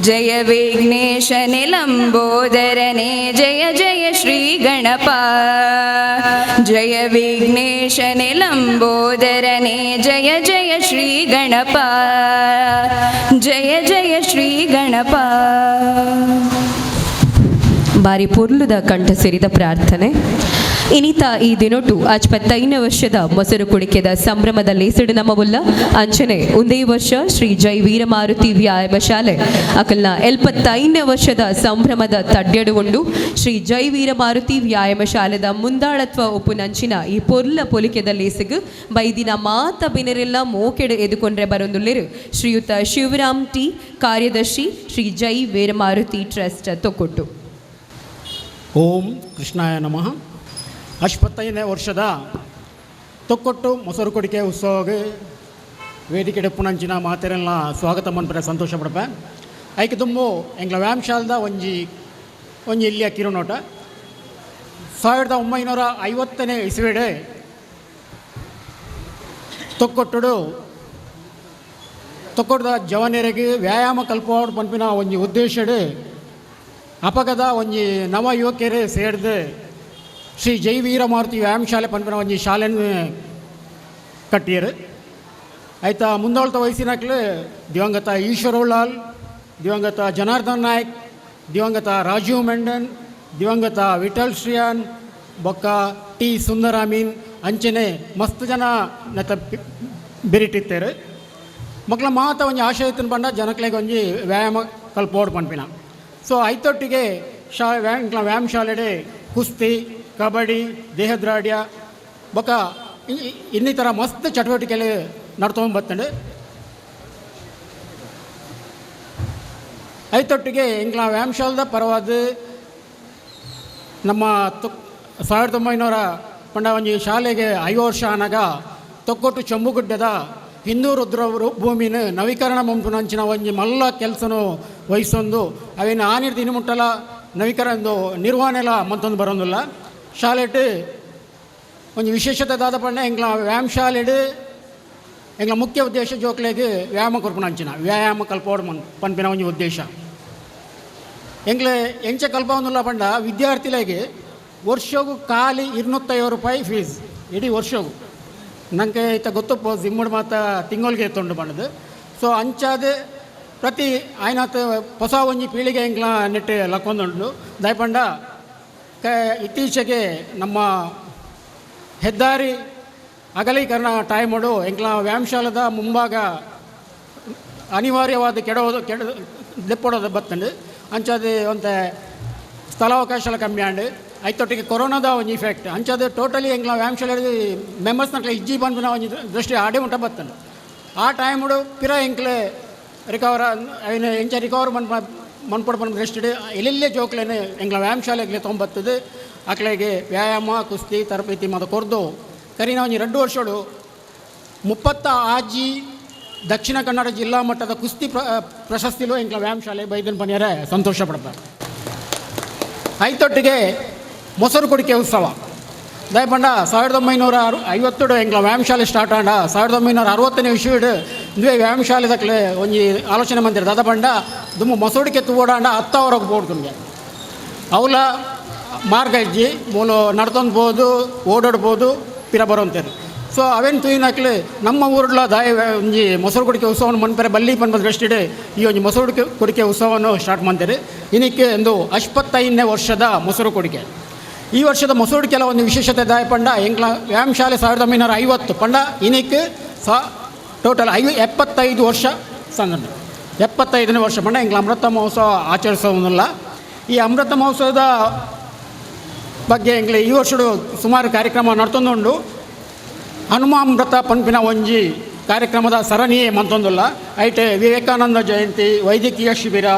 ಜಯ ವಿಘ್ನೇಶನೆ ಲಂಬೋದರನೆ ಜಯ ಜಯ ಶ್ರೀ ಗಣಪ. ಜಯ ವಿಘ್ನೇಶನೆ ಲಂಬೋದರನೆ ಜಯ ಜಯ ಶ್ರೀ ಗಣಪ. ಜಯ ಜಯ ಶ್ರೀ ಗಣಪ. ಬಾರಿ ಪೊರ್ಲುದ ಕಂಠ ಸೇರಿದ ಪ್ರಾರ್ಥನೆ. ಇನಿತ ಈ ದಿನೊಟ್ಟು 55ನೇ ವರ್ಷದ ಮೊಸರು ಕುಡಿಕೆದ ಸಂಭ್ರಮದಲ್ಲಿ ಸಿಡು ನಮ್ಮ ಮುಲ್ಲ ಅಂಚನೆ ಒಂದೇ ವರ್ಷ ಶ್ರೀ ಜೈ ವೀರಮಾರುತಿ ವ್ಯಾಯಾಮ ಶಾಲೆ ಅಕಲ್ನ 75ನೇ ವರ್ಷದ ಸಂಭ್ರಮದ ತಡ್ಯಡುಗೊಂಡು ಶ್ರೀ ಜೈ ವೀರಮಾರುತಿ ವ್ಯಾಯಾಮ ಶಾಲೆದ ಮುಂದಾಳತ್ವ ಉಪ್ಪುನಂಚಿನ ಈ ಪೊರ್ಲ ಪೊಲಿಕೆದಲ್ಲಿ ಸಿಗು ಬೈದಿನ ಮಾತ ಬಿನರೆಲ್ಲ ಮೋಕೆಡು ಎದುಕೊಂಡ್ರೆ ಬರೊಂದುಲ್ಲೆರು ಶ್ರೀಯುತ ಶಿವರಾಮ್ ಟಿ, ಕಾರ್ಯದರ್ಶಿ ಶ್ರೀ ಜೈ ವೀರಮಾರುತಿ ಟ್ರಸ್ಟ್ ತೊಕ್ಕೊಟ್ಟು. ಓಂ ಕೃಷ್ಣಾಯ ನಮಃ. 55ನೇ ವರ್ಷದ ತೊಕ್ಕೊಟ್ಟು ಮೊಸರು ಕೊಡಿಕೆ ಉತ್ಸವಗೆ ವೇದಿಕೆ ಡೆಪ್ಪುನಂಚಿನ ಮಾತೆರೆಲ್ಲ ಸ್ವಾಗತ ಮನ್ಪರೆ ಸಂತೋಷ ಪಡಪೆ. ಐಕೆ ತುಂಬು ಎಂಗ್ಲ ವ್ಯಾಯಾಮ ಶಾಲದ ಒಂಜಿ ಇಲ್ಲಿಯ ಕಿರುನೋಟ 1950ನೇ ಇಸ್ವಿಡೆ ತೊಕ್ಕೊಟ್ಟದ ಜವನಿಯರಿಗೆ ವ್ಯಾಯಾಮ ಕಲ್ಪವಾಡು ಪಂಪಿನ ಒಂಜಿ ಉದ್ದೇಶಡು ಅಪಗದ ಒಂಜಿ ನವ ಯುವಕರೇ ಸೇರಿದು ಶ್ರೀ ಜೈ ವೀರಮಾರುತಿ ವ್ಯಾಯಾಮ ಶಾಲೆ ಪಂಪಿನ ಒಂಜಿ ಶಾಲೆಯನ್ನು ಕಟ್ಟಿಯರು. ಆಯ್ತಾ ಮುಂದೋಳ್ತ ವಯಸ್ಸಿನಕ್ಲು ದಿವಂಗತ ಈಶ್ವರಲಾಲ್, ದಿವಂಗತ ಜನಾರ್ದನ್ ನಾಯಕ್, ದಿವಂಗತ ರಾಜೀವ್ ಮೆಂಡನ್, ದಿವಂಗತ ವಿಠಲ್ ಶ್ರಿಯಾನ್ ಬೊಕ್ಕ ಟಿ ಸುಂದರಾಮೀನ್ ಅಂಚನೆ ಮಸ್ತ್ ಜನ ನೆತ್ತ ಬೆರಿಟಿತ್ತೇರು. ಮಕ್ಕಳ ಮಾತ ಒಂಜಿ ಆಶಯത്തിന് ಪಂಡ ಜನಕ್ಲೆಗೆ ಒಂಜಿ ವ್ಯಾಯಾಮ ಕಲ್ಪೋಡು ಪಂಪಿನ. ಸೊ ಐತೊಟ್ಟಿಗೆ ವ್ಯಾಯಾಮ ಶಾಲೆಡೆ ಕುಸ್ತಿ, ಕಬಡ್ಡಿ, ದೇಹದ್ರಾಡ್ಯ ಬೊಕ್ಕ ಇನ್ನಿತರ ಮಸ್ತ್ ಚಟುವಟಿಕೆಗಳು ನಡ್ಕೊಂಡು ಬರ್ತಂಡು. ಐತೊಟ್ಟಿಗೆ ಇಂಗ್ಲ ವ್ಯಾಯಾಮ ಶಾಲದ ಪರವಾದ ನಮ್ಮ 1900 ಪಂಡ ಒಂಜಿ ಶಾಲೆಗೆ 5 ವರ್ಷ ಆನಾಗ ತೊಕ್ಕೊಟ್ಟು ಚಂಬುಗುಡ್ಡದ ಹಿಂದೂ ರುದ್ರ ಭೂಮಿನ ನವೀಕರಣ ಮಂಪುನಂಚಿನ ಒಂಜಿ ಮಲ್ಲ ಕೆಲಸನೂ ವಹಿಸೊಂದು ಅವೇನು ಆನಿರ್ದು ಇನ್ನು ಮುಟ್ಟಲ ನವೀಕರಣದ್ದು ನಿರ್ವಹಣೆ ಎಲ್ಲ ಮಂತೊಂದು ಬರೋದಿಲ್ಲ. ಶಾಲೆಟ್ ಒಂಜಿ ವಿಶೇಷತೆ ದಾದ ಪಂಡ ಎಂಗ್ಲ ವ್ಯಾಯಾಮ ಶಾಲೆಡ್ ಎಂಗ್ಲ ಮುಖ್ಯ ಉದ್ದೇಶ ಜೋಕ್ಲೆಗೆ ವ್ಯಾಯಾಮ ಕೊರ್ಪುನಂಚಿನ ವ್ಯಾಯಾಮ ಕಲ್ಪೋಡು ಪಂಪಿನ ಒಂಜಿ ಉದ್ದೇಶ ಎಂಗ್ಲೆ ಎಂಚ ಕಲ್ಪವೊಂದುಲ್ಲ ಪಂಡ ವಿದ್ಯಾರ್ಥಿಗಳಿಗೆ ವರ್ಷಗೂ ಖಾಲಿ 250 ರೂಪಾಯಿ ಫೀಸ್ ಇಡೀ ವರ್ಷಗೂ. ನನಗೆ ಈತ ಗೊತ್ತಪ್ಪ ಜಿಮ್ಮುಡು ಮಾತ ತಿಂಗಳಿಗೆ ತೊಂಡು ಬಂಡದು. ಸೊ ಅಂಚಾದ ಪ್ರತಿ ಆಯ್ನಾತ ಹೊಸ ಒಂಜಿ ಪೀಳಿಗೆ ಎಂಗ್ಲ ನೆಟ್ಟು ಲಕ್ಕೊಂದುಂಡು ದಯಪಂಡ ಇತ್ತೀಚೆಗೆ ನಮ್ಮ ಹೆದ್ದಾರಿ ಅಗಲೀಕರಣ ಟೈಮಡು ಎಂಗ್ಲ ವ್ಯಾಯಾಮ ಶಾಲದ ಮುಂಭಾಗ ಅನಿವಾರ್ಯವಾದ ದೆಪ್ಪೊಡೋದು ಬತ್ತಂಡು ಅಂಚಾದ ಒಂದು ಸ್ಥಳಾವಕಾಶ ಕಮ್ಮಿ ಆಂಡು ಐತೊಟ್ಟಿಗೆ ಕೊರೋನಾದ ಒಂಜಿ ಇಫೆಕ್ಟ್ ಅಂಚಾದ ಟೋಟಲಿ ಎಂಗ್ಲ ವ್ಯಾಯಾಮ ಶಾಲೆ ಮೆಂಬರ್ಸ್ ನಕ್ಲೆ ಇಜ್ಜಿ ಬಂದ್ಬಿನ ಒಂಜಿ ದೃಷ್ಟಿ ಆಡೇ ಉಂಟ ಬತ್ತಂಡು. ಆ ಟೈಮಡು ಪಿರ ಎಂಕ್ಲೆ ರಿಕವರ್ ಅವಿನ ಎಂಚ ರಿಕವರ್ ಮನ್ಪೊಡು ಬಂದು ದೃಷ್ಟಿ ಎಲ್ಲೆಲ್ಲೇ ಜೋಕ್ಲೇನೆ ಎಂಗ್ಲ ವ್ಯಾಯಾಮ ಶಾಲೆಗೆ ತೊಂಬತ್ತದು ಅಕ್ಲೆಗೆ ವ್ಯಾಯಾಮ ಕುಸ್ತಿ ತರಬೇತಿ ಮತ್ತು ಕೊರ್ದು ಕರಿನ ಒಂಜಿ 2 ವರ್ಷಗಳು 30 ಆಜಿ ದಕ್ಷಿಣ ಕನ್ನಡ ಜಿಲ್ಲಾ ಮಟ್ಟದ ಕುಸ್ತಿ ಪ್ರಶಸ್ತಿಲು ಎಂಗ್ಲ ವ್ಯಾಯಾಮ ಶಾಲೆ ಬೈದನ್ ಪನಿಯರೇ ಸಂತೋಷ ಪಡ್ತಾರೆ. ಐತೊಟ್ಟಿಗೆ ಮೊಸರು ಕುಡಿಕೆ ಉತ್ಸವ ದಯಪಂಡ 1950 ಎಂಗ್ಲ ವ್ಯಾಯಾಮ ಶಾಲೆ ಸ್ಟಾರ್ಟ್ ಆಂಡ 1960ನೇ ಇಸ್ವಿಡು ಇಂದುವೆ ವ್ಯಾಯಾಮ ಶಾಲೆ ದಕ್ಲೆ ಒಂಜಿ ಆಲೋಚನೆ ಮಂದಿರ ದಾದ ಪಂಡ ದುಮ್ಮು ಮೊಸರುಡಿಕೆ ತೂಡಾಂಡ 10 ಬೋಡ್ದುಂಗೆ ಅವಲ ಮಾರ್ಗ ಇಜ್ಜಿ ಮೂಲು ನಡ್ಕೊಂಡು ಬೋದು ಓಡಾಡ್ಬೋದು ಪಿರ ಬರೋಂತೇರು. ಸೊ ಅವೇನು ತೂಯಿನಕ್ಲೆ ನಮ್ಮ ಊರ್ಲ ಒಂಜಿ ಮೊಸರು ಕುಡಿಕೆ ಉತ್ಸವವನ್ನು ಮನ್ಪೆರೆ ಬಲ್ಲಿ ಪನ್ಬದ ದೃಷ್ಟಿಡೆ ಈ ಒಂಜಿ ಮೊಸರು ಕುಡಿಕೆ ಉತ್ಸವವನ್ನು ಸ್ಟಾರ್ಟ್ ಮಾಡ್ತಾರೆ. ಇದಕ್ಕೆ ಒಂದು 55ನೇ ವರ್ಷದ ಮೊಸರು ಕುಡಿಕೆ. ಈ ವರ್ಷದ ಮೊಸರುಡಿಕೆಲ್ಲ ಒಂದು ವಿಶೇಷತೆ ದಾಯ ಪಂಡ ಎಂಗ್ಲ ವ್ಯಾಯಾಮ ಶಾಲೆ 1950 ಪಂಡ ಇನ್ನಕ್ಕೆ ಟೋಟಲ್ 75 ವರ್ಷ ಸಂಗಡ 75ನೇ ವರ್ಷ ಪಂಡ ಎಂಗ್ಲ ಅಮೃತ ಮಹೋತ್ಸವ ಆಚರಿಸೋದಿಲ್ಲ. ಈ ಅಮೃತ ಮಹೋತ್ಸವದ ಬಗ್ಗೆ ಎಂಗ್ಲೆ ಈ ವರ್ಷದ ಸುಮಾರು ಕಾರ್ಯಕ್ರಮ ನಡ್ತೊಂದುಂಡು ಹನುಮಾಮೃತ ಪಂಪಿನ ಒಂಜಿ ಕಾರ್ಯಕ್ರಮದ ಸರಣಿಯೇ ಮಂತೊಂದುಲ್ಲ. ಐಟೆ ವಿವೇಕಾನಂದ ಜಯಂತಿ, ವೈದ್ಯಕೀಯ ಶಿಬಿರ,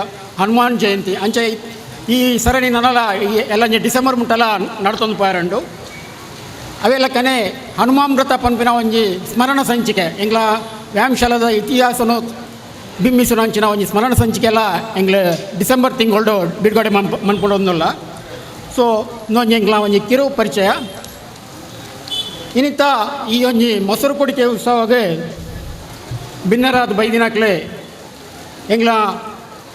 ಹನುಮಾನ್ ಜಯಂತಿ ಅಂಚೆ ಈ ಸರಣಿ ನನಲ ಎಲ್ಲ ಡಿಸೆಂಬರ್ ಮುಟ್ಟಲ ನಡ್ತೊಂದು ಪಾರಂಡು ಅವೆಲ್ಲಕ್ಕನೆ ಹನುಮಾಮೃತ ಪಂಪಿನ ಒಂಜಿ ಸ್ಮರಣ ಸಂಚಿಕೆ ಎಂಗ್ಲ ವ್ಯಾಯಾಮ ಶಾಲದ ಇತಿಹಾಸನು ಬಿಂಬಿಸುವಂಚಿನ ಒಂಜಿ ಸ್ಮರಣ ಸಂಚಿಕೆ ಎಲ್ಲ ಎಂಗ್ಲೆ ಡಿಸೆಂಬರ್ ತಿಂಗಳು ಬಿಡುಗಡೆ ಮನ್ಪೊಂದಲ್ಲ. ಸೊ ಇನ್ನೊಂದು ಎಂಗ್ಲ ಒಂಜಿ ಕಿರು ಪರಿಚಯ ಇನ್ನಿತ ಈ ಒಂಜಿ ಮೊಸರು ಕುಡಿಕೆ ಉತ್ಸವಗೆ ಭಿನ್ನರಾದ ಬೈದಿನಕ್ಲೆ ಎಂಗ್ಲ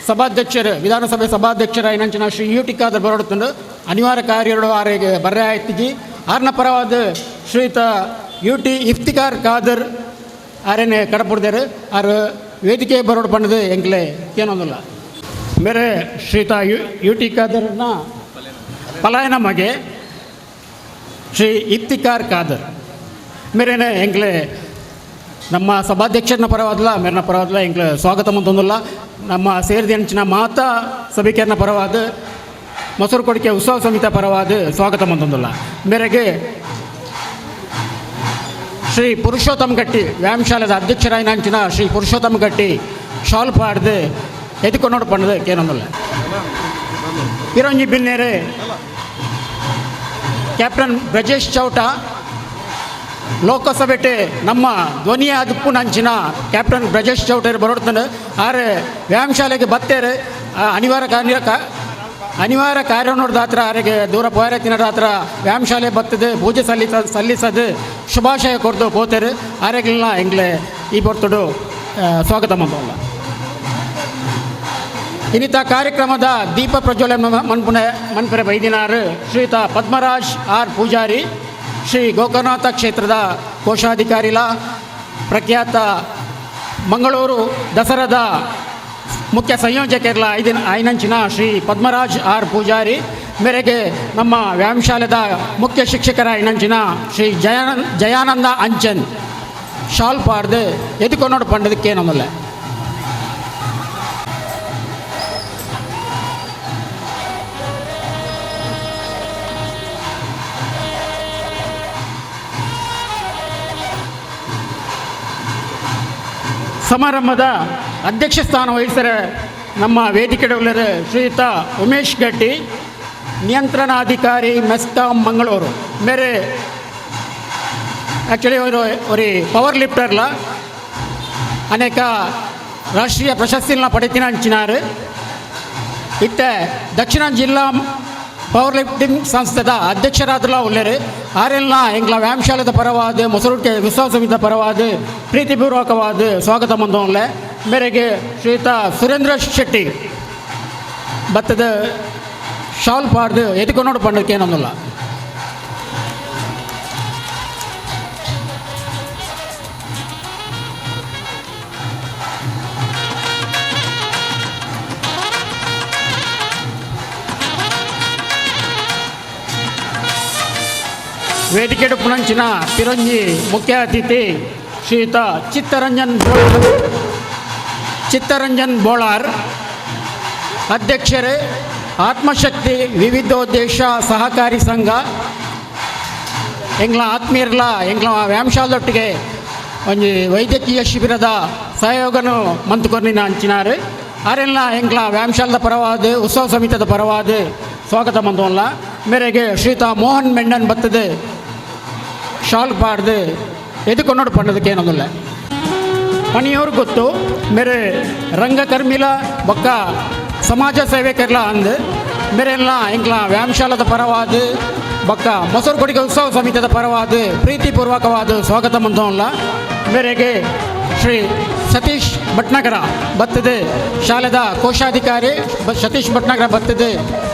ಸಭಾಧ್ಯಕ್ಷರು ವಿಧಾನಸಭೆ ಸಭಾಧ್ಯಕ್ಷರಾಯಿನಂಚಿನ ಶ್ರೀ ಯು ಟಿ ಖಾದರ್ ಬರೋಡುತ್ತಂಡು ಅನಿವಾರ್ಯ ಕಾರ್ಯಗಳು ಆರೆಗೆ ಬರ್ರೆ ಆಯ್ತಿಜಿ ಆರ್ನ ಪರವಾದ ಶ್ರೀಯುತ ಯು ಟಿ ಇಫ್ತಿಕಾರ್ ಖಾದರ್ ಆರೇನೆ ಕಡಪುಡ್ದೇರು ಆರು ವೇದಿಕೆ ಬರೋಡು ಪಂಡದು ಎಂಕ್ಲೆ ಏನೊಂದಿಲ್ಲ ಮೇರೆ ಶ್ರೀಯುತ ಯು ಟಿ ಖಾದರ್ನ ಪಲಾಯನ ಮಗೆ ಶ್ರೀ ಇಫ್ತಿಕಾರ್ ಖಾದರ್ ಮೇರೇನೆ ಎಂಕ್ಲೆ ನಮ್ಮ ಸಭಾಧ್ಯಕ್ಷರನ್ನ ಪರವಾದಲ್ಲ ಮೇರನ ಪರವಾದಲ್ಲ ಎಂಕ್ಲೆ ಸ್ವಾಗತ ಮಂತೊಂದಿಲ್ಲ ನಮ್ಮ ಸೇರಿದ ಹೆಂಚಿನ ಮಾತಾ ಸಭಿಕರನ ಪರವಾದ ಮೊಸರು ಕೊಡಿಕೆ ಉತ್ಸವ ಸಮಿತಿ ಪರವಾದ ಸ್ವಾಗತ ಮಂತೊಂದಿಲ್ಲ ಮೇರೆಗೆ ಶ್ರೀ ಪುರುಷೋತ್ತಮ ಗಟ್ಟಿ ವ್ಯಾಯಾಮಶಾಲೆದ ಅಧ್ಯಕ್ಷರಾಯಿನಂಚಿನ ಶ್ರೀ ಪುರುಷೋತ್ತಮ ಗಟ್ಟಿ ಶಾಲ್ ಪಾಡ್ದು ಎದುಕೊಂಡು ಪಣ್ಣದು ಕೇನೊಂದಿಲ್ಲ ಇರೊಂಜಿ ಬಿನ್ನೇರೆ ಕ್ಯಾಪ್ಟನ್ ಬ್ರಜೇಶ್ ಚೌಟ ಲೋಕಸಭೆಟೆ ನಮ್ಮ ಧ್ವನಿಯ ಅದುಪ್ಪು ನಂಚಿನ ಕ್ಯಾಪ್ಟನ್ ಬ್ರಜೇಶ್ ಚೌಟರು ಬರೋಡ್ತಾನೆ ಆರೆ ವ್ಯಾಯಾಮಶಾಲೆಗೆ ಬತ್ತೇರು ಅನಿವಾರ್ಯ ಕಾರ್ಯ ನೋಡಿದ ಹತ್ರ ಆರೆಗೆ ದೂರ ಪೋಯರತ್ತಿನ ಹತ್ರ ವ್ಯಾಯಾಮಶಾಲೆ ಬರ್ತದೆ ಪೂಜೆ ಸಲ್ಲಿಸದು ಶುಭಾಶಯ ಕೊಡ್ದು ಪೋತೇರು ಆರೆಗೆಲ್ಲ ಎಂಗ್ಲೆ ಈ ಬರ್ತಡು ಸ್ವಾಗತ ಮಂತವಲ್ಲ ಇನ್ನಿತ ಕಾರ್ಯಕ್ರಮದ ದೀಪ ಪ್ರಜ್ವಲನ ಮನ್ಪುರೆ ಬೈದಿನಾರು ಶ್ರೀಯುತ ಪದ್ಮರಾಜ್ ಆರ್ ಪೂಜಾರಿ ಶ್ರೀ ಗೋಕರ್ಣನಾಥ ಕ್ಷೇತ್ರದ ಕೋಶಾಧಿಕಾರಿಲ ಪ್ರಖ್ಯಾತ ಮಂಗಳೂರು ದಸರಾದ ಮುಖ್ಯ ಸಂಯೋಜಕರಲ ಐನಂಚಿನ ಶ್ರೀ ಪದ್ಮರಾಜ್ ಆರ್ ಪೂಜಾರಿ ಮೇರೆಗೆ ನಮ್ಮ ವ್ಯಾಯಾಮಶಾಲೆದ ಮುಖ್ಯ ಶಿಕ್ಷಕರ ಐನಂಚಿನ ಶ್ರೀ ಜಯಾನಂದ ಅಂಚನ್ ಶಾಲ್ ಪಾಡ್ದು ಎದುಕೊಂಡು ಪಂಡದಕ್ಕೆ ನಮ್ಮಲ್ಲ ಸಮಾರಂಭದ ಅಧ್ಯಕ್ಷ ಸ್ಥಾನ ವಹಿಸಿದ ನಮ್ಮ ವೇದಿಕೆಯುಳ್ಳರು ಶ್ರೀಯುತ ಉಮೇಶ್ ಗಟ್ಟಿ ನಿಯಂತ್ರಣಾಧಿಕಾರಿ ಮೆಸ್ಕಾಂ ಮಂಗಳೂರು ಮೇರೆ ಆ್ಯಕ್ಚುಲಿ ஒரு ಪವರ್ ಲಿಫ್ಟರ್ಲ ಅನೇಕ ರಾಷ್ಟ್ರೀಯ ಪ್ರಶಸ್ತಿಗಳನ್ನ ಪಡೆತಿನಂಚಿನಾರು ಇತ್ತ ದಕ್ಷಿಣ ಜಿಲ್ಲಾ ಪವರ್ ಲಿಫ್ಟಿಂಗ್ ಸಂಸ್ಥೆದ ಅಧ್ಯಕ್ಷರಾದ್ರಲ್ಲ ಉಳ್ಳೇರು ಆರೆಲ್ಲ ಎಂಗ್ಲ ವ್ಯಾಯಾಮಶಾಲೆದ ಪರವಾದ ಮೊಸರುಕ್ಕೆ ಉತ್ಸವ ಸಮಿತಿ ಪರವಾದ ಪ್ರೀತಿಪೂರ್ವಕವಾದ ಸ್ವಾಗತ ಮಂದವಲ್ಲ ಮೇರೆಗೆ ಶ್ರೀಯುತ ಸುರೇಂದ್ರ ಶೆಟ್ಟಿ ಭತ್ತದ ಶಾಲ್ ಪಾಡ್ದು ಎದುಕೊಂಡು ಪಂಡಕ್ಕೆ ಏನೊಂದಿಲ್ಲ ವೇದಿಕೆ ಪುಣಂಚಿನ ಪಿರಂಜಿ ಮುಖ್ಯ ಅತಿಥಿ ಶ್ರೀಯುತ ಚಿತ್ತರಂಜನ್ ಬೋಳಾರ್ ಅಧ್ಯಕ್ಷರೇ ಆತ್ಮಶಕ್ತಿ ವಿವಿಧೋದ್ದೇಶ ಸಹಕಾರಿ ಸಂಘ ಎಂಗ್ಲ ಆತ್ಮೀಯರ್ಲ ಎಂಗ್ಲ ವ್ಯಾಯಾಮಶಾಲದೊಟ್ಟಿಗೆ ಒಂದು ವೈದ್ಯಕೀಯ ಶಿಬಿರದ ಸಹಯೋಗನು ಮಂತುಕೊರ್ನಿನ ಹಂಚಿನಾರು ಆರೆಲ್ಲ ಎಂಗ್ಲ ವ್ಯಾಯಾಮಶಾಲದ ಪರವಾದ ಉತ್ಸವ ಸಮಿತಿದ ಪರವಾದ ಸ್ವಾಗತ ಮಂತವಲ್ಲ ಮೇರೆಗೆ ಶ್ರೀಯುತ ಮೋಹನ್ ಮೆಂಡನ್ ಬತ್ತದೆ ಶಾಲ್ ಪಾಡ್ದು ಎದುಕೊಂಡು ಪಂಡದಕ್ಕೆ ಏನೊಂದಿಲ್ಲ ಪಣಿಯವ್ರು ಗೊತ್ತು ಮೇರೆ ರಂಗಕರ್ಮಿಲ ಬೊಕ್ಕ ಸಮಾಜ ಸೇವಕರ್ಲ ಅಂದು ಮೇರೆಲ್ಲ ಎಂಗ್ಲ ವ್ಯಾಯಾಮಶಾಲದ ಪರವಾದ ಬೊಕ್ಕ ಮೊಸರು ಕೊಡಿಗೆ ಉತ್ಸವ ಸಮಿತಿದ ಪರವಾದ ಪ್ರೀತಿಪೂರ್ವಕವಾದ ಸ್ವಾಗತ ಮಂತವಲ್ಲ ಮೇರೆಗೆ ಶ್ರೀ ಸತೀಶ್ ಭಟ್ನಗರ ಬತ್ತದೆ ಶಾಲೆದ ಕೋಶಾಧಿಕಾರಿ ಸತೀಶ್ ಭಟ್ನಗರ ಬತ್ತದೆ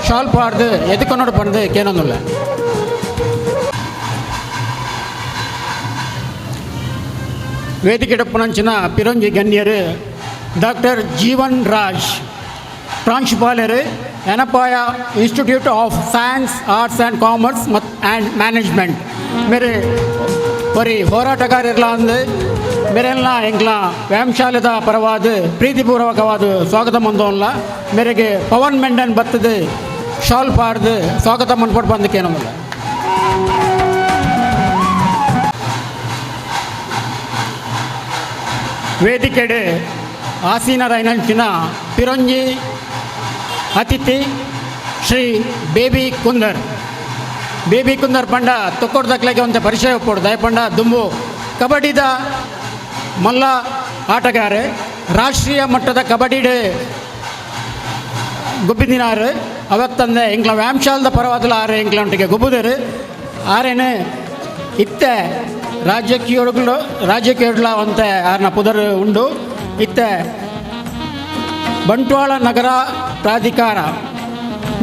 ಶಾಲ್ ಪಾಡ್ದು ಎದುಕೊಂಡು ಪಂಡದು ಕೇನೊಂದಿಲ್ಲ ವೇದಿಕೆ ಪುಣಂಚಿನ ಪಿರಂಜಿ ಗಣ್ಯರು ಡಾಕ್ಟರ್ ಜೀವನ್ ರಾಜ್ ಪ್ರಾಂಶುಪಾಲರು Yenepoya institute of science arts and commerce and management ಮೇರೆ ಬರೀ ಹೋರಾಟಗಾರರ್ಲ ಅಂದು ಮೇರೆಲ್ಲ ಎಂಗ್ಲ ವ್ಯಾಯಾಮಶಾಲೆದ ಪರವಾದ ಪ್ರೀತಿಪೂರ್ವಕವಾದ ಸ್ವಾಗತ ಮಂದವಲ್ಲ ಮೇರೆಗೆ ಪವನ್ ಮೆಂಡನ್ ಬತ್ತದೆ ಶಾಲ್ ಪಾಡ್ದು ಸ್ವಾಗತ ಮಂದ್ಬಿಟ್ಟು ಬಂದಕ್ಕೇನಲ್ಲ ವೇದಿಕೆಡೆ ಆಸೀನರಾಯಿನಂಚಿನ ಪಿರಂಜಿ ಅತಿಥಿ ಶ್ರೀ ಬೇಬಿ ಕುಂದರ್ ಪಂಡ ತೊಕ್ಕೊಡ್ದಕ್ಲಾಗೆ ಒಂದು ಪರಿಚಯ ಕೊಡು ದಯಪಂಡ ದುಂಬು ಕಬಡ್ಡಿದ ಮಲ್ಲ ಆಟಗಾರ ರಾಷ್ಟ್ರೀಯ ಮಟ್ಟದ ಕಬಡ್ಡಿ ಗುಬ್ಬಿದಿನಾರು ಅವತ್ತಂದೆ ಎಂಗ್ಲ ವ್ಯಾಯಾಮಶಾಲದ ಪರವಾದಲ್ಲ ಆರೆ ಎಂಗ್ಲೊಟ್ಟಿಗೆ ಗುಬ್ಬುದರು ಆರೇನು ಇತ್ತ ರಾಜ್ಯಕ್ಕೀಯೊಳಗುಳು ಅಂತ ಆರ್ನ ಪುದರ್ ಉಂಡು ಇತ್ತ ಬಂಟ್ವಾಳ ನಗರ ಪ್ರಾಧಿಕಾರ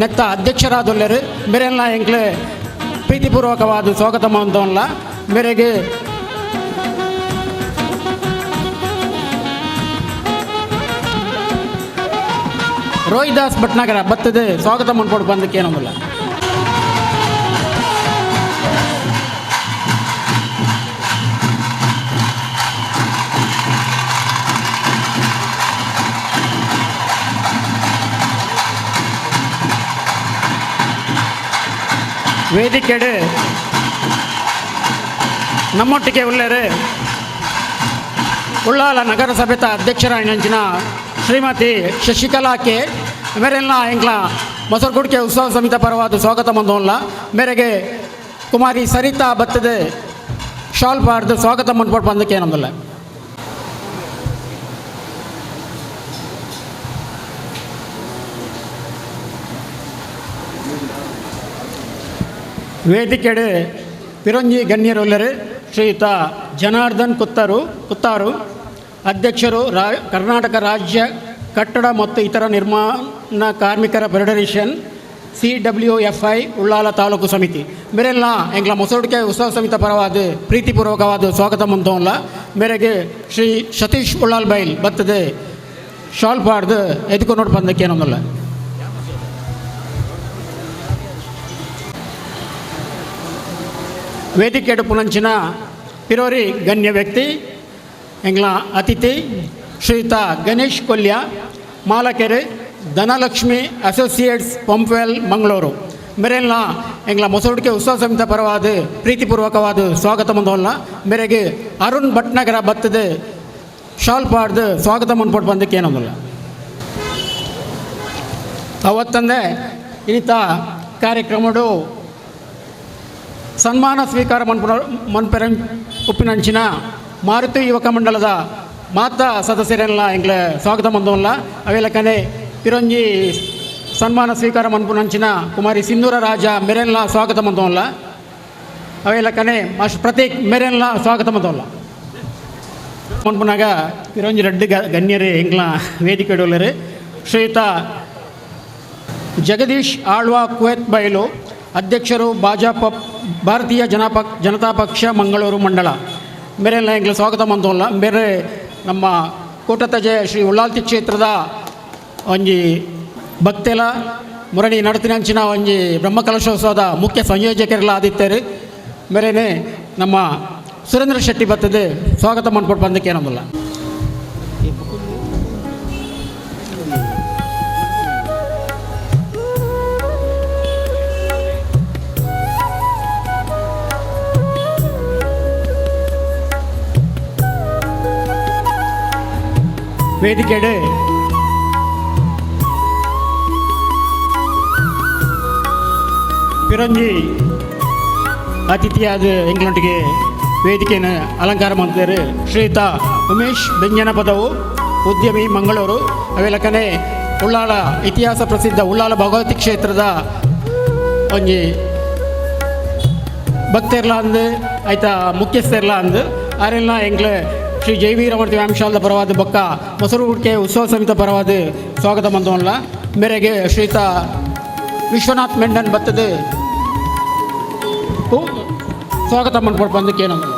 ನೆತ್ತ ಅಧ್ಯಕ್ಷರಾದೊಲ್ಲರು ಮೇರೆಲ್ಲ ಎಂಕ್ಲೆ ಪ್ರೀತಿಪೂರ್ವಕವಾದ ಸ್ವಾಗತ ಮಂತೋಲ್ಲ ಮೇರೆಗೆ ರೋಹಿದಾಸ್ ಭಟ್ನಗರ ಬತ್ತದೆ ಸ್ವಾಗತ ಮಾಡ್ಕೊಂಡು ಬಂದಕ್ಕೆ ಏನೊಂದಿಲ್ಲ. ವೇದಿಕೆಡೆ ನಮ್ಮೊಟ್ಟಿಗೆ ಉಳ್ಳರು ಉಳ್ಳಾಲ ನಗರಸಭೆತ ಅಧ್ಯಕ್ಷರಾಗಿನ ಶ್ರೀಮತಿ ಶಶಿಕಲಾ ಕೆ ಮೇರೆಲ್ಲ ಎಂಕ್ಲ ಮೊಸರುಗುಡಿಕೆ ಉತ್ಸವ ಸಮಿತಿ ಪರವಾದ ಸ್ವಾಗತ ಮಂದೋಲ್ಲ ಮೇರೆಗೆ ಕುಮಾರಿ ಸರಿತಾ ಬತ್ತದೆ ಶಾಲ್ ಪಾಡ್ದು ಸ್ವಾಗತ ಮಂಡ್ಪಟ್ಟು ಬಂದಕ್ಕೆ ಏನೊಂದಿಲ್ಲ. ವೇದಿಕೆಡೆ ಪಿರಂಜಿ ಗಣ್ಯರುಲ್ಲರು ಶ್ರೀಯುತ ಜನಾರ್ದನ್ ಕುತ್ತಾರು ಅಧ್ಯಕ್ಷರು ಕರ್ನಾಟಕ ರಾಜ್ಯ ಕಟ್ಟಡ ಮತ್ತು ಇತರ ನಿರ್ಮಾಣ ಕಾರ್ಮಿಕರ ಫೆಡರೇಷನ್ CWFI ಉಳ್ಳಾಲ ತಾಲೂಕು ಸಮಿತಿ ಮೇರೆಲ್ಲ ಎಂಗ್ಲ ಮೊಸರುಡಿಕೆ ಉತ್ಸವ ಸಮಿತಿ ಪರವಾದ ಪ್ರೀತಿಪೂರ್ವಕವಾದ ಸ್ವಾಗತ ಮಂತೋಲ್ಲ ಮೇರೆಗೆ ಶ್ರೀ ಸತೀಶ್ ಉಳ್ಳಾಲ್ ಬೈಲ್ ಬತ್ತದೆ ಶಾಲ್ ಪಾಡ್ದು ಎದ್ಕೊಂಡು ನೋಡಿ ಬಂದಕ್ಕೆ ಏನೊಂದಿಲ್ಲ. ವೇದಿಕೆಡು ಪುನಂಚಿನ ಪಿರೋರಿ ಗಣ್ಯ ವ್ಯಕ್ತಿ ಎಂಗ್ಲ ಅತಿಥಿ ಶ್ರೀಯುತ ಗಣೇಶ್ ಕೊಲ್ಯ ಮಾಲಕೆರೆ ಧನಲಕ್ಷ್ಮಿ ಅಸೋಸಿಯೇಟ್ಸ್ ಪಂಪ್ವೆಲ್ ಮಂಗಳೂರು ಮೇರೆಲ್ಲ ಎಂಗ್ಲ ಮೊಸರುಡಿಕೆ ಉತ್ಸವ ಸಮಿತಿ ಪರವಾದ ಪ್ರೀತಿಪೂರ್ವಕವಾದ ಸ್ವಾಗತ ಮಂದೋಲ್ಲ ಮೇರೆಗೆ ಅರುಣ್ ಭಟ್ನಗರ ಬತ್ತದೆ ಶಾಲ್ ಪಾಡ್ದು ಸ್ವಾಗತ ಮಂಡ್ಪಟ್ಟು ಬಂದಕ್ಕೆ ಏನೊಂದಿಲ್ಲ. ಅವತ್ತಂದೆ ಇನ್ನಿತ ಕಾರ್ಯಕ್ರಮಡು ಸನ್ಮಾನ ಸ್ವೀಕಾರ ಮನ್ಪೆರ ಉಪ್ಪಿನಂಚಿನ ಮಾರುತಿ ಯುವಕ ಮಂಡಲದ ಮಾತಾ ಸದಸ್ಯರೆಲ್ಲ ಎಂಗ್ಲ ಸ್ವಾಗತ ಮಂದೋಲ್ಲ ಅವೆಲ್ಲಕನೆ ಪಿರಂಜಿ ಸನ್ಮಾನ ಸ್ವೀಕಾರ ಮನ್ಪುನಂಚಿನ ಕುಮಾರಿ ಸಿಂಧೂರ ರಾಜ ಮೇರೆಲ್ಲ ಸ್ವಾಗತ ಮಂದೋಲ್ಲ ಅವೆಲ್ಲಕನೆ ಮಾಸ್ಟರ್ ಪ್ರತೀಕ್ ಮೇರೆಲ್ಲ ಸ್ವಾಗತ ಮಂದೋಲ್ಲ ಮನ್ಪುನಾಗ ಪಿರಂಜಿ ರೆಡ್ಡಿ ಗಣ್ಯರೇ ಎಂಗ್ಲ ವೇದಿಕೆ ಇಡೋಲ್ಲರು ಶ್ರೀಯುತ ಜಗದೀಶ್ ಆಳ್ವಾ ಕುವೆತ್ ಬೈಲು ಅಧ್ಯಕ್ಷರು ಭಾರತೀಯ ಜನತಾ ಪಕ್ಷ ಮಂಗಳೂರು ಮಂಡಲ ಮೇರೆಲ್ಲ ಎಂಗ್ಲ ಸ್ವಾಗತ ಮಂತೋಲ್ಲ ಬೇರೆ ನಮ್ಮ ಕೋಟತಜೆ ಶ್ರೀ ಉಳ್ಳಾಲ್ತಿ ಕ್ಷೇತ್ರದ ಒಂಜಿ ಭಕ್ತೆಲ ಮುರಣಿ ನಡತಿನಂಚಿನ ಒಂಜಿ ಬ್ರಹ್ಮಕಲಶೋತ್ಸವದ ಮುಖ್ಯ ಸಂಯೋಜಕರೆಲ್ಲ ಆದಿತ್ಯರು ಮೇರೆನೆ ನಮ್ಮ ಸುರೇಂದ್ರ ಶೆಟ್ಟಿ ಬತ್ತದೆ ಸ್ವಾಗತ ಮಾಡ್ಕೊಂಡು ಬಂದಕ್ಕೆ ಏನೊಂದಿಲ್ಲ. ವೇದಿಕೆಡೆ ಪಿರಂಜಿ ಅತಿಥಿಯಾದ ಎಂಗ್ಲೊಟ್ಟಿಗೆ ವೇದಿಕೆಯನ್ನು ಅಲಂಕಾರ ಮಾಡ್ತಾರೆ ಶ್ರೀಯುತ ಉಮೇಶ್ ಬೆಂಜನಪದವು ಉದ್ಯಮಿ ಮಂಗಳೂರು ಅವೆಲ್ಲಕನೆ ಉಳ್ಳಾಲ ಇತಿಹಾಸ ಪ್ರಸಿದ್ಧ ಉಳ್ಳಾಲ ಭಗವತಿ ಕ್ಷೇತ್ರದ ಒಂಜಿ ಭಕ್ತರ್ಲ ಅಂದು ಆಯ್ತಾ ಮುಖ್ಯಸ್ಥರ್ಲ ಅಂದು ಆರೆಲ್ಲ ಎಂಗ್ಲ ಶ್ರೀ ಜೈವೀರಮೂರ್ತಿ ವ್ಯಾಯಾಮಶಾಲದ ಪರವಾದ ಬೊಕ್ಕ ಮೊಸರುಗುಡಿಕೆ ಉತ್ಸವ ಸಮಿತಿ ಪರವಾದ ಸ್ವಾಗತ ಮಂದೋಲ್ಲ ಮೇರೆಗೆ ಶ್ರೀಯುತ ವಿಶ್ವನಾಥ್ ಮೆಂಡನ್ ಬತ್ತದ ಸ್ವಾಗತ ಮಾಡ್ಕೊಂಡು ಬಂದಕ್ಕೆ ಏನಂದಿಲ್ಲ.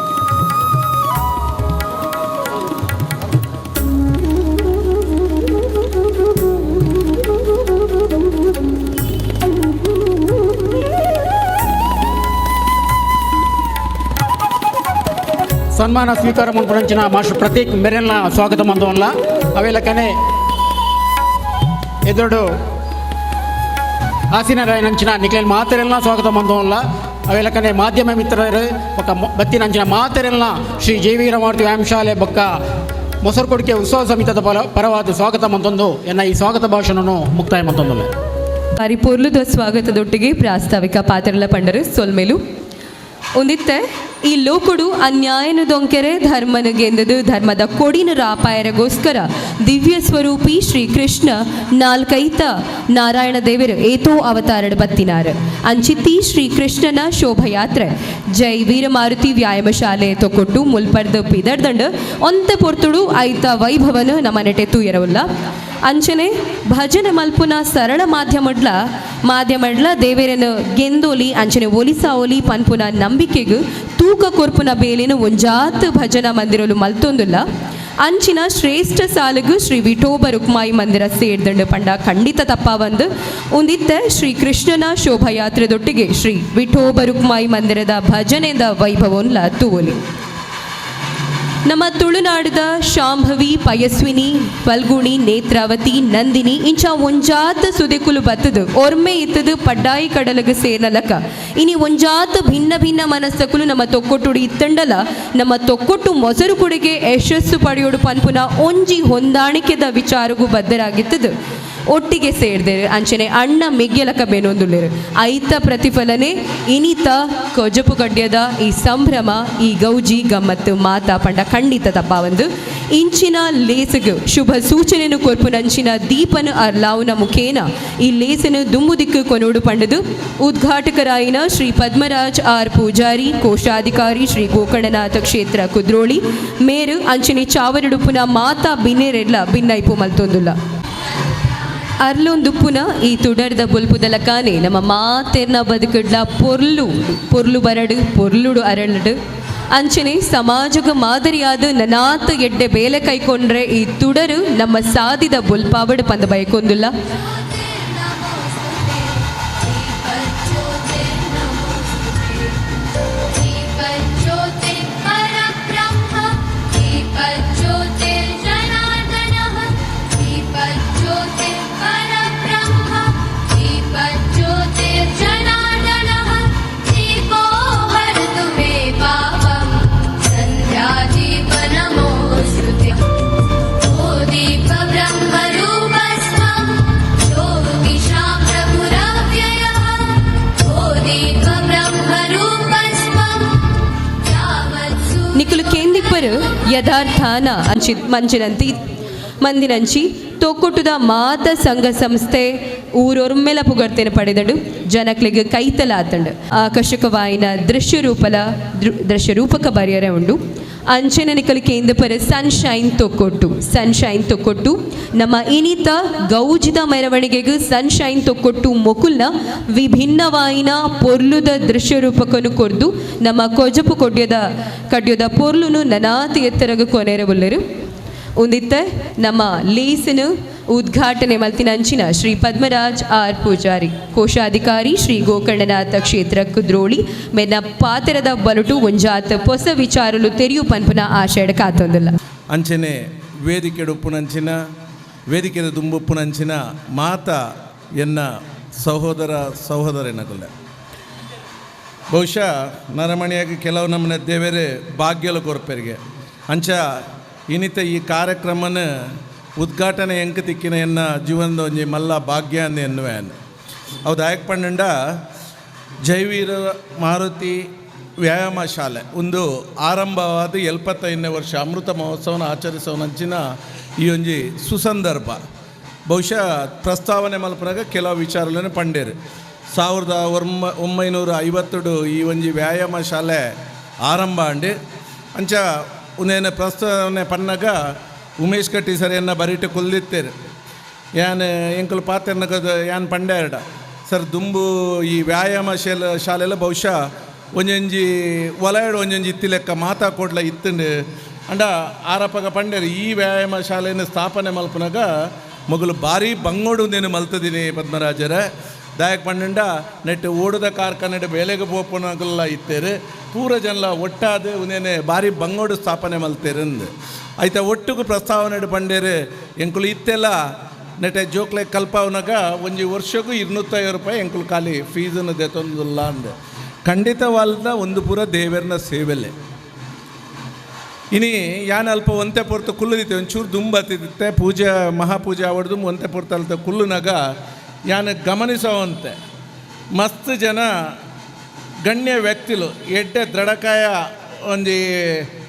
ಸನ್ಮಾನ ಸ್ವೀಕಾರ ಮಾಡ್ಕೊಂಡಂಚಿನ ಮಾಸ್ಟರ್ ಪ್ರತೀಕ್ ಮೇರೆಲ್ಲ ಸ್ವಾಗತ ಮಂದೋಲ್ಲ ಅವೆಲ್ಲಕನೆ ಎದುರು ಆಸೀನರಾಯನಂಚಿನ ನಿಖಿಲ್ ಮಾತೆರೆಲ್ಲ ಸ್ವಾಗತ ಮಂದೋಲ್ಲ ಅವೆಲ್ಲಕನೆ ಮಾಧ್ಯಮ ಮಿತ್ರರು ಬೊಕ್ಕ ಬತ್ತಿನಂಚಿನ ಮಾತೆರೆಲ್ಲ ಶ್ರೀ ಜೈವೀರಮೂರ್ತಿ ವ್ಯಾಯಾಮಶಾಲೆ ಬೊಕ್ಕ ಮೊಸರುಗುಡಿಕೆ ಉತ್ಸವ ಸಮಿತಿದ ಪರವಾದ ಸ್ವಾಗತ ಮಂತೊಂದು ಎನ್ನ ಈ ಸ್ವಾಗತ ಭಾಷಣವನ್ನು ಮುಕ್ತಾಯ ಮಂತೊಂದುಲ್ಲ. ಪರಿಪೂರ್ಣದ ಸ್ವಾಗತದೊಟ್ಟಿಗೆ ಪ್ರಾಸ್ತಾವಿಕ ಪಾತ್ರಲ ಪಂಡರು ಸೊಲ್ಮೇಲು ಒಂದಿತ್ತೆ ಈ ಲೋಕುಡು ಅನ್ಯಾಯನು ದೊಂಕೆರೆ ಧರ್ಮನು ಗೆಂದದು ಧರ್ಮದ ಕೊಡಿನ ರಾಪಾಯರಗೋಸ್ಕರ ದಿವ್ಯ ಸ್ವರೂಪಿ ಶ್ರೀ ಕೃಷ್ಣ ನಾಲ್ಕೈತ ನಾರಾಯಣ ದೇವರು ಏತೋ ಅವತಾರಡ್ ಬತ್ತಿನಾರು ಅಂಚಿತ್ತಿ ಶ್ರೀ ಕೃಷ್ಣನ ಶೋಭಯಾತ್ರೆ ಜೈ ವೀರಮಾರುತಿ ವ್ಯಾಯಾಮ ಶಾಲೆ ತೊಕೊಟ್ಟು ಮುಲ್ಪರ್ದು ಪಿದರ್ದಂಡು ಒಂತೆ ಪೊರ್ತುಡು ಐತ ವೈಭವನು ನಮ್ಮ ನೆಟೆ ತೂಯರವಲ್ಲ ಅಂಚನೆ ಭಜನೆ ಮಲ್ಪುನ ಸರಳ ಮಾಧ್ಯಮಡ್ಲ ದೇವೇರನ್ನು ಗೆಂದೋಲಿ ಅಂಚನೆ ಒಲಿಸಾವೋಲಿ ಪನ್ಪುನ ನಂಬಿಕೆಗೂ ತೂಕ ಕೊರ್ಪುನ ಬೇಲಿನ ಒಂಜಾತ್ ಭಜನಾ ಮಂದಿರಲು ಮಲ್ತೊಂದುಲ್ಲ ಅಂಚಿನ ಶ್ರೇಷ್ಠ ಸಾಲುಗು ಶ್ರೀ ವಿಠೋಬ ರುಕ್ಮಾಯಿ ಮಂದಿರ ಸೇರ್ದಂಡು ಪಂಡ ಖಂಡಿತ ತಪ್ಪಾವಂದು ಒಂದಿತ್ತ ಶ್ರೀ ಕೃಷ್ಣನ ಶೋಭಾಯಾತ್ರೆದೊಟ್ಟಿಗೆ ಶ್ರೀ ವಿಠೋಬ ರುಕ್ಮಾಯಿ ಮಂದಿರದ ಭಜನೆದ ವೈಭವನ್ಲ ತೂವಲಿ. ನಮ್ಮ ತುಳುನಾಡದ ಶಾಂಭವಿ ಪಯಸ್ವಿನಿ ಫಲ್ಗುಣಿ ನೇತ್ರಾವತಿ ನಂದಿನಿ ಇಂಚ ಒಂಜಾತ ಸುದೆಕುಲು ಬತ್ತದು ಒರ್ಮೆ ಇತ್ತದು ಪಡ್ಡಾಯಿ ಕಡಲಗ ಸೇರ್ನಲಕ ಇನಿ ಒಂಜಾತ ಭಿನ್ನ ಭಿನ್ನ ಮನಸ್ಸಕುಲು ನಮ್ಮ ತೊಕ್ಕೊಟ್ಟುಡು ಇತ್ತಂಡಲ ನಮ್ಮ ತೊಕ್ಕೊಟ್ಟು ಮೊಸರು ಕುಡಿಗೆ ಯಶಸ್ಸು ಪಡೆಯೋಡು ಪನ್ಪುನ ಒಂಜಿ ಹೊಂದಾಣಿಕೆದ ವಿಚಾರಗೂ ಬದ್ಧರಾಗಿತ್ತದು ಒಟ್ಟಿಗೆ ಸೇರ್ದೇರು ಅಂಚನೆ ಅಣ್ಣ ಮೆಗ್ಗೆಲಕ ಬೇನೊಂದುಲ್ಲೇರು ಐತ ಪ್ರತಿಫಲನೆ ಇನಿತ ಕೊಜಪು ಗಡ್ಯದ ಈ ಸಂಭ್ರಮ ಈ ಗೌಜಿ ಗಮ್ಮತ್ತು ಮಾತಾ ಪಂಡ ಖಂಡಿತ ತಪ್ಪಾವಂದು ಇಂಚಿನ ಲೇಸಗು ಶುಭ ಸೂಚನೆನು ಕೊರ್ಪುನಂಚಿನ ದೀಪನು ಅರ್ಲಾವುನ ಮುಖೇನ ಈ ಲೇಸನು ದುಮ್ಮು ದಿಕ್ಕು ಕೊನೋಡು ಪಂಡದು ಉದ್ಘಾಟಕರಾಯಿನ ಶ್ರೀ ಪದ್ಮರಾಜ್ ಆರ್ ಪೂಜಾರಿ ಕೋಶಾಧಿಕಾರಿ ಶ್ರೀ ಗೋಕರ್ಣನಾಥ ಕ್ಷೇತ್ರ ಕುದ್ರೋಳಿ ಮೇರು ಅಂಚನೆ ಚಾವರಡುಪುನ ಮಾತಾ ಬಿನ್ನೆರೆಡ್ಲ ಭಿನ್ನೈಪು ಮಲ್ತೊಂದುಲ್ಲ ಅರ್ಲೊಂದುಪ್ಪುನ ಈ ತುಡರ್ದ ಬುಲ್ಪುದಲ ಕಾನೆ ನಮ್ಮ ಮಾತೆರ್ನ ಬದುಕಡ್ಲ ಪೊರ್ಲು ಬರಡು ಪೊರ್ಲುಡು ಅರಳಡು ಅಂಚನೆ ಸಮಾಜಗ ಮಾದರಿಯಾದ ನನಾತ್ ಎಡ್ಡೆ ಬೇಲೆ ಕೈಕೊಂಡ್ರೆ ಈ ತುಡರು ನಮ್ಮ ಸಾದಿದ ಬುಲ್ಪಾವಡು ಪಂದ ಬಯಕೊಂದುಲ್ಲ. ನಿಖುಲು ಕೇಂದಿಪ್ಪರು ಯಥಾರ್ಥಾನ ಮಂಚಿನಂತಿ ಮಂದಿನಂಚಿ ತೊಕ್ಕೊಟ್ಟುದ ಮಾತ ಸಂಘ ಸಂಸ್ಥೆ ಊರೊರ್ಮೆಲ ಪುಗಡ್ತೇನೆ ಪಡೆದಡು ಜನಕ್ಲಿಗೆ ಕೈತಲಾತಂಡು ಆಕರ್ಷಕವಾಯಿನ ದೃಶ್ಯರೂಪಕ ಬರೆಯರೆ ಉಂಡು ಅಂಚನೆ ನಿಕಲು ಕೇಂದ್ರಪರ ಸನ್ಶೈನ್ ತೊಕ್ಕೊಟ್ಟು ನಮ್ಮ ಇನಿತ ಗೌಜಿದ ಮೆರವಣಿಗೆಗೂ ಸನ್ಶೈನ್ ತೊಕ್ಕೊಟ್ಟು ಮೊಕುಲ್ನ ವಿಭಿನ್ನವಾಯಿನ ಪೊರ್ಲುದ ದೃಶ್ಯರೂಪಕನು ಕೊರ್ದು ನಮ್ಮ ಕೊಜಪು ಕಡ್ಯದ ಪೊರ್ಲುನು ನನಾತಿ ಎತ್ತರಗ ಕೊನೆರವುಲ್ಲರು ಒಂದಿತ್ತ ನಮ್ಮ ಲೇಸನು ಉದ್ಘಾಟನೆ ಮಲ್ತಿನಂಚಿನ ಶ್ರೀ ಪದ್ಮರಾಜ್ ಆರ್ ಪೂಜಾರಿ ಕೋಶಾಧಿಕಾರಿ ಶ್ರೀ ಗೋಕರ್ಣನಾಥ ಕ್ಷೇತ್ರ ಕುದ್ರೋಳಿ ಮೆನ್ನ ಪಾತೆರದ ಬಲುಟು ಒಂಜಾತ ಹೊಸ ವಿಚಾರಲು ತೆರೆಯು ಪನ್ಪುನ ಆಶಯಡ ಕಾತೊಂದಿಲ್ಲ ಅಂಚನೆ ವೇದಿಕೆಡುಪ್ಪುನಂಚಿನ ವೇದಿಕೆದ ದುಂಬುಪ್ಪುನಂಚಿನ ಮಾತ ಎನ್ನ ಸಹೋದರನಗುಲ್ಲ ಬಹುಶಃ ನರಮಣಿಯಾಗಿ ಕೆಲವು ನಮ್ಮನೆ ದೇವರೇ ಭಾಗ್ಯಲು ಕೊರ್ಪೆರಿಗೆ ಅಂಚ ಇನಿತ ಈ ಕಾರ್ಯಕ್ರಮನ ಉದ್ಘಾಟನೆ ಎಂಕ ತಿಕ್ಕಿನ ಎನ್ನ ಜೀವನದ ಒಂಜಿ ಮಲ್ಲ ಭಾಗ್ಯ ಅಂದ ಎನ್ನುವೆ ಅವು ದಾಯಕ ಪಂಡ ಜೈವೀರ ಮಾರುತಿ ವ್ಯಾಯಾಮ ಶಾಲೆ ಒಂದು ಆರಂಭವಾದ 75ನೇ ವರ್ಷ ಅಮೃತ ಮಹೋತ್ಸವನ ಆಚರಿಸುವಂಚಿನ ಈ ಒಂಜಿ ಸುಸಂದರ್ಭ ಬಹುಶಃ ಪ್ರಸ್ತಾವನೆ ಮಲ್ಪನಾಗ ಕೆಲವು ವಿಚಾರಗಳನ್ನು ಪಂಡೇರು 1950 ಈ ಒಂಜಿ ವ್ಯಾಯಾಮ ಶಾಲೆ ಆರಂಭ ಅಂಡಿ ಅಂಚ ಉನೇನ ಪ್ರಸ್ತಾವನೆ ಪನ್ನಾಗ ಉಮೇಶ್ ಕಟ್ಟಿ ಸರ್ ಎನ್ನ ಬರಿಟ್ಟು ಕೊಲ್ದಿತ್ತೇರು ಯಾನ್ ಎಂಕಲು ಪಾತೆರ್ನಗದ ಯಾನ್ ಪಂಡೇರಡ ಸರ್ ದುಂಬು ಈ ವ್ಯಾಯಾಮ ಶಾಲೆಲ್ಲ ಬಹುಶಃ ಒಂಜೊಂಜಿ ಒಲಯಡು ಒಂಜೊಂಜಿ ಇತ್ತಿ ಲೆಕ್ಕ ಮಾತಾ ಕೊಡ್ಲ ಇತ್ತಂಡು ಅಂಡ ಆರಪ್ಪಗ ಪಂಡೇರು ಈ ವ್ಯಾಯಾಮ ಶಾಲೆಯನ್ನು ಸ್ಥಾಪನೆ ಮಲ್ಪನಾಗ ಮಗಳು ಭಾರಿ ಬಂಗೋಡು ನೇನು ಮಲ್ತದಿನಿ ಪದ್ಮರಾಜರ ದಾಯಕ ಪಂಡ ನೆಟ್ಟು ಓಡದ ಕಾರ್ಖಾನೆ ಬೇಲೆಗೆ ಪೋಪನಗಲ್ಲ ಇತ್ತೇರು ಪೂರ ಜನ ಒಟ್ಟಾದ ಉನೇನೆ ಭಾರಿ ಬಂಗೋಡು ಸ್ಥಾಪನೆ ಮಲ್ತೇರಂದು ಆಯ್ತಾ ಒಟ್ಟಿಗೂ ಪ್ರಸ್ತಾವನೆ ಪಂಡೇರು ಎಂಕುಲು ಇತ್ತೆಲ್ಲ ನೆಟ್ಟೆ ಜೋಕ್ಲೆ ಕಲ್ಪವನಾಗ ಒಂಜಿ ವರ್ಷಕ್ಕೂ 250 ರೂಪಾಯಿ ಎಂಕುಲು ಖಾಲಿ ಫೀಸನ್ನು ದೆತ್ತೊಂದಿಲ್ಲ ಅಂದೆ ಖಂಡಿತವಾದ ಒಂದು ಪೂರ ದೇವರನ ಸೇವೆಲೆ ಇನಿ ಯಾನ್ ಅಲ್ಪ ಒಂತೆ ಪೊರ್ತು ಕುಲ್ಲುದಿತ್ತೆ ಒಂಚೂರು ದುಂಬತ್ತಿತ್ತೆ ಪೂಜೆ ಮಹಾಪೂಜೆ ಆವಡ್ದು ಒಂತೆ ಪೊರ್ತು ಅಲ್ತ ಕುಲ್ಲುನಾಗ ಯಾನ್ ಗಮನಿಸೋವಂತೆ ಮಸ್ತ್ ಜನ ಗಣ್ಯ ವ್ಯಕ್ತಿಲು ಎಡ್ಡೆ ದೃಢಕಾಯ ಒಂಜಿ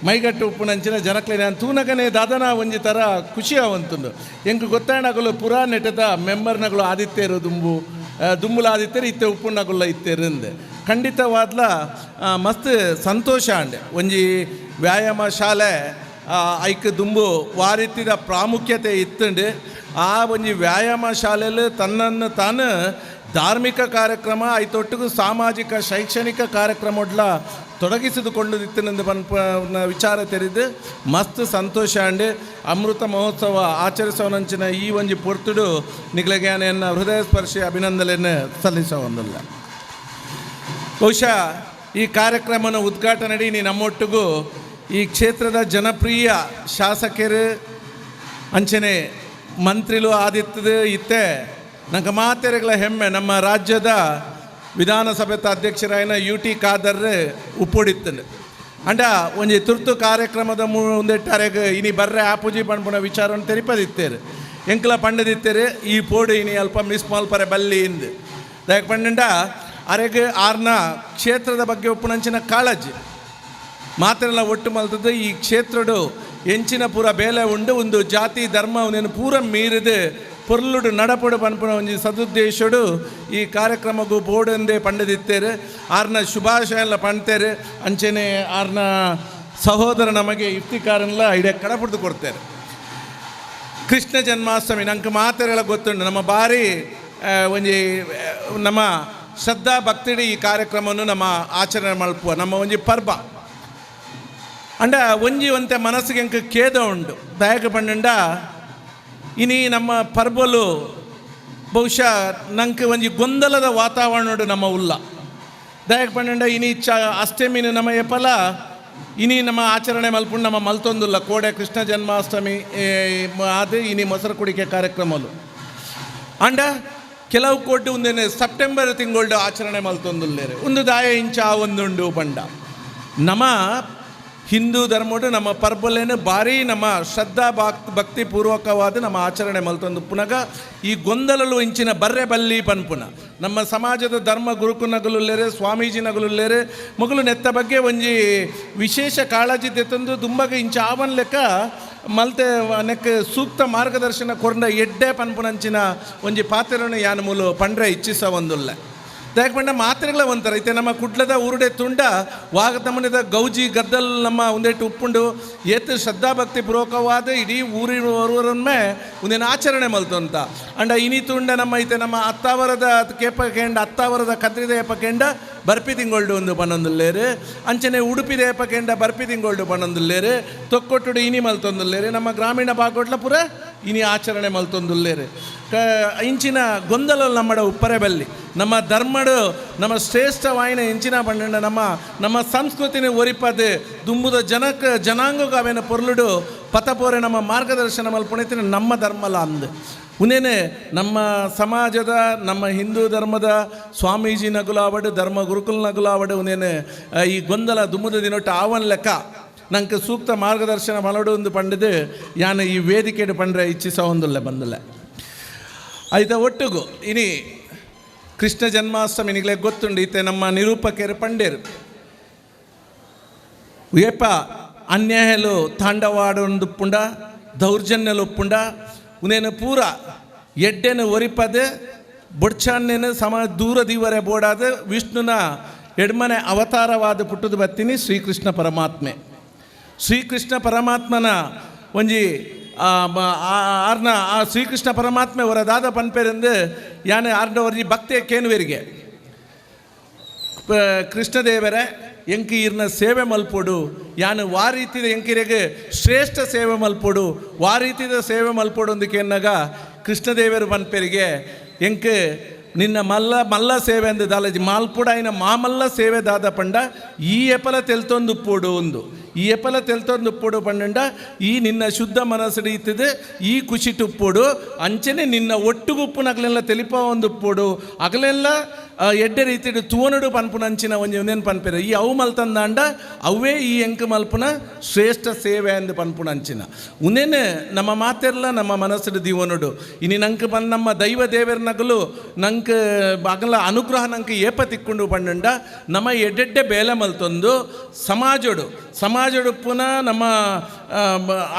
ಮೈಗಟ್ಟು ಉಪ್ಪುನಂಚಿನ ಜನಕ್ಲೆ ನಾನು ತೂನಗನೆ ದಾದನ ಒಂಜಿ ಥರ ಖುಷಿ ಅವಂತುಂಡು ಎಂಕು ಗೊತ್ತಾಣಗಳು ಪುರಾ ನೆಟ್ಟದ ಮೆಂಬರ್ನಗಳು ಆದಿತ್ಯರು ದುಂಬುಲ ಆದಿತ್ಯರು ಇತ್ತೆ ಉಪ್ಪುನಗುಲ್ಲ ಇತ್ತೇರಿಂದೆ ಖಂಡಿತವಾದ್ಲ ಮಸ್ತ್ ಸಂತೋಷ ಅಂಡೆ ಒಂಜಿ ವ್ಯಾಯಾಮ ಶಾಲೆ ಐಕ್ ದುಂಬು ವಾರಿತ್ತಿದ ಪ್ರಾಮುಖ್ಯತೆ ಇತ್ತಂಡು ಆ ಒಂಜಿ ವ್ಯಾಯಾಮ ಶಾಲೆಯಲ್ಲಿ ತನ್ನನ್ನು ತಾನು ಧಾರ್ಮಿಕ ಕಾರ್ಯಕ್ರಮ ಐತೊಟ್ಟಿಗೂ ಸಾಮಾಜಿಕ ಶೈಕ್ಷಣಿಕ ಕಾರ್ಯಕ್ರಮಡ್ಲ ತೊಡಗಿಸಿದುಕೊಂಡಿತ್ತೆನೆಂದು ವಿಚಾರ ತೆರೆದು ಮಸ್ತ್ ಸಂತೋಷ ಅಂಡೆ ಅಮೃತ ಮಹೋತ್ಸವ ಆಚರಿಸೋನಂಚಿನ ಈ ಒಂಜಿ ಪೊರ್ತುಡು ನಿಗ್ಲಗ್ಯಾನೆಯನ್ನು ಹೃದಯ ಸ್ಪರ್ಶಿ ಅಭಿನಂದನೆಯನ್ನು ಸಲ್ಲಿಸೋವಂದಿಲ್ಲ. ಬಹುಶಃ ಈ ಕಾರ್ಯಕ್ರಮನ ಉದ್ಘಾಟನೆ ನೀ ನಮ್ಮೊಟ್ಟಿಗೂ ಈ ಕ್ಷೇತ್ರದ ಜನಪ್ರಿಯ ಶಾಸಕರು ಅಂಚನೆ ಮಂತ್ರಿಲು ಆದಿತ್ತದು ಇತ್ತೆ ನಂಗೆ ಮಾತೆರೆಗಳ ಹೆಮ್ಮೆ ನಮ್ಮ ರಾಜ್ಯದ ವಿಧಾನಸಭೆ ಅಧ್ಯಕ್ಷರಾಯಿನ UT ಖಾದರ್ ಉಪ್ಪೊಡಿತ್ತನು ಅಂಡ ಒಂಜಿ ತುರ್ತು ಕಾರ್ಯಕ್ರಮದ ಮುಂದೆಟ್ಟಾರೆಗೆ ಇನಿ ಬರ್ರೆ ಆಪುಜಿ ಪಂಪುನ ವಿಚಾರವನ್ನು ತೆರಿಪದಿತ್ತೇರು ಎಂಕ್ಲ ಪಂಡದಿತ್ತೇರು ಈ ಪೋಡು ಇನಿ ಅಲ್ಪ ಮಿಸ್ ಮಾಲ್ಪರೆ ಬಲ್ಲಿ ಇಂದು ದಯಕ್ಕೆ ಪಂಡ ಅರೆಗೆ ಆರ್ನ ಕ್ಷೇತ್ರದ ಬಗ್ಗೆ ಉಪ್ಪುನಂಚಿನ ಕಾಳಜಿ ಮಾತೆಲ್ಲ ಒಟ್ಟು ಮಲ್ತದ್ದು ಈ ಕ್ಷೇತ್ರಡು ಎಂಚಿನ ಪೂರ ಬೇಲೆ ಉಂಡು ಒಂದು ಜಾತಿ ಧರ್ಮ ಅವನೇನು ಪೂರ ಮೀರಿದು ಪೊರ್ಲುಡು ನಡಪಡು ಪನ್ಪುನ ಒಂಜಿ ಸದುದ್ದೇಶಡು ಈ ಕಾರ್ಯಕ್ರಮಗೂ ಬೋರ್ಡಂದೇ ಪಂಡದಿತ್ತೇರು ಆರ್ನ ಶುಭಾಶಯ ಪಣ್ತೇರು ಅಂಚೆನೆ ಆರ್ನ ಸಹೋದರ ನಮಗೆ ಇಫ್ತಿಕಾರನ್ಲ ಇಡೇ ಕಡಪಡ್ದು ಕೊಡ್ತೇವೆ. ಕೃಷ್ಣ ಜನ್ಮಾಷ್ಟಮಿ ನಂಗೆ ಮಾತೆರೆಲ್ಲ ಗೊತ್ತುಂಡು ನಮ್ಮ ಭಾರಿ ಒಂಜಿ ನಮ್ಮ ಶ್ರದ್ಧಾ ಭಕ್ತಿಡಿ ಈ ಕಾರ್ಯಕ್ರಮವನ್ನು ನಮ್ಮ ಆಚರಣೆ ಮಲ್ಪುವ ನಮ್ಮ ಒಂಜಿ ಪರ್ಬ ಅಂಡ ಒಂಜಿ ಒಂತೆ ಮನಸ್ಸಿಗೆ ಎಂಕ ಖೇದ ಉಂಡು ದಯಕ ಪಂಡ ಇನಿ ನಮ್ಮ ಪರ್ಬಲು ಬಹುಶಃ ನಂಗೆ ಒಂಜಿ ಗೊಂದಲದ ವಾತಾವರಣ ನಮ್ಮ ಉಲ್ಲ ದಯಕ ಪಂಡ ಇನಿ ಅಷ್ಟಮಿನ ನಮ್ಮ ಎಪಲ ಇನಿ ನಮ್ಮ ಆಚರಣೆ ಮಲ್ಪುಂಡು ನಮ್ಮ ಮಲ್ತೊಂದುಲ್ಲ ಕೋಡೆ ಕೃಷ್ಣ ಜನ್ಮಾಷ್ಟಮಿ ಅದು ಇನಿ ಮೊಸರು ಕುಡಿಕೆ ಕಾರ್ಯಕ್ರಮಲು ಅಂಡ ಕೆಲವು ಕೋಟಿ ಒಂದೇನೆ ಸೆಪ್ಟೆಂಬರ್ ತಿಂಗಳು ಆಚರಣೆ ಮಲ್ತೊಂದುಲ್ಲೇರು ಒಂದು ದಾಯ ಇಂಚ ಒಂದುಂಡು ಪಂಡ ನಮ್ಮ ಹಿಂದೂ ಧರ್ಮಡು ನಮ್ಮ ಪರ್ಬಲೇನು ಭಾರಿ ನಮ್ಮ ಶ್ರದ್ಧಾ ಭಕ್ತಿಪೂರ್ವಕವಾದ ನಮ್ಮ ಆಚರಣೆ ಮಲ್ತೊಂದು ಪುನಗ ಈ ಗೊಂದಲಲು ಇಂಚಿನ ಬರ್ರೆ ಬಲ್ಲಿ ಪನ್ಪುನ ನಮ್ಮ ಸಮಾಜದ ಧರ್ಮ ಗುರುಕುನಗಲುಲ್ಲೇರೆ ಸ್ವಾಮೀಜಿನಗಲುಲ್ಲೇರೆ ಮಗಳು ನೆತ್ತ ಬಗ್ಗೆ ಒಂಜಿ ವಿಶೇಷ ಕಾಳಜಿ ತೆತ್ತಂದು ದುಂಬಗ ಇಂಚ ಆವನ್ ಲೆಕ್ಕ ಮಲ್ತೆ ನೆಕ್ ಸೂಕ್ತ ಮಾರ್ಗದರ್ಶನ ಕೊರಂಡ ಎಡ್ಡೆ ಪನ್ಪುನಂಚಿನ ಒಂಜಿ ಪಾತ್ರೆಯನ್ನು ಯಾನ ಮೂಲು ಪಂಡ್ರೆ ಇಚ್ಛಿಸ ಒಂದುಲ್ಲ ದಯಕ್ಕೆ ಪಂಡ ಮಾತ್ರೆಗಳ ಒಂಥರ ಐತೆ ನಮ್ಮ ಕುಡ್ಲದ ಊರುಡೆ ತುಂಡ ವಾಗತಮ್ಮನದ ಗೌಜಿ ಗದ್ದಲ್ ನಮ್ಮ ಒಂದೇಟು ಉಪ್ಪುಂಡು ಏತ್ ಶ್ರದ್ಧಾಭಕ್ತಿ ಪೂರ್ವಕವಾದ ಇಡೀ ಊರಿನವರನ್ನೇ ಒಂದೇನು ಆಚರಣೆ ಮಲ್ತು ಅಂತ ಅಂಡ ಇನಿ ತುಂಡ ನಮ್ಮ ಐತೆ ನಮ್ಮ ಅತ್ತಾವರದ ಕೇಪ ಕೇಂಡ ಅತ್ತಾವರದ ಕದ್ರಿದ ಏಪ ಕೇಂಡ ಬರ್ಪಿ ತಿಂಗೊಳ್ಡು ಒಂದು ಪನ್ನೊಂದುಲ್ಲೇರು ಅಂಚನೆ ಉಡುಪಿದ ಏಪ ಕೇಂಡ ಬರ್ಪಿ ತಿಂಗೊಳ್ಡು ಪನ್ನೊಂದುಲ್ಲೇರು ತೊಕ್ಕೊಟ್ಟುಡು ಇನಿ ಮಲ್ತೊಂದುಲ್ಲೇರು ನಮ್ಮ ಗ್ರಾಮೀಣ ಭಾಗಟ್ಲ ಪುರ ಇನಿ ಆಚರಣೆ ಮಲ್ತೊಂದುಲ್ಲೇರು ಇಂಚಿನ ಗೊಂದಲ ನಮ್ಮಡ ಉಪ್ಪರೆ ಬಲ್ಲಿ ನಮ್ಮ ಧರ್ಮಡು ನಮ್ಮ ಶ್ರೇಷ್ಠವಾಯಿನ ಇಂಚಿನ ಪಂಡ ನಮ್ಮ ಸಂಸ್ಕೃತಿನ ಒರಿಪದೆ ದುಂಬುದ ಜನಾಂಗಕ್ಕೆ ಅವೇನ ಪೊರ್ಲುಡು ಪತಪೋರೆ ನಮ್ಮ ಮಾರ್ಗದರ್ಶನ ಮಲ್ಪುಣಿತಿನ ನಮ್ಮ ಧರ್ಮಲ ಅಂದು ಉನೇನೆ ನಮ್ಮ ಸಮಾಜದ ನಮ್ಮ ಹಿಂದೂ ಧರ್ಮದ ಸ್ವಾಮೀಜಿ ನಗುಲಾವಡು ಧರ್ಮ ಗುರುಕುಲ್ ನಗುಲಾವಡು ಉನೇನೆ ಈ ಗೊಂದಲ ದುಮ್ಮದ ದಿನೊಟ್ಟು ಆವನ್ ಲೆಕ್ಕ ನಂಗೆ ಸೂಕ್ತ ಮಾರ್ಗದರ್ಶನ ಮಲಡು ಒಂದು ಪಂಡದು ಯಾನು ಈ ವೇದಿಕೆಡು ಪಂಡ್ರೆ ಇಚ್ಛಿಸ ಒಂದಿಲ್ಲ ಬಂದಿಲ್ಲ ಆಯ್ತಾ ಒಟ್ಟಿಗೂ ಇನಿ ಕೃಷ್ಣ ಜನ್ಮಾಷ್ಟಮಿ ನಿಗಲೇ ಗೊತ್ತುಂಡು ಈತೆ ನಮ್ಮ ನಿರೂಪಕರು ಪಂಡೇರು ಏಪ ಅನ್ಯಾಯಲು ತಾಂಡವಾಡೊಂದು ಪುಂಡ ದೌರ್ಜನ್ಯಲು ಒಪ್ಪುಂಡ ಉನೇನು ಪೂರ ಎಡ್ಡೆನು ಒರಿಪದೆ ಬೊಡ್ಚಾನ್ನೇನು ದೂರ ದೀವರೆ ಬೋಡಾದ ವಿಷ್ಣುನ ಎಡ್ಮನೆ ಅವತಾರವಾದ ಪುಟ್ಟದು ಬತ್ತೀನಿ ಶ್ರೀಕೃಷ್ಣ ಪರಮಾತ್ಮೆ ಶ್ರೀಕೃಷ್ಣ ಪರಮಾತ್ಮನ ಒಂಜಿ ಆರ್ನ ಆ ಶ್ರೀಕೃಷ್ಣ ಪರಮಾತ್ಮೆ ಹೊರದಾದ ಪನ್ಪೇರೆಂದು ಯಾನೆ ಆರ್ನ ಒಂಜಿ ಭಕ್ತಿಯ ಕೇನುವೆರಿಗೆ ಕೃಷ್ಣದೇವರೇ ಎಂಕಿ ಇರ್ನ ಸೇವೆ ಮಲ್ಪೊಡು ಯಾನು ವಾ ರೀತಿದ ಎಂಕಿರೆಗೆ ಶ್ರೇಷ್ಠ ಸೇವೆ ಮಲ್ಪೊಡು ವಾ ರೀತಿದ ಸೇವೆ ಮಲ್ಪೊಡು ಅಂದಕ್ಕೆ ಎನ್ನಾಗ ಕೃಷ್ಣದೇವರು ಪನ್ಪೇರಿಗೆ ಎಂಕ ನಿನ್ನ ಮಲ್ಲ ಸೇವೆ ಅಂದು ದಾಲಜಿ ಮಾಲ್ಪುಡ ಇನ್ನ ಮಾಮಲ್ಲ ಸೇವೆ ದಾದ ಪಂಡ ಈ ಎಪಲ ತೆಲ್ತೊಂದು ಉಪ್ಪೋಡು ಒಂದು ಈ ಎಪಲ ತೆಲ್ತೊಂದು ಉಪ್ಪೋಡು ಪಂಡ ಈ ನಿನ್ನ ಶುದ್ಧ ಮನಸ್ಸು ಈ ಖುಷಿಟ್ಟು ಉಪ್ಪೋಡು ಅಂಚನೆ ನಿನ್ನ ಒಟ್ಟುಗುಪ್ಪು ನಗಲೆಲ್ಲ ತೆಲಿಪ ಒಂದು ಉಪ್ಪೋಡು ಅಗಲೆಲ್ಲ ಎಡ್ಡೆ ರೀತಿಡು ತೂವನುಡು ಪನ್ಪುನಂಚಿನ ಒಂದೇನು ಪನ್ಪೇರ ಈ ಅವು ಮಲ್ತಂದಾಂಡ ಅವೇ ಈ ಎಂಕ ಮಲ್ಪುನ ಶ್ರೇಷ್ಠ ಸೇವೆ ಅಂದು ಪನ್ಪುನಂಚಿನ ಉನೇನೆ ನಮ್ಮ ಮಾತೆಲ್ಲ ನಮ್ಮ ಮನಸ್ಸು ದೀವನುಡು ಇನಿ ನಂಗೆ ನಮ್ಮ ದೈವ ದೇವರ ನಗಲು ನಂಗೆ ಅಗಲ ಅನುಗ್ರಹ ನಂಗೆ ಏಪ ತಿಕ್ಕೊಂಡು ಪಂಡ ನಮ್ಮ ಎಡ್ಡೆಡ್ಡೆ ಬೇಲೆ ಮಲ್ತೊಂದು ಸಮಾಜಡು ಸಮಾಜಡುಪ್ಪುನ ನಮ್ಮ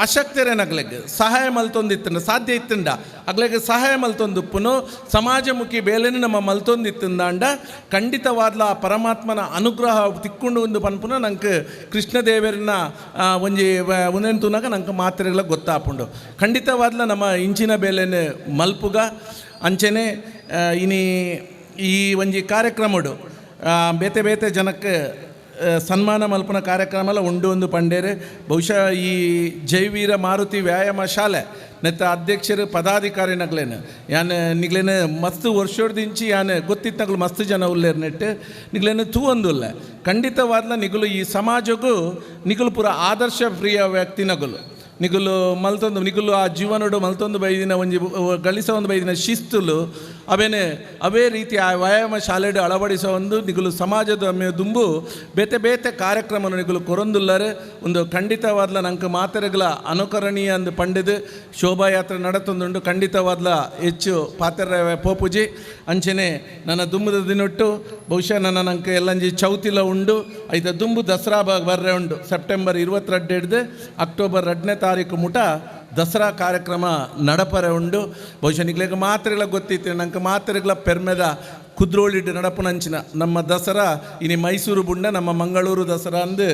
ಆಸಕ್ತಿರೇನಗ್ಲೆಗ್ ಸಹಾಯ ಮಲ್ತೊಂದಿತ್ತಂಡ ಸಾಧ್ಯ ಇತ್ತಂಡ ಅಗ್ಲೆಗ್ ಸಹಾಯ ಮಲ್ತೊಂದುಪ್ಪುನು ಸಮಾಜಮುಖಿ ಬೇಲೆನು ನಮ್ಮ ಮಲ್ತೊಂದಿತ್ತಂದಾಂಡ ಖಂಡಿತವಾದ್ಲ ಆ ಪರಮಾತ್ಮನ ಅನುಗ್ರಹ ತಿಕ್ಕೊಂಡು ಒಂದು ಪನ್ಪುನ ನಂಗೆ ಕೃಷ್ಣದೇವರನ್ನ ಒಂಜಿ ಉನೆಂತುನಾಗ ನಂಗೆ ಮಾತ್ರೆಗಳ ಗೊತ್ತಾಪುಂಡು ಖಂಡಿತವಾದ್ಲ ನಮ್ಮ ಇಂಚಿನ ಬೇಲೆನು ಮಲ್ಪುಗ ಅಂಚೆನೆ ಇನಿ ಈ ಒಂಜಿ ಕಾರ್ಯಕ್ರಮಡು ಬೇತೆ ಬೇತೆ ಜನಕ್ಕೆ ಸನ್ಮಾನ ಮಲ್ಪನ ಕಾರ್ಯಕ್ರಮ ಉಂಡು ಒಂದು ಪಂಡೇರು ಬಹುಶಃ ಈ ಜೈವೀರ ಮಾರುತಿ ವ್ಯಾಯಾಮ ಶಾಲೆ ನೆತ್ತ ಅಧ್ಯಕ್ಷರು ಪದಾಧಿಕಾರಿ ನಗ್ಲೇನು ಯಾನ್ ನಿಗ್ಲೇನು ಮಸ್ತ್ ವರ್ಷೋಡ್ದಿಂಚಿ ಯಾನ್ ಗೊತ್ತಿತ್ತಗಳು ಮಸ್ತ್ ಜನ ಉಲ್ಲೇರು ನೆಟ್ಟು ನಿಗ್ಲೇನು ತೂ ಒಂದುಲ್ಲ ಖಂಡಿತವಾದ್ಲ ನಿಗುಲು ಈ ಸಮಾಜಗೂ ನಿಗುಲು ಪೂರ ಆದರ್ಶ ಪ್ರಿಯ ವ್ಯಕ್ತಿ ನಗುಲು ನಿಗುಲು ಮಲ್ತೊಂದು ನಿಗುಲು ಆ ಜೀವನೋಡು ಮಲ್ತೊಂದು ಬೈದಿನ ಒಂಜಿ ಗಳಿಸೋ ಒಂದು ಬೈದಿನ ಶಿಸ್ತುಲು ಅವೇ ರೀತಿ ಆ ವ್ಯಾಯಾಮ ಶಾಲೆಡು ಅಳವಡಿಸೋ ಒಂದು ನಿಗುಲು ಸಮಾಜದ ದುಂಬು ಬೇತೆ ಬೇತೆ ಕಾರ್ಯಕ್ರಮ ನಿಗುಲು ಕೊರೊಂದುಲ್ಲರು ಒಂದು ಖಂಡಿತವಾದ್ಲ ನಂಗೆ ಮಾತೆರೆಗಳ ಅನುಕರಣೀಯ ಅಂದು ಪಂಡಿದು ಶೋಭಾಯಾತ್ರೆ ನಡತೊಂದುಂಡು ಖಂಡಿತವಾದ್ಲ ಹೆಚ್ಚು ಪಾತೆರ ಪೋಪುಜಿ ಅಂಚೆನೆ ನನ್ನ ದುಂಬುದ ದಿನೊಟ್ಟು ಬಹುಶಃ ನಂಗೆ ಎಲ್ಲಂಜಿ ಚೌತಿಲ ಉಂಡು ಐದ ದುಂಬು ದಸರಾ ಬರ್ರೆ ಉಂಡು ಸೆಪ್ಟೆಂಬರ್ 22 ಹಿಡ್ದು ಅಕ್ಟೋಬರ್ 2ನೇ ತಾರೀಕು ಮುಟ ದಸರಾ ಕಾರ್ಯಕ್ರಮ ನಡಪರೆ ಉಂಡು ಬಹುಶಃ ನಿಗ್ಲೆಗೆ ಮಾತ್ರೆಗಳ ಗೊತ್ತಿತ್ತು ನಂಗೆ ಮಾತ್ರೆಗಳ ಪೆರ್ಮೆದ ಕುದ್ರೋಳಿಟ್ಟು ನಡಪುನಂಚಿನ ನಮ್ಮ ದಸರಾ ಇನಿ ಮೈಸೂರು ಬುಂಡ ನಮ್ಮ ಮಂಗಳೂರು ದಸರಾ ಅಂದು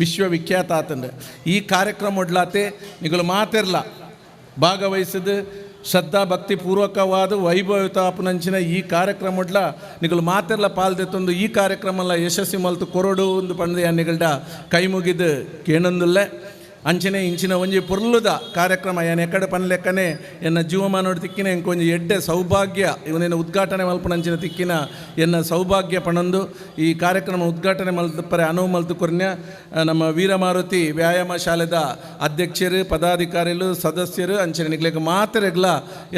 ವಿಶ್ವವಿಖ್ಯಾತ ಆತಂಡು ಈ ಕಾರ್ಯಕ್ರಮ ಒಡ್ಲಾತೆ ನಿಗಳು ಮಾತೆರ್ಲ ಭಾಗವಹಿಸಿದು ಶ್ರದ್ಧಾ ಭಕ್ತಿ ಪೂರ್ವಕವಾದ ವೈಭವತಾಪನಂಚಿನ ಈ ಕಾರ್ಯಕ್ರಮಡ್ಲ ನಿಗಳು ಮಾತೆರ್ಲ ಪಾಲ್ದೆತ್ತೊಂದು ಈ ಕಾರ್ಯಕ್ರಮ ಯಶಸ್ವಿ ಮಲ್ತು ಕೊರಡು ಒಂದು ಪಂಡ ನಿಗಳ್ಡ ಕೈ ಮುಗಿದು ಕೇಳೊಂದುಲ್ಲೆ ಅಂಚನೆ ಇಂಚಿನ ಒಂಜಿ ಪುರ್ಲುದ ಕಾರ್ಯಕ್ರಮ ಏನು ಎಕ್ಕಡೆ ಪನ್ಲೆಕ್ಕನೆ ಎನ್ನ ಜೀವಮಾನೋಡು ತಿಕ್ಕಿನ ಎಂಕೊಂಜಿ ಎಡ್ಡೆ ಸೌಭಾಗ್ಯ ಇವನೇನು ಉದ್ಘಾಟನೆ ಮಲ್ಪನಂಚಿನ ತಿಕ್ಕಿನ ಎನ್ನ ಸೌಭಾಗ್ಯ ಪಣಂದು ಈ ಕಾರ್ಯಕ್ರಮ ಉದ್ಘಾಟನೆ ಮಲ್ತಪ್ಪರೆ ಅನುವು ಮಲ್ತು ಕೊರ್ನ್ಯ ನಮ್ಮ ವೀರಮಾರುತಿ ವ್ಯಾಯಾಮ ಶಾಲೆದ ಅಧ್ಯಕ್ಷರು ಪದಾಧಿಕಾರಿಗಳು ಸದಸ್ಯರು ಅಂಚನೆ ನಿಗ್ಲೆಗೆ ಮಾತೆರೆಗ್ಲ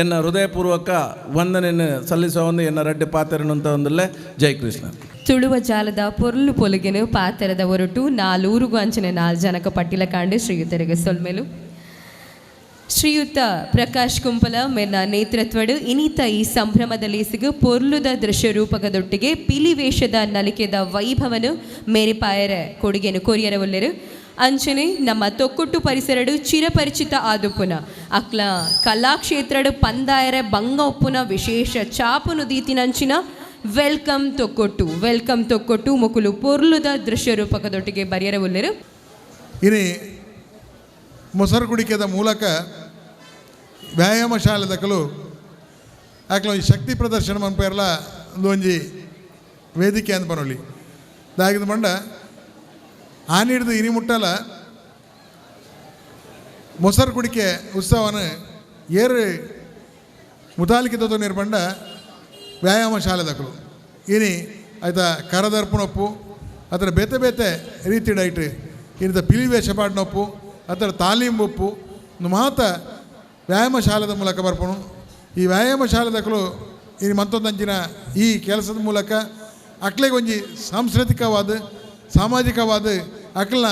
ಎನ್ನ ಹೃದಯಪೂರ್ವಕ ವಂದನೆಯನ್ನು ಸಲ್ಲಿಸೋ ಒಂದು ಎನ್ನ ರಡ್ಡೆ ಪಾತೆರನಂತ ಒಂದಲ್ಲೇ ಜೈ ಕೃಷ್ಣ ತುಳುವ ಜಾಲದ ಪೊರ್ಲು ಪೊಲುಗೆನು ಪಾತೆರದ ಹೊರಟು 4 ಅಂಚನೆ 4 ಜನಕ ಪಟ್ಟಿಲ ಕಾಂಡು ಶ್ರೀಯುತರಿಗೆ ಸೊಲ್ಮೆಲು ಶ್ರೀಯುತ ಪ್ರಕಾಶ್ ಕುಂಪಲ ಮೇನ ನೇತೃತ್ವಡು ಇನಿತ ಈ ಸಂಭ್ರಮದಲ್ಲಿ ಸಿಗು ಪೊರ್ಲುದ ದೃಶ್ಯ ರೂಪಕದೊಟ್ಟಿಗೆ ಪಿಲಿವೇಷದ ನಲಿಕೆದ ವೈಭವನು ಮೇರಿಪಾಯರ ಕೊಡುಗೆನು ಕೊರಿಯರ ಒಲ್ಲೆರು ಅಂಚನೆ ನಮ್ಮ ತೊಕ್ಕೊಟ್ಟು ಪರಿಸರಡು ಚಿರಪರಿಚಿತ ಆದುಪುನ ಅಕ್ಲ ಕಲಾಕ್ಷೇತ್ರಡು ಪಂದಾಯರ ಬಂಗ ಒಪ್ಪುನ ವಿಶೇಷ ಚಾಪುನು ದೀತಿನಂಚಿನ ವೆಲ್ಕಮ್ ತೊಕ್ಕೊಟ್ಟು ಮುಕುಲು ಪೊರ್ಲುದ ದೃಶ್ಯ ರೂಪಕದೊಟ್ಟಿಗೆ ಬರೆಯರ ಒಲ್ಲೆರು ಇನಿ ಮೊಸರು ಕುಡಿಕೆದ ಮೂಲಕ ವ್ಯಾಯಾಮ ಶಾಲೆದಕಲು ಆಕಲ ಶಕ್ತಿ ಪ್ರದರ್ಶನ ಮನ್ಪೇರ್ಲ ಒಂಜಿ ವೇದಿಕೆ ಅಂತ ಬರೋಲಿ ದಾಗಿದ ಮಂಡ ಆನಿಡ್ದು ಇನಿ ಮುಟ್ಟಲ ಮೊಸರು ಕುಡಿಕೆ ಉತ್ಸವನ ಏರು ಮುತಾಲಿಕೆ ನಿರ್ಬಂಡ ವ್ಯಾಯಾಮ ಶಾಲೆದಕಲು ಇನಿ ಆಯ್ತ ಕರದರ್ಪಣೊಪ್ಪು ಅದರ ಬೇತೆ ಬೇತೆ ರೀತಿ ಡೈಟ್ ಇನಿದ ಪಿಲಿವೇಷ ಪಾಡ್ನೊಪ್ಪು ಅದರ ತಾಲೀಮ್ ಒಪ್ಪು ಮಾತ ವ್ಯಾಯಾಮ ಶಾಲೆದ ಮೂಲಕ ಬರ್ಪಣು ಈ ವ್ಯಾಯಾಮ ಶಾಲೆದಕಲು ಇನ್ನು ಮತ್ತೊಂದಂಚಿನ ಈ ಕೆಲಸದ ಮೂಲಕ ಅಕ್ಲೆಗೊಂಜಿ ಸಾಂಸ್ಕೃತಿಕವಾದ ಸಾಮಾಜಿಕವಾದ ಅಕ್ಲನ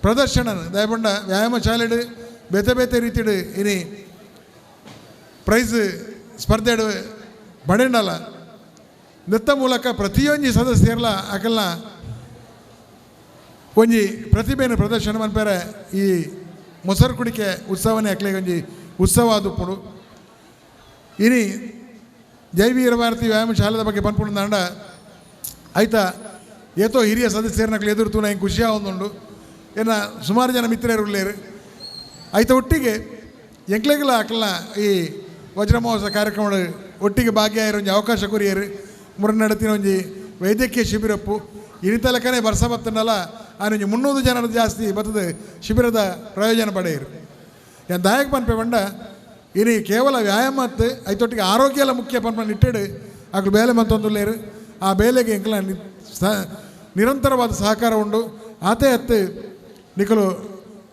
ಪ್ರದರ್ಶನ ದಯಪಂಡ ವ್ಯಾಯಾಮ ಶಾಲೆಡು ಬೇತೆ ಬೇತೆ ರೀತಿಡು ಇನಿ ಪ್ರೈಸ್ ಸ್ಪರ್ಧೆಡು ಬಡೆಂಡಲ್ಲ ನೃತ್ಯ ಮೂಲಕ ಪ್ರತಿಯೊಂದು ಸದಸ್ಯರ್ಲ ಅಕಲ್ನ ಒಂಜಿ ಪ್ರತಿಭೆಯನ್ನು ಪ್ರದರ್ಶನ ಮನ್ಪೇರೆ ಈ ಮೊಸರು ಕುಡಿಕೆ ಉತ್ಸವನೇ ಅಕ್ಲೆಗೆ ಒಂಜಿ ಉತ್ಸವ ಆದುಪ್ಪುಡು ಇನಿ ಜೈವೀರ ಭಾರತಿ ವ್ಯಾಯಾಮ ಶಾಲೆದ ಬಗ್ಗೆ ಪನ್ಪುಂಡ ಆಯ್ತಾ ಏತೋ ಹಿರಿಯ ಸದಸ್ಯರನ್ನ ಎದುರುತೂ ನಂಗೆ ಖುಷಿ ಆವೊಂದುಂಡು ಏನ ಸುಮಾರು ಜನ ಮಿತ್ರರು ಉಳ್ಳೇರು ಆಯ್ತಾ ಒಟ್ಟಿಗೆ ಎಂಕ್ಲೆಗಳ ಅಕಲ್ನ ಈ ವಜ್ರ ಮಹೋತ್ಸವ ಕಾರ್ಯಕ್ರಮ ಒಟ್ಟಿಗೆ ಭಾಗಿಯಾಗಿರೋ ಒಂಜಿ ಅವಕಾಶ ಕೊರಿಯರು ಮುರನಡತಿನ ಒಂಜಿ ವೈದ್ಯಕೀಯ ಶಿಬಿರಪ್ಪು ಇನಿತಲಕನೇ ಬರ್ಸ ಬತ್ತನಲ್ಲ ಆನೊಂಜಿ 300 ಜನರ ಜಾಸ್ತಿ ಬರ್ತದೆ ಶಿಬಿರದ ಪ್ರಯೋಜನ ಪಡೆಯರು ಏನು ದಾಯಕ ಪನ್ಪೆ ಬಂಡ ಇನಿ ಕೇವಲ ವ್ಯಾಯಾಮ ಐತೊಟ್ಟಿಗೆ ಆರೋಗ್ಯ ಎಲ್ಲ ಮುಖ್ಯ ಪನ್ಪ ನಿಟ್ಟಿಡು ಆಕಳು ಬೇಲೆ ಮಂತೊಂದುಲ್ಲೇರು ಆ ಬೇಲೆಗೆ ಎಂಕಲ ನಿರಂತರವಾದ ಸಹಕಾರ ಉಂಡು ಆತೆ ಹತ್ತು ನಿಕಲು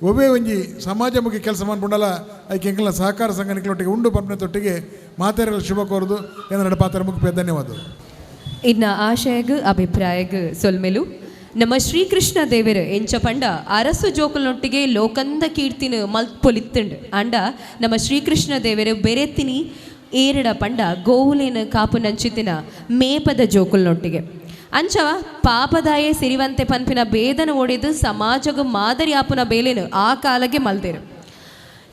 ಒಬ್ಬೇ ಒಂಜಿ ಸಮಾಜಮುಖಿ ಕೆಲಸ ಮಾಡ್ಕೊಂಡಲ್ಲ ಅದಕ್ಕೆ ಎಂಕಲ ಸಹಕಾರ ಸಂಘ ನಿಕಲೊಟ್ಟಿಗೆ ಉಂಡು ಪನ್ಪನೆ ತೊಟ್ಟಿಗೆ ಮಾತೆರಲು ಶುಭ ಕೋರದು ಏನಾರ ಪಾತ್ರ ಮುಖ್ಯ ಧನ್ಯವಾದ ಇನ್ನ ಆಶಯಗ ಅಭಿಪ್ರಾಯಗ ಸೊಲ್ಮೆಲು ನಮ್ಮ ಶ್ರೀಕೃಷ್ಣ ದೇವರು ಎಂಚ ಪಂಡ ಅರಸು ಜೋಕಲ್ನೊಟ್ಟಿಗೆ ಲೋಕಂದ ಕೀರ್ತಿನ ಮಲ್ಪೊಲಿತ್ತುಂಡು ಅಂಡ ನಮ್ಮ ಶ್ರೀಕೃಷ್ಣ ದೇವರು ಬೆರೆತಿನಿ ಏರಡ ಪಂಡ ಗೋವುಲೇನ ಕಾಪು ನಂಚಿತಿನ ಮೇಪದ ಜೋಕಲ್ನೊಟ್ಟಿಗೆ ಅಂಚವ ಪಾಪದಾಯೆ ಸಿರಿವಂತೆ ಪನ್ಪಿನ ಬೇದನ ಒಡೆದು ಸಮಾಜಗ ಮಾದರಿ ಆಪುನ ಬೇಲೆನು ಆ ಕಾಲಗೆ ಮಲ್ದೇರು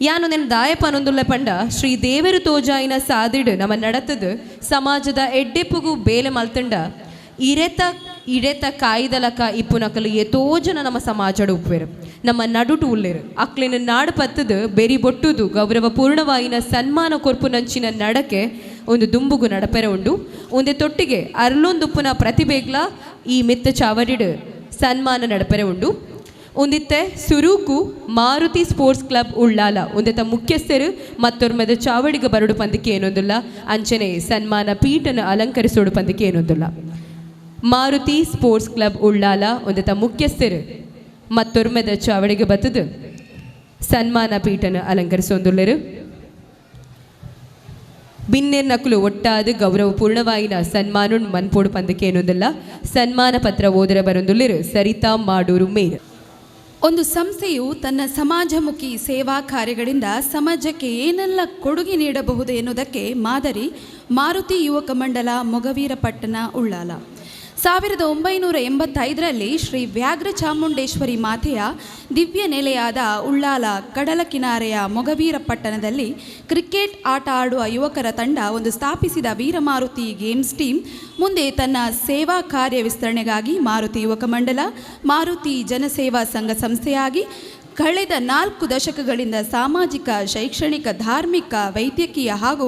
ಯಾನು ನೆನ್ ದಾಯಪನೊಂದುಲ್ಲ ಪಂಡ ಶ್ರೀ ದೇವರು ತೋಜಾಯಿನ ಸಾದಿಡು ನಮ್ಮ ನಡತದು ಸಮಾಜದ ಎಡ್ಡೆಪ್ಪುಗೂ ಬೇಲೆ ಮಲ್ತಂಡ ಇರೆತ ಕಾಯ್ದಲಕ ಇಪ್ಪುನಕಲು ಎತೋಜನ ನಮ್ಮ ಸಮಾಜಡ ಉಪ್ಪೇರು ನಮ್ಮ ನಡುಟು ಉಲ್ಲೇರು ಅಕ್ಲಿನ ನಾಡು ಪತ್ತದು ಬೆರಿ ಬೊಟ್ಟುದು ಗೌರವ ಪೂರ್ಣವಾಯಿನ ಸನ್ಮಾನ ಕೊರ್ಪು ನಂಚಿನ ನಡಕೆ ಒಂದು ದುಂಬುಗು ನಡಪೆರ ಉಂಡು ಒಂದೇ ತೊಟ್ಟಿಗೆ ಅರ್ಲೊಂದುಪ್ಪುನ ಪ್ರತಿಭೆಗ್ಲ ಈ ಮಿತ್ತ ಚಾವಡಿಡು ಸನ್ಮಾನ ನಡಪೆರೆ ಉಂಡು ಒಂದಿತ್ತೆ ಸುರೂಕು ಮಾರುತಿ ಸ್ಪೋರ್ಟ್ಸ್ ಕ್ಲಬ್ ಉಳ್ಳಾಲ ಒಂದೆತ ಮುಖ್ಯಸ್ಥರು ಮತ್ತೊರ್ಮೆದ ಚಾವಡಿಗೆ ಬರಡು ಪಂದಿಕೆ ಏನೊಂದಿಲ್ಲ ಅಂಚನೆ ಸನ್ಮಾನ ಪೀಠನ ಅಲಂಕರಿಸೋಡು ಪಂದಿಕೆ ಏನೊಂದಿಲ್ಲ ಮಾರುತಿ ಸ್ಪೋರ್ಟ್ಸ್ ಕ್ಲಬ್ ಉಳ್ಳಾಲ ಒಂದೆತ ಮುಖ್ಯಸ್ಥರು ಮತ್ತೊರ್ಮೆದ ಚಾವಡಿಗೆ ಬತ್ತದು ಸನ್ಮಾನ ಪೀಠನ ಅಲಂಕರಿಸೊಂದುಲ್ಲರು ಬಿನ್ನೇರ್ ನಕಲು ಒಟ್ಟಾದ ಗೌರವಪೂರ್ಣವಾಯಿನ ಸನ್ಮಾನ ಮನ್ಪೋಡು ಪಂದಕ್ಕೆ ಏನೊಂದಿಲ್ಲ ಸನ್ಮಾನ ಪತ್ರ ಓದರ ಬರೊಂದುಲ್ಲಿರು ಸರಿತಾ ಮಾಡೂರು ಮೇರು. ಒಂದು ಸಂಸ್ಥೆಯು ತನ್ನ ಸಮಾಜಮುಖಿ ಸೇವಾ ಕಾರ್ಯಗಳಿಂದ ಸಮಾಜಕ್ಕೆ ಏನೆಲ್ಲ ಕೊಡುಗೆ ನೀಡಬಹುದು ಎನ್ನುವುದಕ್ಕೆ ಮಾದರಿ ಮಾರುತಿ ಯುವಕ ಮಂಡಲ ಮೊಗವೀರಪಟ್ಟಣ ಉಳ್ಳಾಲ. 1985ರಲ್ಲಿ ಶ್ರೀ ವ್ಯಾಘ್ರ ಚಾಮುಂಡೇಶ್ವರಿ ಮಾತೆಯ ದಿವ್ಯ ನೆಲೆಯಾದ ಉಳ್ಳಾಲ ಕಡಲ ಕಿನಾರೆಯ ಮೊಗವೀರಪಟ್ಟಣದಲ್ಲಿ ಕ್ರಿಕೆಟ್ ಆಟ ಆಡುವ ಯುವಕರ ತಂಡ ಒಂದು ಸ್ಥಾಪಿಸಿದ ವೀರಮಾರುತಿ ಗೇಮ್ಸ್ ಟೀಮ್ ಮುಂದೆ ತನ್ನ ಸೇವಾ ಕಾರ್ಯ ವಿಸ್ತರಣೆಗಾಗಿ ಮಾರುತಿ ಯುವಕ ಮಂಡಲ ಮಾರುತಿ ಜನಸೇವಾ ಸಂಘ ಸಂಸ್ಥೆಯಾಗಿ ಕಳೆದ 4 ದಶಕಗಳಿಂದ ಸಾಮಾಜಿಕ ಶೈಕ್ಷಣಿಕ ಧಾರ್ಮಿಕ ವೈದ್ಯಕೀಯ ಹಾಗೂ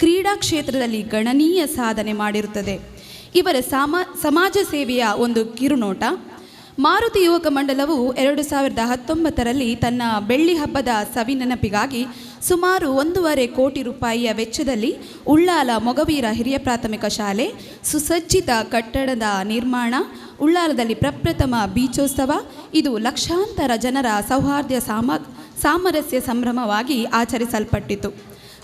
ಕ್ರೀಡಾ ಕ್ಷೇತ್ರದಲ್ಲಿ ಗಣನೀಯ ಸಾಧನೆ ಮಾಡಿರುತ್ತದೆ. ಇವರ ಸಮಾಜ ಸೇವೆಯ ಒಂದು ಕಿರುನೋಟ. ಮಾರುತಿ ಯುವಕ ಮಂಡಲವು 2019ರಲ್ಲಿ ತನ್ನ ಬೆಳ್ಳಿ ಹಬ್ಬದ ಸವಿನೆನಪಿಗಾಗಿ ಸುಮಾರು 1.5 ಕೋಟಿ ರೂಪಾಯಿಯ ವೆಚ್ಚದಲ್ಲಿ ಉಳ್ಳಾಲ ಮೊಗವೀರ ಹಿರಿಯ ಪ್ರಾಥಮಿಕ ಶಾಲೆ, ಸುಸಜ್ಜಿತ ಕಟ್ಟಡದ ನಿರ್ಮಾಣ, ಉಳ್ಳಾಲದಲ್ಲಿ ಪ್ರಪ್ರಥಮ ಬೀಚೋತ್ಸವ, ಇದು ಲಕ್ಷಾಂತರ ಜನರ ಸೌಹಾರ್ದ ಸಾಮರಸ್ಯ ಸಂಭ್ರಮವಾಗಿ ಆಚರಿಸಲ್ಪಟ್ಟಿತು.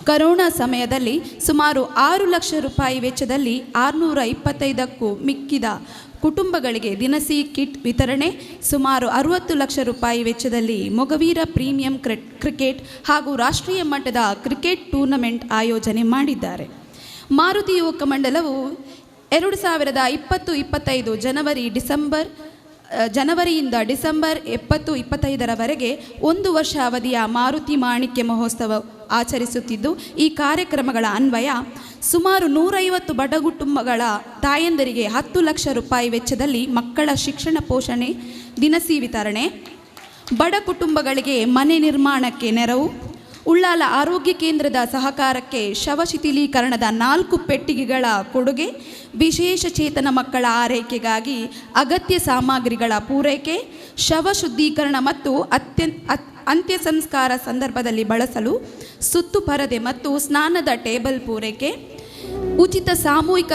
ಕರೋನಾ ಸಮಯದಲ್ಲಿ ಸುಮಾರು 6 ಲಕ್ಷ ರೂಪಾಯಿ ವೆಚ್ಚದಲ್ಲಿ 625ಕ್ಕೂ ಮಿಕ್ಕಿದ ಕುಟುಂಬಗಳಿಗೆ ದಿನಸಿ ಕಿಟ್ ವಿತರಣೆ, ಸುಮಾರು 60 ಲಕ್ಷ ರೂಪಾಯಿ ವೆಚ್ಚದಲ್ಲಿ ಮೊಗವೀರ ಪ್ರೀಮಿಯಂ ಕ್ರಿಕೆಟ್ ಹಾಗೂ ರಾಷ್ಟ್ರೀಯ ಮಟ್ಟದ ಕ್ರಿಕೆಟ್ ಟೂರ್ನಮೆಂಟ್ ಆಯೋಜನೆ ಮಾಡಿದ್ದಾರೆ. ಮಾರುತಿ ಯುವಕ ಮಂಡಲವು 2020-25 ಜನವರಿಯಿಂದ ಡಿಸೆಂಬರ್ 2025ರವರೆಗೆ 1 ವರ್ಷ ಅವಧಿಯ ಮಾರುತಿ ಮಾಣಿಕ್ಯ ಮಹೋತ್ಸವ ಆಚರಿಸುತ್ತಿದ್ದು, ಈ ಕಾರ್ಯಕ್ರಮಗಳ ಅನ್ವಯ ಸುಮಾರು 150 ಬಡ ಕುಟುಂಬಗಳ ತಾಯಂದರಿಗೆ 10 ಲಕ್ಷ ರೂಪಾಯಿ ವೆಚ್ಚದಲ್ಲಿ ಮಕ್ಕಳ ಶಿಕ್ಷಣ ಪೋಷಣೆ, ದಿನಸಿ ವಿತರಣೆ, ಬಡ ಕುಟುಂಬಗಳಿಗೆ ಮನೆ ನಿರ್ಮಾಣಕ್ಕೆ ನೆರವು, ಉಳ್ಳಾಲ ಆರೋಗ್ಯ ಕೇಂದ್ರದ ಸಹಕಾರಕ್ಕೆ ಶವ ಶಿಥಿಲೀಕರಣದ 4 ಪೆಟ್ಟಿಗೆಗಳ ಕೊಡುಗೆ, ವಿಶೇಷ ಚೇತನ ಮಕ್ಕಳ ಆರೈಕೆಗಾಗಿ ಅಗತ್ಯ ಸಾಮಗ್ರಿಗಳ ಪೂರೈಕೆ, ಶವ ಶುದ್ಧೀಕರಣ ಮತ್ತು ಅಂತ್ಯ ಸಂಸ್ಕಾರ ಸಂದರ್ಭದಲ್ಲಿ ಬಳಸಲು ಸುತ್ತು ಪರದೆ ಮತ್ತು ಸ್ನಾನದ ಟೇಬಲ್ ಪೂರೈಕೆ, ಉಚಿತ ಸಾಮೂಹಿಕ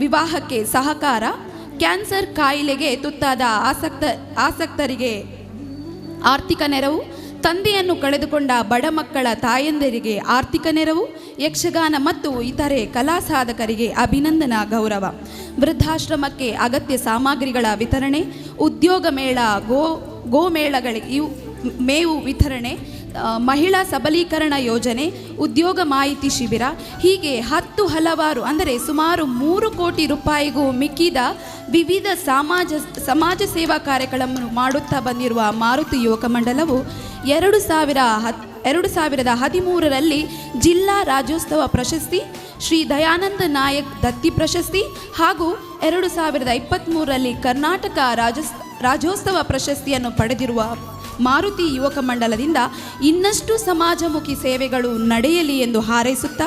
ವಿವಾಹಕ್ಕೆ ಸಹಕಾರ, ಕ್ಯಾನ್ಸರ್ ಕಾಯಿಲೆಗೆ ತುತ್ತಾದ ಆಸಕ್ತರಿಗೆ ಆರ್ಥಿಕ ನೆರವು, ತಂದೆಯನ್ನು ಕಳೆದುಕೊಂಡ ಬಡ ಮಕ್ಕಳ ತಾಯಂದಿರಿಗೆ ಆರ್ಥಿಕ ನೆರವು, ಯಕ್ಷಗಾನ ಮತ್ತು ಇತರೆ ಕಲಾ ಸಾಧಕರಿಗೆ ಅಭಿನಂದನಾ ಗೌರವ, ವೃದ್ಧಾಶ್ರಮಕ್ಕೆ ಅಗತ್ಯ ಸಾಮಗ್ರಿಗಳ ವಿತರಣೆ, ಉದ್ಯೋಗ ಮೇಳ, ಗೋಮೇಳಗಳಿಗೆ ಮೇವು ವಿತರಣೆ, ಮಹಿಳಾ ಸಬಲೀಕರಣ ಯೋಜನೆ, ಉದ್ಯೋಗ ಮಾಹಿತಿ ಶಿಬಿರ, ಹೀಗೆ ಹಲವಾರು ಅಂದರೆ ಸುಮಾರು 3 ಕೋಟಿ ರೂಪಾಯಿಗೂ ಮಿಕ್ಕಿದ ವಿವಿಧ ಸಮಾಜ ಸೇವಾ ಕಾರ್ಯಕ್ರಮವನ್ನು ಮಾಡುತ್ತಾ ಬಂದಿರುವ ಮಾರುತಿ ಯುವಕ ಮಂಡಲವು 2013ರಲ್ಲಿ ಜಿಲ್ಲಾ ರಾಜ್ಯೋತ್ಸವ ಪ್ರಶಸ್ತಿ, ಶ್ರೀ ದಯಾನಂದ ನಾಯಕ್ ದತ್ತಿ ಪ್ರಶಸ್ತಿ ಹಾಗೂ 2023ರಲ್ಲಿ ಕರ್ನಾಟಕ ರಾಜ್ಯೋತ್ಸವ ಪ್ರಶಸ್ತಿಯನ್ನು ಪಡೆದಿರುವ ಮಾರುತಿ ಯುವಕ ಮಂಡಲದಿಂದ ಇನ್ನಷ್ಟು ಸಮಾಜಮುಖಿ ಸೇವೆಗಳು ನಡೆಯಲಿ ಎಂದು ಹಾರೈಸುತ್ತಾ,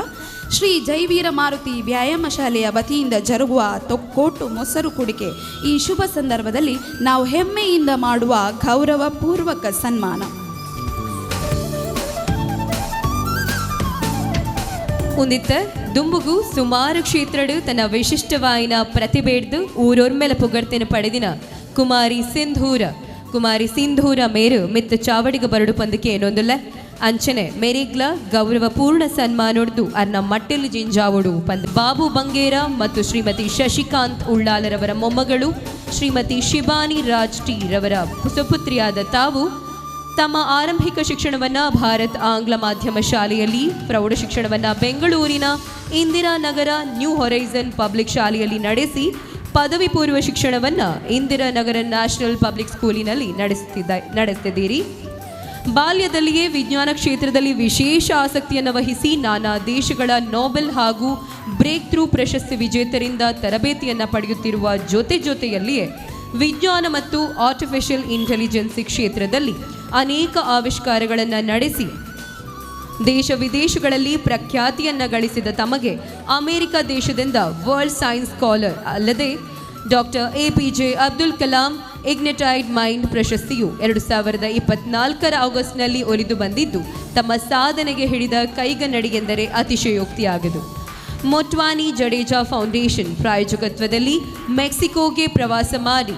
ಶ್ರೀ ಜೈವೀರ ಮಾರುತಿ ವ್ಯಾಯಾಮ ಶಾಲೆಯ ವತಿಯಿಂದ ಜರುಗುವ ತೊಕ್ಕೋಟು ಮೊಸರು ಕುಡಿಕೆ ಈ ಶುಭ ಸಂದರ್ಭದಲ್ಲಿ ನಾವು ಹೆಮ್ಮೆಯಿಂದ ಮಾಡುವ ಗೌರವಪೂರ್ವಕ ಸನ್ಮಾನ. ಉಂದಿತ್ತ ದುಂಬುಗು ಸುಮಾರು ಕ್ಷೇತ್ರಡು ತನ್ನ ವಿಶಿಷ್ಟವಾಯಿನ ಪ್ರತಿಭೆಡ್ದು ಊರೊರ್ಮೆಲ ಪುಗಡ್ತಿನ ಪಡೆದಿನ ಕುಮಾರಿ ಸಿಂಧೂರ ಮೇರು ಮಿತ್ತ ಚಾವಡಿಗೆ ಬರಡು ಪಂದಕ್ಕೆ ಏನೊಂದಿಲ್ಲ ಅಂಚನೆ ಮೇರಿಗ್ಲ ಗೌರವಪೂರ್ಣ ಸನ್ಮಾನೊಡ್ದು ಅರ್ನ ಮಟ್ಟೆಲು ಜಿಂಜಾವಡು ಪಂದ್ ಬಾಬು ಬಂಗೇರ ಮತ್ತು ಶ್ರೀಮತಿ ಶಶಿಕಾಂತ್ ಉಳ್ಳಾಲರವರ ಮೊಮ್ಮಗಳು ಶ್ರೀಮತಿ ಶಿಬಾನಿ ರಾಜ್ ಟಿ ರವರ ಸುಪುತ್ರಿಯಾದ ತಾವು ತಮ್ಮ ಆರಂಭಿಕ ಶಿಕ್ಷಣವನ್ನು ಭಾರತ್ ಆಂಗ್ಲ ಮಾಧ್ಯಮ ಶಾಲೆಯಲ್ಲಿ, ಪ್ರೌಢ ಶಿಕ್ಷಣವನ್ನು ಬೆಂಗಳೂರಿನ ಇಂದಿರಾನಗರ ನ್ಯೂ ಹೊರೈಸನ್ ಪಬ್ಲಿಕ್ ಶಾಲೆಯಲ್ಲಿ ನಡೆಸಿ ಪದವಿ ಪೂರ್ವ ಶಿಕ್ಷಣವನ್ನು ಇಂದಿರಾನಗರ ನ್ಯಾಷನಲ್ ಪಬ್ಲಿಕ್ ಸ್ಕೂಲಿನಲ್ಲಿ ನಡೆಸ್ತಿದ್ದೀರಿ. ಬಾಲ್ಯದಲ್ಲಿಯೇ ವಿಜ್ಞಾನ ಕ್ಷೇತ್ರದಲ್ಲಿ ವಿಶೇಷ ಆಸಕ್ತಿಯನ್ನು ವಹಿಸಿ ನಾನಾ ದೇಶಗಳ ನೊಬೆಲ್ ಹಾಗೂ ಬ್ರೇಕ್ ಥ್ರೂ ಪ್ರಶಸ್ತಿ ವಿಜೇತರಿಂದ ತರಬೇತಿಯನ್ನು ಪಡೆಯುತ್ತಿರುವ ಜೊತೆಯಲ್ಲಿಯೇ ವಿಜ್ಞಾನ ಮತ್ತು ಆರ್ಟಿಫಿಷಿಯಲ್ ಇಂಟೆಲಿಜೆನ್ಸಿ ಕ್ಷೇತ್ರದಲ್ಲಿ ಅನೇಕ ಆವಿಷ್ಕಾರಗಳನ್ನು ನಡೆಸಿ ದೇಶ ವಿದೇಶಗಳಲ್ಲಿ ಪ್ರಖ್ಯಾತಿಯನ್ನು ಗಳಿಸಿದ ತಮಗೆ ಅಮೆರಿಕ ದೇಶದಿಂದ ವರ್ಲ್ಡ್ ಸೈನ್ಸ್ ಸ್ಕಾಲರ್ ಅಲ್ಲದೆ doctor APJ Abdul Kalam ignited mind ಪ್ರಶಸ್ತಿಯು 2024 ಆಗಸ್ಟ್ನಲ್ಲಿ ಒಲಿದು ಬಂದಿದ್ದು ತಮ್ಮ ಸಾಧನೆಗೆ ಹಿಡಿದ ಕೈಗನ್ನಡಿ ಎಂದರೆ ಅತಿಶಯೋಕ್ತಿಯಾಗದು. ಮೊಟ್ವಾನಿ ಜಡೇಜಾ ಫೌಂಡೇಶನ್ ಪ್ರಾಯೋಜಕತ್ವದಲ್ಲಿ ಮೆಕ್ಸಿಕೋಗೆ ಪ್ರವಾಸ ಮಾಡಿ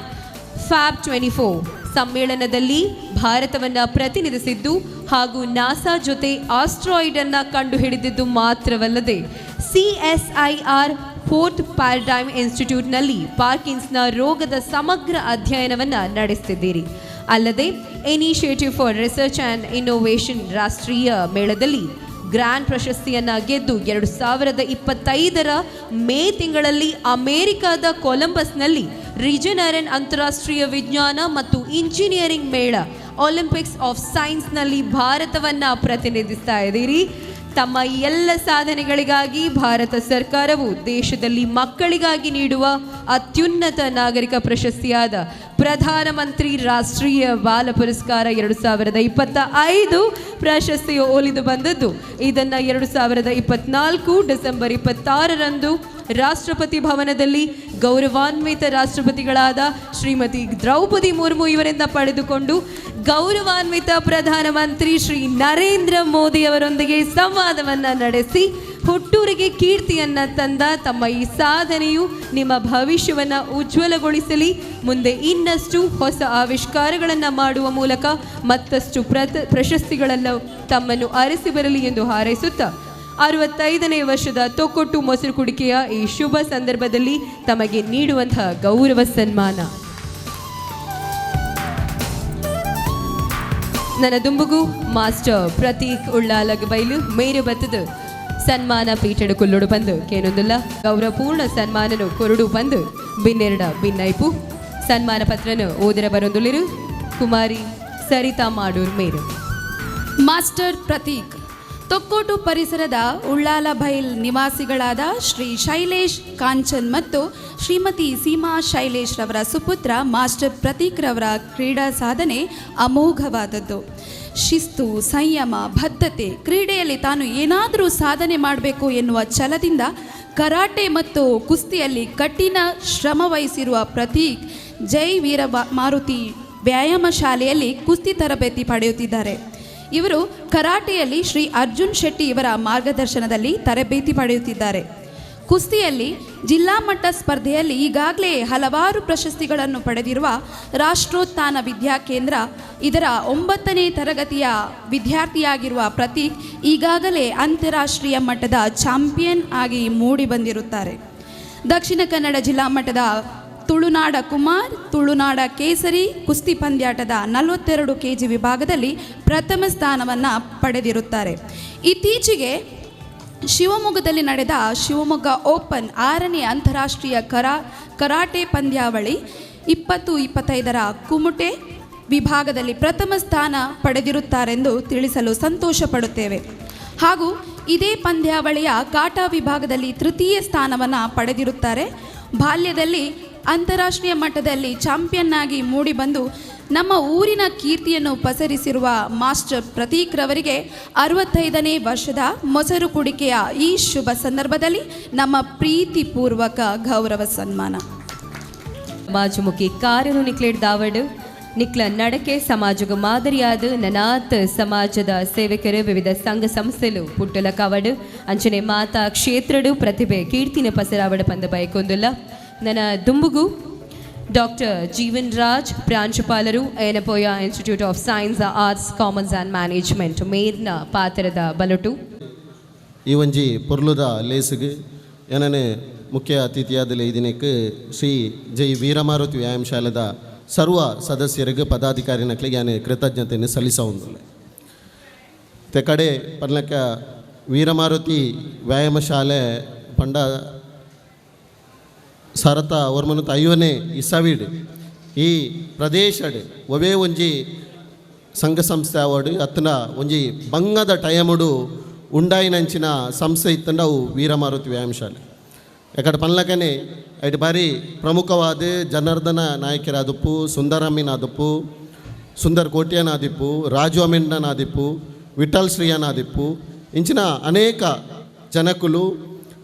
ಫ್ಯಾಬ್ 24 ಸಮ್ಮೇಳನದಲ್ಲಿ ಭಾರತವನ್ನು ಪ್ರತಿನಿಧಿಸಿದ್ದು ಹಾಗೂ ನಾಸಾ ಜೊತೆ ಆಸ್ಟ್ರಾಯ್ಡ್ ಅನ್ನು ಕಂಡುಹಿಡಿದಿದ್ದು ಮಾತ್ರವಲ್ಲದೆ CSIR ಫೋರ್ತ್ ಪ್ಯಾರಡೈಮ್ ಇನ್ಸ್ಟಿಟ್ಯೂಟ್ನಲ್ಲಿ ಪಾರ್ಕಿನ್ಸ್ನ ರೋಗದ ಸಮಗ್ರ ಅಧ್ಯಯನವನ್ನು ನಡೆಸುತ್ತಿದ್ದೀರಿ. ಅಲ್ಲದೆ initiative for research and innovation ರಾಷ್ಟ್ರೀಯ ಮೇಳದಲ್ಲಿ ಗ್ರ್ಯಾಂಡ್ ಪ್ರಶಸ್ತಿಯನ್ನು ಗೆದ್ದು 2025 ಮೇ ತಿಂಗಳಲ್ಲಿ ಅಮೆರಿಕದ ಕೊಲಂಬಸ್ನಲ್ಲಿ ರಿಜನರನ್ ಅಂತಾರಾಷ್ಟ್ರೀಯ ವಿಜ್ಞಾನ ಮತ್ತು ಇಂಜಿನಿಯರಿಂಗ್ ಮೇಳ ಒಲಿಂಪಿಕ್ಸ್ ಆಫ್ ಸೈನ್ಸ್ನಲ್ಲಿ ಭಾರತವನ್ನು ಪ್ರತಿನಿಧಿಸ್ತಾ ಇದ್ದೀರಿ. ತಮ್ಮ ಎಲ್ಲ ಸಾಧನೆಗಳಿಗಾಗಿ ಭಾರತ ಸರ್ಕಾರವು ದೇಶದಲ್ಲಿ ಮಕ್ಕಳಿಗಾಗಿ ನೀಡುವ ಅತ್ಯುನ್ನತ ನಾಗರಿಕ ಪ್ರಶಸ್ತಿಯಾದ ಪ್ರಧಾನಮಂತ್ರಿ ರಾಷ್ಟ್ರೀಯ ಬಾಲ ಪುರಸ್ಕಾರ 2025 ಪ್ರಶಸ್ತಿಯು ಒಲಿದು ಬಂದದ್ದು. ಇದನ್ನು 2024 ಡಿಸೆಂಬರ್ 26ರಂದು ರಾಷ್ಟ್ರಪತಿ ಭವನದಲ್ಲಿ ಗೌರವಾನ್ವಿತ ರಾಷ್ಟ್ರಪತಿಗಳಾದ ಶ್ರೀಮತಿ ದ್ರೌಪದಿ ಮುರ್ಮು ಇವರಿಂದ ಪಡೆದುಕೊಂಡು ಗೌರವಾನ್ವಿತ ಪ್ರಧಾನಮಂತ್ರಿ ಶ್ರೀ ನರೇಂದ್ರ ಮೋದಿ ಅವರೊಂದಿಗೆ ಸಂವಾದವನ್ನು ನಡೆಸಿ ಹುಟ್ಟೂರಿಗೆ ಕೀರ್ತಿಯನ್ನು ತಂದ ತಮ್ಮ ಈ ಸಾಧನೆಯು ನಿಮ್ಮ ಭವಿಷ್ಯವನ್ನು ಉಜ್ವಲಗೊಳಿಸಲಿ, ಮುಂದೆ ಇನ್ನಷ್ಟು ಹೊಸ ಆವಿಷ್ಕಾರಗಳನ್ನು ಮಾಡುವ ಮೂಲಕ ಮತ್ತಷ್ಟು ಪ್ರಶಸ್ತಿಗಳೆಲ್ಲ ತಮ್ಮನ್ನು ಅರಸಿ ಬರಲಿ ಎಂದು ಹಾರೈಸುತ್ತಾ 65ನೇ ವರ್ಷದ ತೊಕ್ಕೊಟ್ಟು ಮೊಸರು ಕುಡಿಕೆಯ ಈ ಶುಭ ಸಂದರ್ಭದಲ್ಲಿ ತಮಗೆ ನೀಡುವಂತಹ ಗೌರವ ಸನ್ಮಾನ. ನನ್ನ ದುಂಬುಗು ಮಾಸ್ಟರ್ ಪ್ರತೀಕ್ ಉಳ್ಳಾಲಗ ಬೈಲು ಮೇರು ಬತ್ತದು ಸನ್ಮಾನ ಪೀಠಡು ಕುಲ್ಲುಡು ಬಂದು ಕೇನೊಂದಿಲ್ಲ ಗೌರವಪೂರ್ಣ ಸನ್ಮಾನನು ಕೊರಡು ಬಂದು ಬಿನ್ನೆರಡ ಭಿನ್ನೈಪು ಸನ್ಮಾನ ಪತ್ರನು ಓದರ ಬರೊಂದುಳಿರು ಕುಮಾರಿ ಸರಿತಾ ಮಾಡೂರ್ ಮೇರು. ಮಾಸ್ಟರ್ ಪ್ರತೀಕ್ ತೊಕ್ಕೋಟು ಪರಿಸರದ ಉಳ್ಳಾಲಬೈಲ್ ನಿವಾಸಿಗಳಾದ ಶ್ರೀ ಶೈಲೇಶ್ ಕಾಂಚನ್ ಮತ್ತು ಶ್ರೀಮತಿ ಸೀಮಾ ಶೈಲೇಶ್ ರವರ ಸುಪುತ್ರ ಮಾಸ್ಟರ್ ಪ್ರತೀಕ್ ರವರ ಕ್ರೀಡಾ ಸಾಧನೆ ಅಮೋಘವಾದದ್ದು. ಶಿಸ್ತು, ಸಂಯಮ, ಬದ್ಧತೆ, ಕ್ರೀಡೆಯಲ್ಲಿ ತಾನು ಏನಾದರೂ ಸಾಧನೆ ಮಾಡಬೇಕು ಎನ್ನುವ ಛಲದಿಂದ ಕರಾಟೆ ಮತ್ತು ಕುಸ್ತಿಯಲ್ಲಿ ಕಠಿಣ ಶ್ರಮ ವಹಿಸಿರುವ ಪ್ರತೀಕ್ ಜೈ ವೀರ ಮಾರುತಿ ವ್ಯಾಯಾಮ ಶಾಲೆಯಲ್ಲಿ ಕುಸ್ತಿ ತರಬೇತಿ ಪಡೆಯುತ್ತಿದ್ದಾರೆ. ಇವರು ಕರಾಟೆಯಲ್ಲಿ ಶ್ರೀ ಅರ್ಜುನ್ ಶೆಟ್ಟಿ ಇವರ ಮಾರ್ಗದರ್ಶನದಲ್ಲಿ ತರಬೇತಿ ಪಡೆಯುತ್ತಿದ್ದಾರೆ. ಕುಸ್ತಿಯಲ್ಲಿ ಜಿಲ್ಲಾ ಮಟ್ಟ ಸ್ಪರ್ಧೆಯಲ್ಲಿ ಈಗಾಗಲೇ ಹಲವಾರು ಪ್ರಶಸ್ತಿಗಳನ್ನು ಪಡೆದಿರುವ ರಾಷ್ಟ್ರೋತ್ಥಾನ ವಿದ್ಯಾಕೇಂದ್ರ ಇದರ 9ನೇ ತರಗತಿಯ ವಿದ್ಯಾರ್ಥಿಯಾಗಿರುವ ಪ್ರತೀಕ್ ಈಗಾಗಲೇ ಅಂತಾರಾಷ್ಟ್ರೀಯ ಮಟ್ಟದ ಚಾಂಪಿಯನ್ ಆಗಿ ಮೂಡಿ ಬಂದಿರುತ್ತಾರೆ. ದಕ್ಷಿಣ ಕನ್ನಡ ಜಿಲ್ಲಾ ಮಟ್ಟದ ತುಳುನಾಡ ಕುಮಾರ್, ತುಳುನಾಡ ಕೇಸರಿ ಕುಸ್ತಿ ಪಂದ್ಯಾಟದ 42 kg ವಿಭಾಗದಲ್ಲಿ ಪ್ರಥಮ ಸ್ಥಾನವನ್ನು ಪಡೆದಿರುತ್ತಾರೆ. ಇತ್ತೀಚೆಗೆ ಶಿವಮೊಗ್ಗದಲ್ಲಿ ನಡೆದ ಶಿವಮೊಗ್ಗ ಓಪನ್ 6ನೇ ಅಂತಾರಾಷ್ಟ್ರೀಯ ಕರಾಟೆ ಪಂದ್ಯಾವಳಿ 2025 ಕುಮಟೆ ವಿಭಾಗದಲ್ಲಿ ಪ್ರಥಮ ಸ್ಥಾನ ಪಡೆದಿರುತ್ತಾರೆಂದು ತಿಳಿಸಲು ಸಂತೋಷ ಪಡುತ್ತೇವೆ. ಹಾಗೂ ಇದೇ ಪಂದ್ಯಾವಳಿಯ ಕಾಟಾ ವಿಭಾಗದಲ್ಲಿ ತೃತೀಯ ಸ್ಥಾನವನ್ನು ಪಡೆದಿರುತ್ತಾರೆ. ಬಾಲ್ಯದಲ್ಲಿ ಅಂತಾರಾಷ್ಟ್ರೀಯ ಮಟ್ಟದಲ್ಲಿ ಚಾಂಪಿಯನ್ ಆಗಿ ಮೂಡಿಬಂದು ನಮ್ಮ ಊರಿನ ಕೀರ್ತಿಯನ್ನು ಪಸರಿಸಿರುವ ಮಾಸ್ಟರ್ ಪ್ರತೀಕ್ ರವರಿಗೆ 65ನೇ ವರ್ಷದ ಮೊಸರು ಕುಡಿಕೆಯ ಈ ಶುಭ ಸಂದರ್ಭದಲ್ಲಿ ನಮ್ಮ ಪ್ರೀತಿಪೂರ್ವಕ ಗೌರವ ಸನ್ಮಾನ. ಸಮಾಜಮುಖಿ ಕಾರ್ಯನು ನಿಕ್ಲೇಡ್ ದಾವಡು ನಿಕ್ಲ ನಡಕೆ ಸಮಾಜಗ ಮಾದರಿಯಾದ ನನಾತ್ ಸಮಾಜದ ಸೇವಕರು ವಿವಿಧ ಸಂಘ ಸಂಸ್ಥೆಲು ಪುಟ್ಟಲ ಕವಡು ಅಂಚನೆ ಮಾತಾ ಕ್ಷೇತ್ರಡು ಪ್ರತಿಭೆ ಕೀರ್ತಿನ ಪಸರಾವಡ ಪಂದ ಬಯಕೊಂದುಲ್ಲ. ನನ್ನ ದುಂಬುಗು ಡಾಕ್ಟರ್ ಜೀವನ್ ರಾಜ್ ಪ್ರಾಂಶುಪಾಲರು Yenepoya institute of science arts commerce and management ಮೇರ್ನ ಪಾತ್ರದ ಬಲಟು ಈ ಒಂಜಿ ಪೊರ್ಲುದ ಲೇಸಿಗೆ ಏನನೆ ಮುಖ್ಯ ಅತಿಥಿಯಾದ ಇದಕ್ಕೆ ಶ್ರೀ ಜೈ ವೀರಮಾರುತಿ ವ್ಯಾಯಾಮ ಶಾಲೆದ ಸರ್ವ ಸದಸ್ಯರಿಗೆ ಪದಾಧಿಕಾರಿನಕ್ಲಿಗೆ ನಾನು ಕೃತಜ್ಞತೆಯನ್ನು ಸಲ್ಲಿಸೋದಿಲ್ಲ. ಕಡೆ ಪರ್ಲಕ್ಕ ವೀರಮಾರುತಿ ವ್ಯಾಯಾಮ ಶಾಲೆ ಪಂಡ ಸರತ ವರ್ಮನುತ ಐವನೇ ಇಸವಿಡ್ ಈ ಪ್ರದೇಶಡ್ ಒವೇ ಒಂಜಿ ಸಂಘ ಸಂಸ್ಥೆ ಅವಾರ್ಡ್ ಅತ್ತನ ಒಂಜಿ ಬಂಗದ ಟೈಮುಡು ಉಂಡಾಯಿನಂಚಿನ ಸಂಸ್ಥೆ ಇತ್ತಂಡ ಅವು ವೀರಮಾರುತಿ ವ್ಯಾಯಾಮ ಶಾಲೆ ಯಾಕಡೆ ಪನ್ಲಕನೆ ಐಟ್ ಬಾರಿ ಪ್ರಮುಖವಾದ ಜನಾರ್ದನ ನಾಯಕರಾದಪ್ಪು ಸುಂದರಮ್ಮಿನಾದಪ್ಪು ಸುಂದರ್ ಕೋಟ್ಯನಾದಿಪ್ಪು ರಾಜು ಅಮೆಂಡನಾದಿಪ್ಪು ವಿಠಲ್ ಶ್ರೀಯನಾದಿಪ್ಪು ಇಂಚಿನ ಅನೇಕ ಜನಕುಲು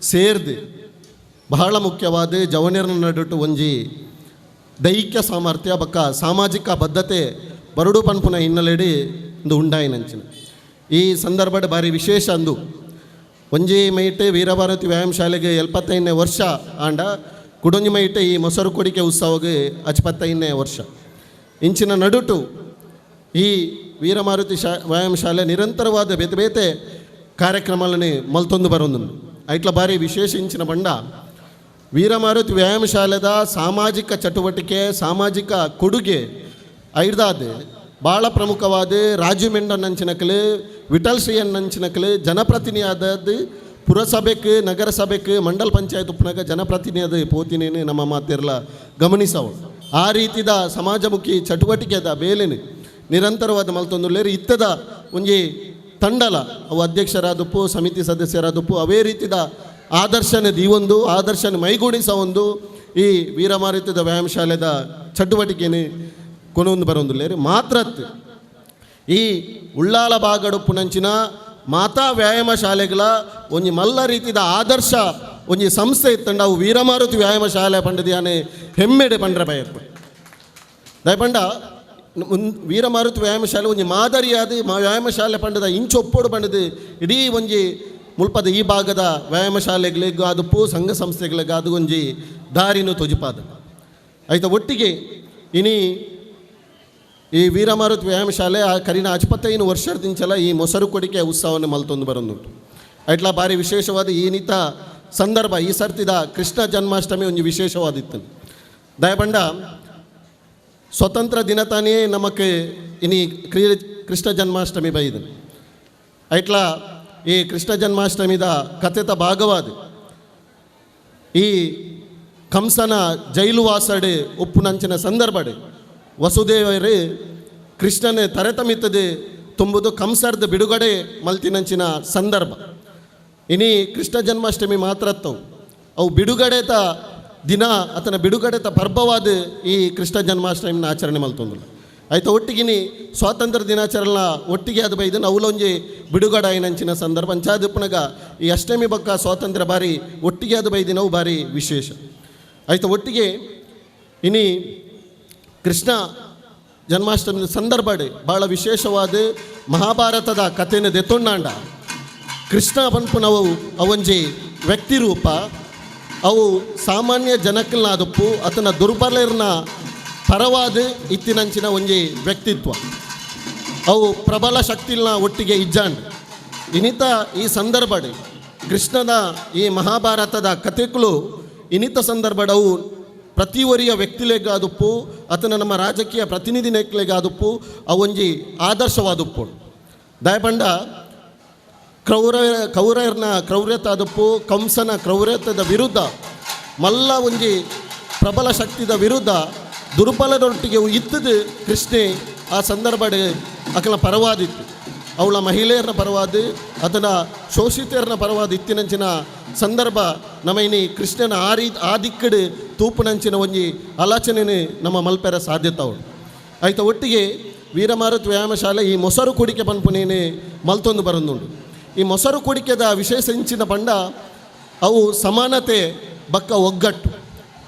ಸೇರ್ದು ಬಹಳ ಮುಖ್ಯವಾದ ಜವನಿಯರ ನಡುಟು ಒಂಜಿ ದೈಹಿಕ ಸಾಮರ್ಥ್ಯ ಬಕ್ಕ ಸಾಮಾಜಿಕ ಬದ್ಧತೆ ಬರಡು ಪನ್ಪುನ ಹಿನ್ನೆಲೆಡಿ ಒಂದು ಉಂಡಾಯಿನಂಚಿನ ಈ ಸಂದರ್ಭದ ಬಾರಿ ವಿಶೇಷ ಅಂದು ಒಂಜಿ ಮೈಟ್ ವೀರಭಾರತಿ ವ್ಯಾಯಾಮ ಶಾಲೆಗೆ 75ನೇ ವರ್ಷ ಆಂಡ ಕುಡೊಂಜಿ ಮೈಟ್ ಈ ಮೊಸರು ಕೊಡಿಕೆ ಉತ್ಸವಗೆ 75ನೇ ವರ್ಷ ಇಂಚಿನ ನಡುಟು ಈ ವೀರಮಾರುತಿ ವ್ಯಾಯಾಮ ಶಾಲೆ ನಿರಂತರವಾದ ಬೇತೆ ಬೇತೆ ಕಾರ್ಯಕ್ರಮಗಳನ್ನು ಮಲ್ತೊಂದು ಬರೋದು ಐಟ್ಲ ಬಾರಿ ವಿಶೇಷ ಇಂಚಿನ ಬಂಡ ವೀರಮಾರುತಿ ವ್ಯಾಯಾಮ ಶಾಲೆದ ಸಾಮಾಜಿಕ ಚಟುವಟಿಕೆ ಸಾಮಾಜಿಕ ಕೊಡುಗೆ ಐದಾದ ಭಾಳ ಪ್ರಮುಖವಾದ ರಾಜು ಮೆಂಡನ್ ಅಂಚಿನಕಲು ವಿಠಲ್ ಶ್ರೀಯನ್ ಅಂಚಿನಕಲು ಜನಪ್ರತಿನಿಧಿಯಾದದ್ದು ಪುರಸಭೆಗೆ ನಗರಸಭೆಗೆ ಮಂಡಲ ಪಂಚಾಯತ್ ಉಪ್ಪನಾಗ ಜನಪ್ರತಿನಿಧಿಯಾದ ಪೋತಿನೇನು ನಮ್ಮ ಮಾತಿರಲ ಗಮನಿಸವು ಆ ರೀತಿದ ಸಮಾಜಮುಖಿ ಚಟುವಟಿಕೆದ ಬೇಲೆನು ನಿರಂತರವಾದ ಮಲ್ತೊಂದುಲ್ಲೇರು ಇತ್ತದ ಒಂಜಿ ತಂಡಲ ಅವು ಅಧ್ಯಕ್ಷರಾದಪ್ಪು ಸಮಿತಿ ಸದಸ್ಯರಾದಪ್ಪು ಅವೇ ರೀತಿದ ಆದರ್ಶನ ದೀವೊಂದು ಆದರ್ಶನ ಮೈಗೂಡಿಸ ಒಂದು ಈ ವೀರಮಾರುತಿದ ವ್ಯಾಯಾಮ ಶಾಲೆದ ಚಟುವಟಿಕೆನೇ ಕೊನೊಂದು ಬರೋಂದುಲ್ಲೇರು ಮಾತ್ರತ್ ಈ ಉಳ್ಳಾಲ ಬಾಗಡುಪ್ಪುನಂಚಿನ ಮಾತಾ ವ್ಯಾಯಾಮ ಶಾಲೆಗಳ ಒಂಜಿ ಮಲ್ಲ ರೀತಿದ ಆದರ್ಶ ಒಂಜಿ ಸಂಸ್ಥೆ ಇತ್ತಂಡ ಅವು ವೀರಮಾರುತಿ ವ್ಯಾಯಾಮ ಶಾಲೆ ಪಂಡದಿಯಾನೆ ಹೆಮ್ಮೆಡೆ ಪಂಡ್ರೆ ಬಯಕು ದಯಪಂಡ ವೀರಮಾರುತಿ ವ್ಯಾಯಾಮ ಶಾಲೆ ಒಂಜಿ ಮಾದರಿಯಾದ ವ್ಯಾಯಾಮ ಶಾಲೆ ಪಂಡದ ಇಂಚೊಪ್ಪೋಡು ಪಂಡದು ಇಡೀ ಒಂಜಿ ಮುಲ್ಪದ ಈ ಭಾಗದ ವ್ಯಾಯಾಮ ಶಾಲೆಗಳಿಗೂ ಅದು ಸಂಘ ಸಂಸ್ಥೆಗಳಿಗೆ ಅದು ಒಂಜಿ ದಾರಿನೂ ತೊಜಿಪಾದ ಆಯ್ತಾ ಒಟ್ಟಿಗೆ ಇನಿ ಈ ವೀರಮಾರುತಿ ವ್ಯಾಯಾಮ ಶಾಲೆ ಆ ಕರಿನ 75 ವರ್ಷದಿಂಚಲ ಈ ಮೊಸರು ಕೊಡಿಕೆ ಉತ್ಸವವನ್ನು ಮಲ್ತೊಂದು ಬರೋದುಂಟು ಐಟ್ಲ ಭಾರಿ ವಿಶೇಷವಾದ ಈ ನೀತ ಸಂದರ್ಭ ಈ ಸರ್ತಿದ ಕೃಷ್ಣ ಜನ್ಮಾಷ್ಟಮಿ ಒಂದು ವಿಶೇಷವಾದಿತ್ತು ದಯಪಂಡ ಸ್ವತಂತ್ರ ದಿನ ತಾನೇ ನಮಗೆ ಇನಿ ಕೃಷ್ಣ ಜನ್ಮಾಷ್ಟಮಿ ಬೈದು ಐಟ್ಲ ಈ ಕೃಷ್ಣ ಜನ್ಮಾಷ್ಟಮಿದ ಕಥೆತ ಭಾಗವಾದ ಈ ಕಂಸನ ಜೈಲು ವಾಸಡೆ ಉಪ್ಪುನಂಚಿನ ಸಂದರ್ಭಡೆ ವಸುದೇವರು ಕೃಷ್ಣನ ತರೆತಮಿತ್ತದೆ ತುಂಬುದು ಕಂಸರ್ದ ಬಿಡುಗಡೆ ಮಲ್ತಿನಂಚಿನ ಸಂದರ್ಭ ಇನಿ ಕೃಷ್ಣ ಜನ್ಮಾಷ್ಟಮಿ ಮಾತ್ರ ಅವು ಬಿಡುಗಡೆತ ದಿನ ಆತನ ಬಿಡುಗಡೆತ ಪರ್ವವಾದ ಈ ಕೃಷ್ಣ ಜನ್ಮಾಷ್ಟಮಿನ ಆಚರಣೆ ಮಲ್ತೊಂದಿಲ್ಲ ಆಯ್ತು ಒಟ್ಟಿಗಿನಿ ಸ್ವಾತಂತ್ರ್ಯ ದಿನಾಚರಣೆ ಒಟ್ಟಿಗೆ ಅದು ಬೈದು ಅವಲೊಂಜಿ ಬಿಡುಗಡೆ ನಂಚಿನ ಸಂದರ್ಭ ಅಂಚಾದಪ್ಪನಾಗ ಈ ಅಷ್ಟಮಿ ಬಕ್ಕ ಸ್ವಾತಂತ್ರ್ಯ ಬಾರಿ ಒಟ್ಟಿಗೆ ಅದು ಬೈದು ನಾವು ಬಾರಿ ವಿಶೇಷ ಆಯ್ತು ಒಟ್ಟಿಗೆ ಇನಿ ಕೃಷ್ಣ ಜನ್ಮಾಷ್ಟಮಿ ಸಂದರ್ಭಡೆ ಭಾಳ ವಿಶೇಷವಾದ ಮಹಾಭಾರತದ ಕಥೆನ ದೆತ್ತೊಂಡಾಂಡ ಕೃಷ್ಣ ಪನ್ಪು ನಾವು ಅವಂಜಿ ವ್ಯಕ್ತಿ ರೂಪ ಅವು ಸಾಮಾನ್ಯ ಜನಕ್ಕಲ್ನಾದಪ್ಪು ಆತನ ದುರ್ಬಲರ್ನ ಪರವಾದ ಇತ್ತಿನಂಚಿನ ಒಂಜಿ ವ್ಯಕ್ತಿತ್ವ ಅವು ಪ್ರಬಲ ಶಕ್ತಿಲ್ನ ಒಟ್ಟಿಗೆ ಇಜ್ಜಾಂಡ್ ಇನಿತ ಈ ಸಂದರ್ಭಡೆ ಕೃಷ್ಣದ ಈ ಮಹಾಭಾರತದ ಕಥೆಗಳು ಇನಿತ ಸಂದರ್ಭಡ ಅವು ಪ್ರತಿ ಒರಿಯ ವ್ಯಕ್ತಿಲೆಗಾದಪ್ಪು ಆತನ ನಮ್ಮ ರಾಜಕೀಯ ಪ್ರತಿನಿಧಿನೆಕ್ಲೆಗಾದಪ್ಪು ಅವೊಂಜಿ ಆದರ್ಶವಾದಪ್ಪು ದಯಪಂಡ ಕೌರರ್ನ ಕ್ರೌರ್ಯತಾದಪ್ಪು ಕಂಸನ ಕ್ರೌರ್ಯತದ ವಿರುದ್ಧ ಮಲ್ಲ ಒಂಜಿ ಪ್ರಬಲ ಶಕ್ತಿದ ವಿರುದ್ಧ ದುರ್ಬಲರೊಟ್ಟಿಗೆ ಇತ್ತದು ಕೃಷ್ಣೆ ಆ ಸಂದರ್ಭ ಅಕಲ ಪರವಾದಿತ್ತು ಅವಳ ಮಹಿಳೆಯರನ್ನ ಪರವಾದ ಅದನ್ನ ಶೋಷಿತೆಯರನ್ನ ಪರವಾದ ಇತ್ತಿನಂಚಿನ ಸಂದರ್ಭ ನಮ್ಮ ಇನಿ ಕೃಷ್ಣನ ಆ ದಿಕ್ಕಡು ತೂಪುನಂಚಿನ ಒಂಜಿ ಆಲೋಚನೆ ನಮ್ಮ ಮಲ್ಪೆರ ಸಾಧ್ಯತೆ ಅವಳು ಆಯ್ತಾ ಒಟ್ಟಿಗೆ ವೀರಮಾರುತಿ ವ್ಯಾಯಾಮ ಶಾಲೆ ಈ ಮೊಸರು ಕುಡಿಕೆ ಪನ್ಪುನೇನೆ ಮಲ್ತೊಂದು ಬರೋದುಂಡು ಈ ಮೊಸರು ಕುಡಿಕೆದ ವಿಶೇಷ ಇಂಚಿನ ಪಂಡ ಅವು ಸಮಾನತೆ ಬಕ್ಕ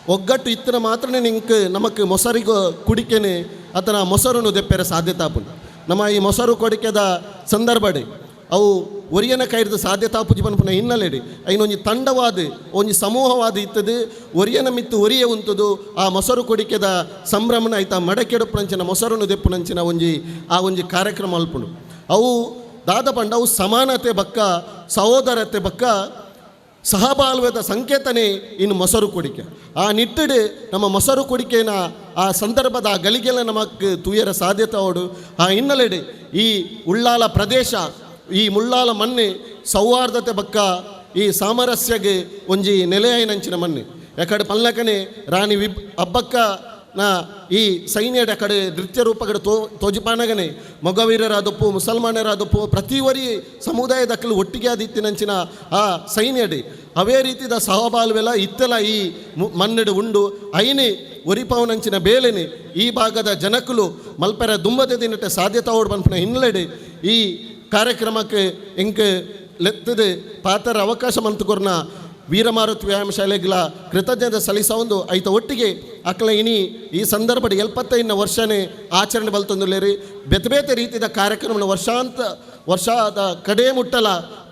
ಒಗ್ಗಟ್ಟು ಇತ್ತಿನ ಮಾತ್ರ ನಿಂಗೆ ನಮಗೆ ಮೊಸರಿಗೂ ಕುಡಿಕೆನೆ ಆತನ ಮೊಸರನ್ನು ದೆಪ್ಪೆರ ಸಾಧ್ಯತೆ ಆಪುಂಡು ನಮ್ಮ ಈ ಮೊಸರು ಕೊಡಿಕೆದ ಸಂದರ್ಭಡೆ ಅವು ಒರಿಯನ ಕೈರ್ದು ಸಾಧ್ಯತೆ ಆಪುಜಿ ಪನ್ಪುನ ಹಿನ್ನೆಲೆಡಿ ಐನೊಂಜಿ ತಂಡವಾದ ಒಂಜಿ ಸಮೂಹವಾದ ಇತ್ತದು ಒರಿಯನ ಮಿತ್ತು ಒರಿಯೆ ಉಂತದು ಆ ಮೊಸರು ಕೊಡಿಕೆದ ಸಂಭ್ರಮನ ಆಯ್ತಾ ಮಡಕೆಡುಪುನಂಚಿನ ಮೊಸರನ್ನು ದೆಪ್ಪುನಂಚಿನ ಒಂಜಿ ಕಾರ್ಯಕ್ರಮ ಅಲ್ಪುಂಡು ಅವು ದಾದ ಪಂಡ ಅವು ಸಮಾನತೆ ಬಕ್ಕ ಸಹೋದರತೆ ಬಕ್ಕ ಸಹಬಾಳ್ವೆದ ಸಂಕೇತನೇ ಇನ್ನು ಮೊಸರು ಕೊಡಿಕೆ ಆ ನಿಟ್ಟಿಡು ನಮ್ಮ ಮೊಸರು ಕೊಡಿಕೆನ ಆ ಸಂದರ್ಭದ ಆ ಗಳಿಗೆಲ್ಲ ನಮಗೆ ತೂಯರ ಸಾಧ್ಯತೆ ಅವಡು ಆ ಹಿನ್ನೆಲೆಡೆ ಈ ಉಳ್ಳಾಲ ಪ್ರದೇಶ ಈ ಮುಳ್ಳಾಲ ಮಣ್ಣೆ ಸೌಹಾರ್ದತೆ ಬಕ್ಕ ಈ ಸಾಮರಸ್ಯಗೆ ಒಂಜಿ ನೆಲೆಯಾಯಿನಂಚಿನ ಮಣ್ಣೆ ಎಕಡೆ ಪಲ್ಲಕನೆ ರಾಣಿ ಹಬ್ಬಕ್ಕ ನಾ ಈ ಸೈನ್ಯದ ಅಕಡೆ ನೃತ್ಯ ರೂಪಗಡೆ ತೋಜಿಪಾನಗನೆ ಮಗವೀರರಾದಪ್ಪು ಮುಸಲ್ಮಾನರಾದಪ್ಪು ಪ್ರತಿವರಿ ಸಮುದಾಯದಕ್ಕಲು ಒಟ್ಟಿಗೆ ಆದಿತ್ತಿನಂಚಿನ ಆ ಸೈನ್ಯಡೆ ಅವೇ ರೀತಿದ ಸಹಬಾಲ್ವೆಲ್ಲ ಇತ್ತೆಲ್ಲ ಈ ಮನ್ನಡು ಉಂಡು ಐನೆ ಒರಿಪವನಂಚಿನ ಬೇಲೆನೆ ಈ ಭಾಗದ ಜನಕ್ಕಲು ಮಲ್ಪೆರ ದುಂಬದ ದಿನಟ ಸಾಧ್ಯತೆ ಓಡ್ ಬಂಪನ ಹಿನ್ನೆಲೆಡೆ ಈ ಕಾರ್ಯಕ್ರಮಕ್ಕೆ ಎಂಕ್ ಲೆತ್ತದ ಪಾತ್ರ ಅವಕಾಶ ಮಂತುಕೊರ್ನ ವೀರಮಾರುತಿ ವ್ಯಾಯಾಮ ಶಾಲೆಗಳ ಕೃತಜ್ಞತೆ ಸಲ್ಲಿಸೊಂದು ಐತ ಒಟ್ಟಿಗೆ ಅಕ್ಲ ಇನಿ ಈ ಸಂದರ್ಭದ 75ನೇ ವರ್ಷನೇ ಆಚರಣೆ ಬಲ್ತೊಂದುಲ್ಲೇರಿ ಬೇತೆ ಬೇತೆ ರೀತಿಯ ಕಾರ್ಯಕ್ರಮ ವರ್ಷದ ಕಡೆ ಮುಟ್ಟಲ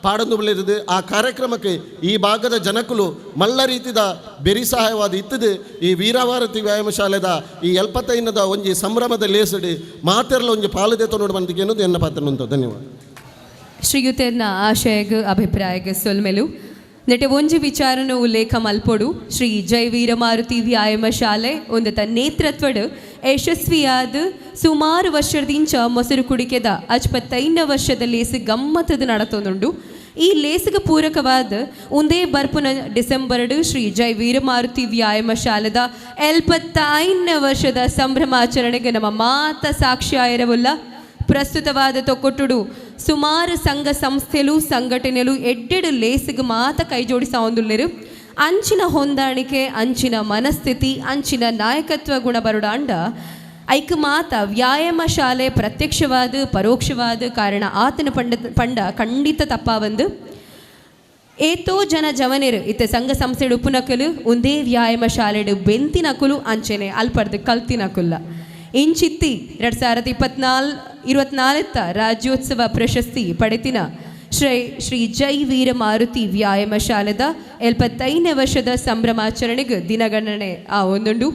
ಪಾಡೊಂದು ಬಿಳಿರಿದು ಆ ಕಾರ್ಯಕ್ರಮಕ್ಕೆ ಈ ಭಾಗದ ಜನಕ್ಕಲು ಮಲ್ಲ ರೀತಿದ ಬೆರಿ ಸಹಾಯವಾದ ಇತ್ತದು ಈ ವೀರಮಾರುತಿ ವ್ಯಾಯಾಮ ಶಾಲೆದ ಈ 75ದ ಒಂಜಿ ಸಂಭ್ರಮದ ಲೇಸಡಿ ಮಾತೆರಲ ಒಂಜಿ ಪಾಲುದೆತ ನೋಡಿ ಬಂದಿಗೆ ಅನ್ನೋದು ಎನ್ನ ಪಾತ್ರ ಧನ್ಯವಾದ. ಶ್ರೀಯುತನ ಆಶಯಗ ಅಭಿಪ್ರಾಯಗ ಸೊಲ್ಮೆಲು ನೆಟೆ ಒಂಜಿ ವಿಚಾರನ ಉಲ್ಲೇಖ ಮಲ್ಪೊಡು ಶ್ರೀ ಜೈ ವೀರಮಾರುತಿ ವ್ಯಾಯಾಮ ಶಾಲೆ ಒಂದತ ನೇತೃತ್ವಡ್ ಯಶಸ್ವಿಯಾದ ಸುಮಾರು ವರ್ಷದಿಂಚ ಮೊಸರು ಕುಡಿಕೆದ 75ನೇ ವರ್ಷದ ಲೇಸು ಗಮ್ಮತ್ತದ ನಡತೊಂದುಂಡು. ಈ ಲೇಸಿಗೆ ಪೂರಕವಾದ ಒಂದೇ ಬರ್ಪುನ ಡಿಸೆಂಬರ್ ಶ್ರೀ ಜೈ ವೀರಮಾರುತಿ ವ್ಯಾಯಾಮ ಶಾಲೆದ 75ನೇ ವರ್ಷದ ಸಂಭ್ರಮಾಚರಣೆಗೆ ನಮ್ಮ ಮಾತ ಸಾಕ್ಷಿಯಾಯಿರವುಲ್ಲ. ಪ್ರಸ್ತುತವಾದ ತೊಕ್ಕೊಟ್ಟುಡು ಸುಮಾರು ಸಂಘ ಸಂಸ್ಥೆಲು ಸಂಘಟನೆಲು ಎಡ್ಡೆಡು ಲೇಸಿಗೆ ಮಾತ ಕೈ ಜೋಡಿಸೊಂದುಲ್ಲೆರು. ಅಂಚಿನ ಹೊಂದಾಣಿಕೆ, ಅಂಚಿನ ಮನಸ್ಥಿತಿ, ಅಂಚಿನ ನಾಯಕತ್ವ ಗುಣ ಬರುಡಾಂಡ ಐಕ್ ಮಾತ ವ್ಯಾಯಾಮ ಶಾಲೆ ಪ್ರತ್ಯಕ್ಷವಾದ ಪರೋಕ್ಷವಾದ ಕಾರಣ ಆತನ ಪಂಡ ಖಂಡಿತ ತಪ್ಪಾವಂದು ಏತೋ ಜನ ಜವನೆರು ಇತ್ತೆ ಸಂಘ ಸಂಸ್ಥೆಡು ಉಪುನಕಲು ಒಂದೇ ವ್ಯಾಯಾಮ ಶಾಲೆಡು ಬೆಂತಿನಕುಲು ಅಂಚೆನೆ ಅಲ್ಪರ್ದು ಕಲ್ತಿನಕುಲ್ಲ ಇಂಚಿತ್ತಿ 2024 ರಾಜ್ಯೋತ್ಸವ ಪ್ರಶಸ್ತಿ ಪಡೆತಿನ ಶ್ರೀ ಜೈ ವೀರಮಾರುತಿ ವ್ಯಾಯಾಮ ಶಾಲೆದ 75ನೇ ವರ್ಷದ ಸಂಭ್ರಮಾಚರಣೆಗೆ ದಿನಗಣನೆ ಆ ಒಂದುಂಡು.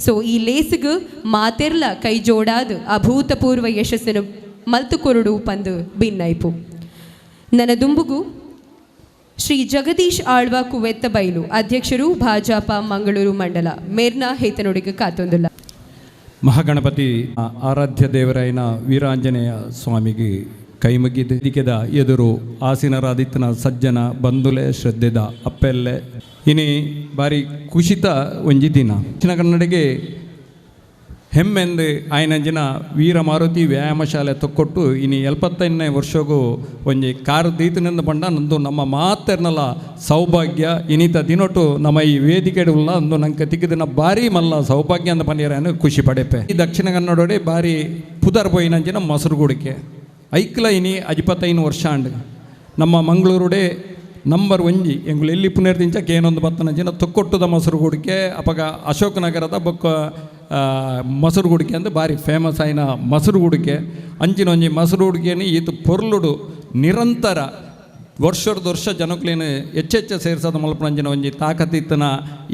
ಸೊ ಈ ಲೇಸಿಗೆ ಮಾತೆರ್ಲ ಕೈ ಜೋಡಾದ ಅಭೂತಪೂರ್ವ ಯಶಸ್ಸನ್ನು ಮಲ್ತುಕೊರುಡು ಪಂದು ಭಿನ್ನೈಪು. ನನ್ನ ದುಂಬುಗು ಶ್ರೀ ಜಗದೀಶ್ ಆಳ್ವ ಕುವೆತ್ತ ಬೈಲು ಅಧ್ಯಕ್ಷರು ಭಾಜಪ ಮಂಗಳೂರು ಮಂಡಲ ಮೇರ್ನಾ ಹೇತನುಡಿಗೆ ಕಾತೊಂದುಲ್ಲ. ಮಹಾಗಣಪತಿ ಆರಾಧ್ಯ ದೇವರಾಯನ ವೀರಾಂಜನೇಯ ಸ್ವಾಮಿಗೆ ಕೈಮುಗಿದ ದಿಕ್ಕೆದ ಎದುರು ಆಸೀನರಾದಿತ್ತನ ಸಜ್ಜನ ಬಂಧುಲೆ ಶ್ರದ್ಧೆದ ಅಪ್ಪೆಲ್ಲೆ ಇನಿ ಬಾರಿ ಖುಷಿತ ಒಂಜಿ ದಿನ. ದಕ್ಷಿಣ ಕನ್ನಡಿಗೆ ಹೆಮ್ಮೆಂದು ಆಯ್ನಂಜಿನ ವೀರಮಾರುತಿ ವ್ಯಾಯಾಮ ಶಾಲೆ ತೊಕ್ಕೊಟ್ಟು ಇನಿ 75ನೇ ವರ್ಷಗೂ ಒಂಜಿ ಕಾರು ದೀತಿನಿಂದ ಬಂಡ ನಂದು ನಮ್ಮ ಮಾತೆರ್ನಲ ಸೌಭಾಗ್ಯ ಇನಿತ ದಿನೊಟ್ಟು ನಮ್ಮ ಈ ವೇದಿಕೆಡುಲ್ಲ ಅಂದು ನಂಗೆ ತಿಕ್ಕಿದಿನ ಭಾರಿ ಮಲ್ಲ ಸೌಭಾಗ್ಯ ಅಂತ ಪಂಡಿಯರನ್ನು ಖುಷಿ ಪಡೆಪೆ. ಈ ದಕ್ಷಿಣ ಕನ್ನಡೋಡೆ ಭಾರಿ ಪುದರ್ ಪೋಯಿನಂಚಿನ ಮೊಸರುಗುಡಿಕೆ ಐಕ್ಲ ಇನಿ 25 ವರ್ಷ ಅಂಡ್ ನಮ್ಮ ಮಂಗಳೂರುಡೆ ನಂಬರ್ 1 ಎಂಗುಲು ಎಲ್ಲಿ ಪುನರ್ದಿಂಚ ಕೇನೊಂದು ಬತ್ತನಂಚಿನ ತೊಕ್ಕೊಟ್ಟುದ ಮೊಸರುಗುಡಿಕೆ ಅಪಗ ಅಶೋಕ್ ನಗರದ ಬೊಕ್ಕ ಮೊಸರುಗುಡಿಕೆ ಅಂದ್ರೆ ಭಾರಿ ಫೇಮಸ್ ಆಯ್ನ ಮೊಸರುಗುಡಿಕೆ ಅಂಚಿನ ಒಂಜಿ ಮೊಸರುಗುಡಿಕೆನಿ ಈತ ಪೊರ್ಲುಡು ನಿರಂತರ ವರ್ಷದ ವರ್ಷ ಜನಕ್ಲೇನು ಹೆಚ್ಚೆಚ್ಚ ಸೇರಿಸೋದು ಮಲ್ಪನಂಜಿನ ಒಂಜಿ ತಾಕತ್ತಿತ್ತನ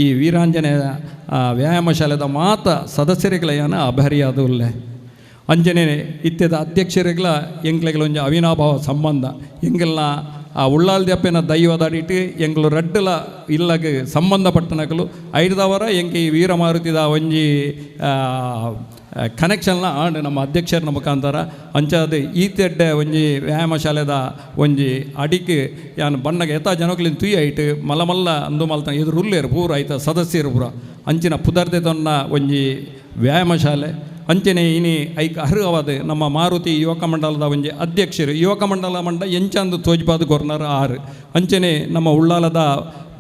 ಈ ವೀರಾಂಜನೇಯ ವ್ಯಾಯಾಮ ಶಾಲೆದ ಮಾತ ಸದಸ್ಯರಿಗಳೇನ ಅಭಾರಿಯಾದುಲ್ಲೆ ಅಂಜನೆ ಇತ್ಯದ ಅಧ್ಯಕ್ಷರಿಗಳ ಎಂಗ್ಲೆಗಳ ಒಂಜಿ ಅವಿನಾಭಾವ ಸಂಬಂಧ ಎಂಗೆಲ್ಲ ಆ ಉಳ್ಳಾಲ್ದಪ್ಪನ ದೈವದಾಡಿಟ್ಟು ಎಂಗ್ಲು ರಡ್ಡಲ ಇಲ್ಲಗೆ ಸಂಬಂಧಪಟ್ಟನಕಲು ಐದವರ ಎಂಗೆ ಈ ವೀರಮಾರುತಿದ ಒಂಜಿ ಕನೆಕ್ಷನ್ನ ಆಂಡ್ ನಮ್ಮ ಅಧ್ಯಕ್ಷರ ಮುಖಾಂತರ ಅಂಚಾದ ಈತೆಡ್ಡೆ ಒಂಜಿ ವ್ಯಾಯಾಮ ಶಾಲೆದ ಒಂಜಿ ಅಡಿಕೆ ಯಾನು ಬಣ್ಣಗೆ ಎತ್ತ ಜನಕ್ಲಿನ ತುಯಿ ಐಟ್ ಮಲ್ಲ ಮಲ್ಲ ಅಂದು ಮಲ್ತ ಎದುರುಲ್ಲೇರು ಪೂರ ಆಯ್ತ ಸದಸ್ಯರು ಪೂರ ಅಂಚಿನ ಪುದರ್ದೆ ತೊನ್ನ ಒಂಜಿ ವ್ಯಾಯಾಮ ಶಾಲೆ ಅಂಚನೆ ಇನಿ ಐಕ ಅರ್ಹವಾದ ನಮ್ಮ ಮಾರುತಿ ಯುವಕ ಮಂಡಲದ ಒಂಜಿ ಅಧ್ಯಕ್ಷರು ಯುವಕ ಮಂಡಲ ಎಂಚಂದು ತೋಜ್ಪಾದ ಗೊರ್ನರ್ 6 ಅಂಚನೆ ನಮ್ಮ ಉಳ್ಳಾಲದ